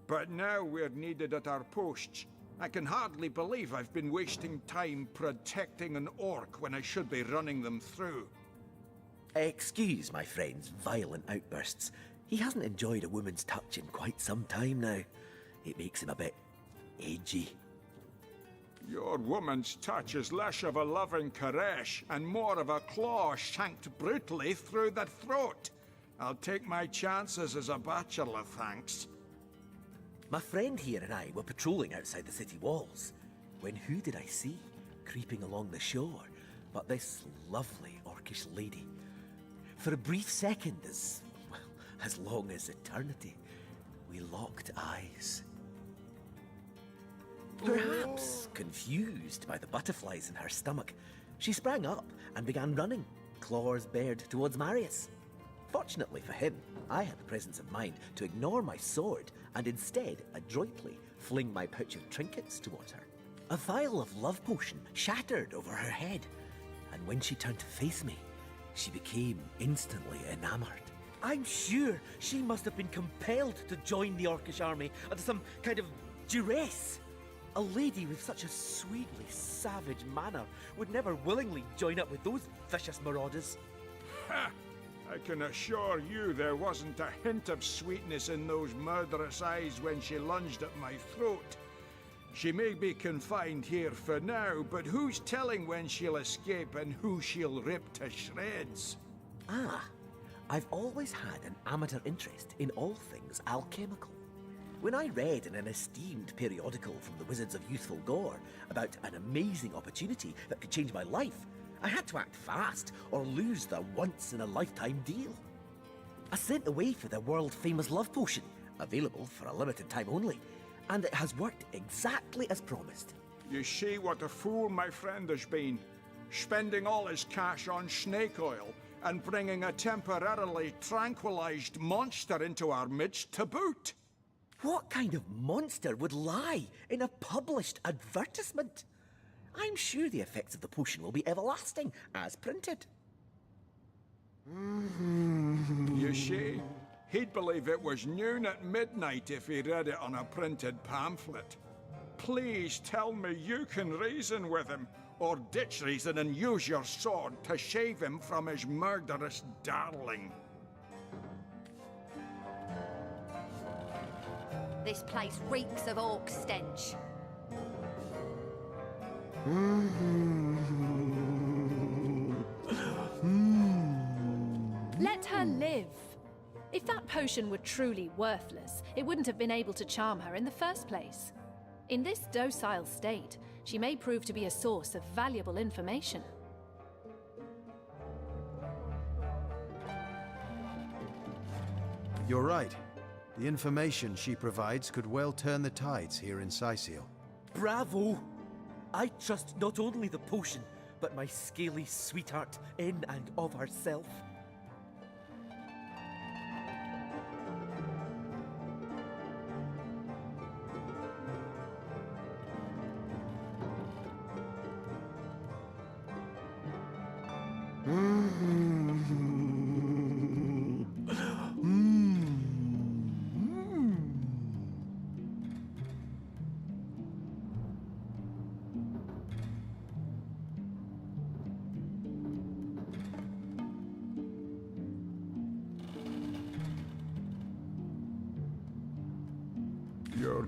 But now we're needed at our posts. I can hardly believe I've been wasting time protecting an orc when I should be running them through. Excuse my friend's violent outbursts. He hasn't enjoyed a woman's touch in quite some time now. It makes him a bit edgy. Your woman's touch is less of a loving caress and more of a claw shanked brutally through the throat. I'll take my chances as a bachelor, thanks. My friend here and I were patrolling outside the city walls, when who did I see creeping along the shore but this lovely orcish lady. For a brief second, as long as eternity, we locked eyes. Perhaps confused by the butterflies in her stomach, she sprang up and began running, claws bared towards Marius. Fortunately for him, I had the presence of mind to ignore my sword and instead adroitly fling my pouch of trinkets towards her. A vial of love potion shattered over her head, and when she turned to face me, she became instantly enamored. I'm sure she must have been compelled to join the Orcish army under some kind of duress. A lady with such a sweetly savage manner would never willingly join up with those vicious marauders. Ha! I can assure you there wasn't a hint of sweetness in those murderous eyes when she lunged at my throat. She may be confined here for now, but who's telling when she'll escape and who she'll rip to shreds? Ah, I've always had an amateur interest in all things alchemical. When I read in an esteemed periodical from the Wizards of Youthful Gore about an amazing opportunity that could change my life, I had to act fast or lose the once-in-a-lifetime deal. I sent away for the world-famous love potion, available for a limited time only, and it has worked exactly as promised. You see what a fool my friend has been, spending all his cash on snake oil and bringing a temporarily tranquilized monster into our midst to boot. What kind of monster would lie in a published advertisement? I'm sure the effects of the potion will be everlasting, as printed. You see, he'd believe it was noon at midnight if he read it on a printed pamphlet. Please tell me you can reason with him, or ditch reason and use your sword to shave him from his murderous darling. This place reeks of orc stench. Let her live. If that potion were truly worthless, it wouldn't have been able to charm her in the first place. In this docile state, she may prove to be a source of valuable information. You're right. The information she provides could well turn the tides here in Sicil. Bravo! I trust not only the potion, but my scaly sweetheart in and of herself. You're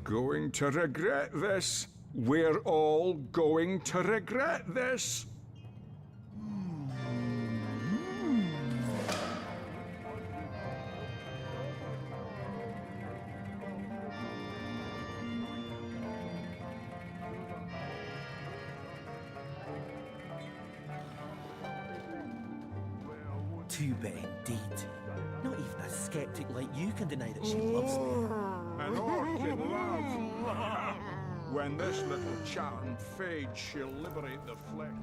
going to regret this. We're all going to regret this. Too bad indeed. Not even a skeptic like you can deny that she loves me. An orc in love. When this little charm fades, she'll liberate the flesh.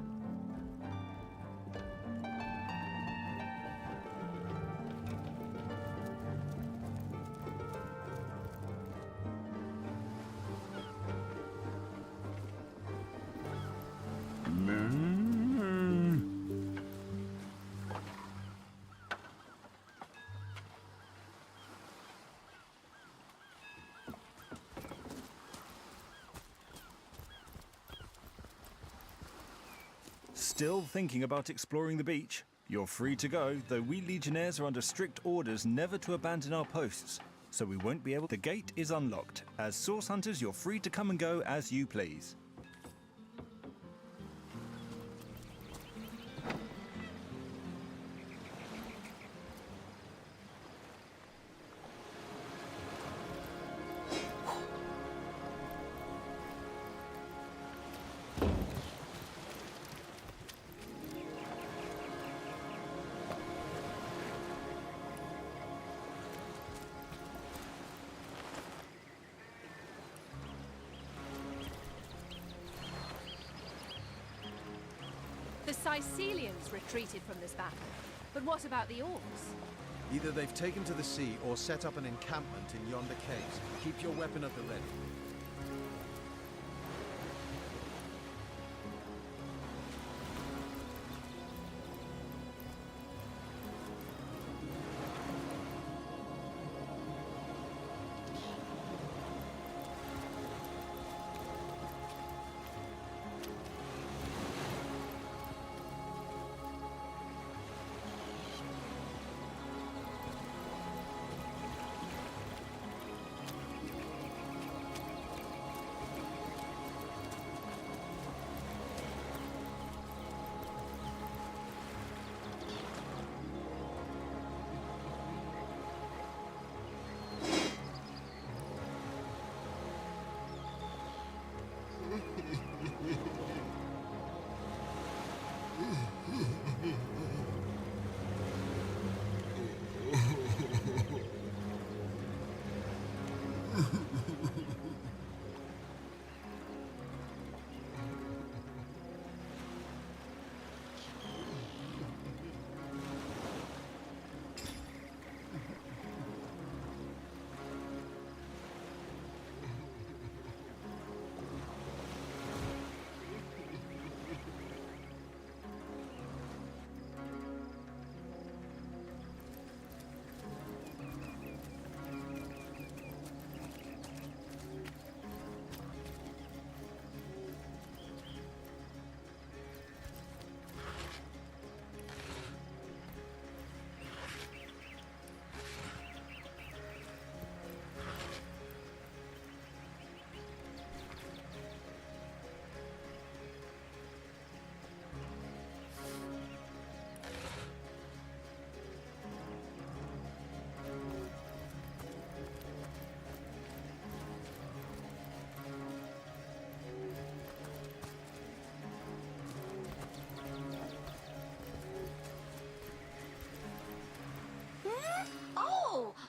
Still thinking about exploring the beach? You're free to go, though we Legionnaires are under strict orders never to abandon our posts, so we won't be able. The gate is unlocked. As source hunters, you're free to come and go as you please. The Sicilians retreated from this battle. But what about the orcs? Either they've taken to the sea or set up an encampment in yonder caves. Keep your weapon at the ready.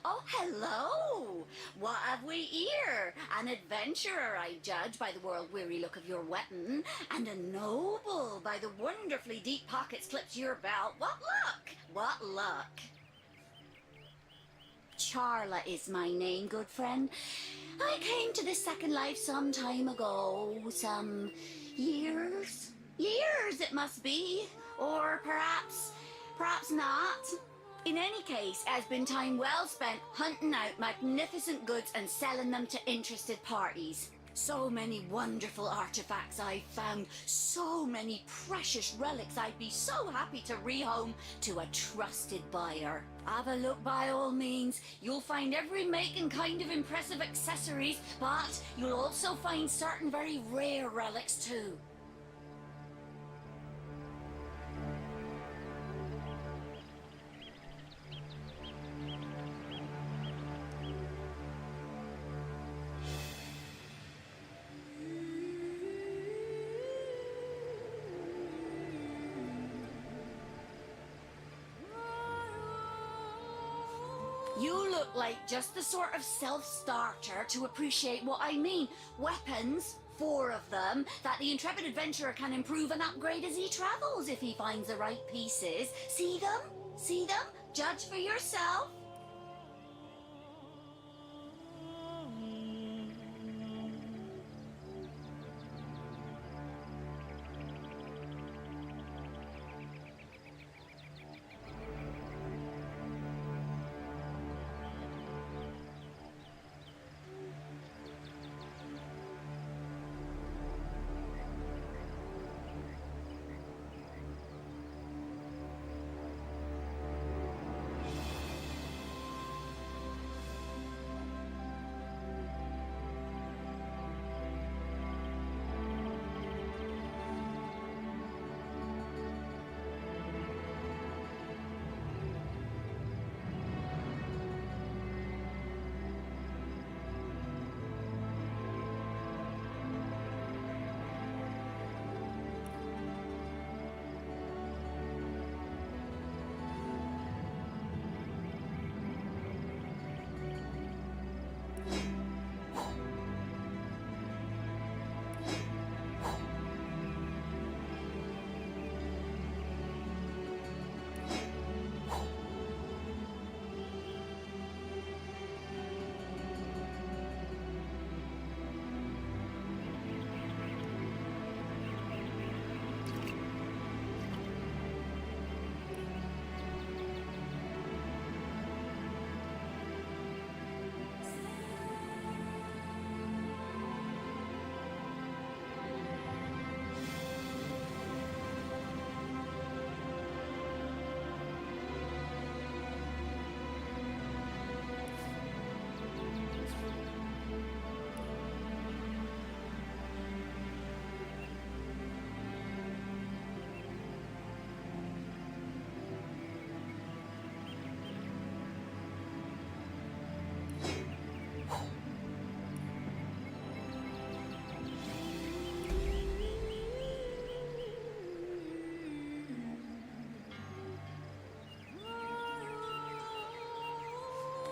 Oh, hello! What have we here? An adventurer, I judge, by the world-weary look of your weapon, and a noble by the wonderfully deep pockets clipped to your belt. What luck! What luck! Charla is my name, good friend. I came to this second life some time ago, some years. Years it must be. Or perhaps not. In any case, it has been time well spent hunting out magnificent goods and selling them to interested parties. So many wonderful artifacts I've found, so many precious relics I'd be so happy to rehome to a trusted buyer. Have a look by all means. You'll find every make and kind of impressive accessories, but you'll also find certain very rare relics too. You look like just the sort of self-starter to appreciate what I mean. Weapons, 4 of them, that the intrepid adventurer can improve and upgrade as he travels if he finds the right pieces. See them? See them? Judge for yourself.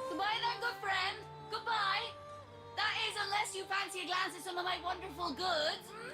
Goodbye then, good friend. Goodbye. That is, unless you fancy a glance at some of my wonderful goods. Hmm?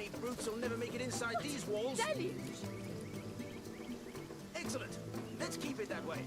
tiny brutes will never make it inside these walls. Deluge! Excellent. Let's keep it that way.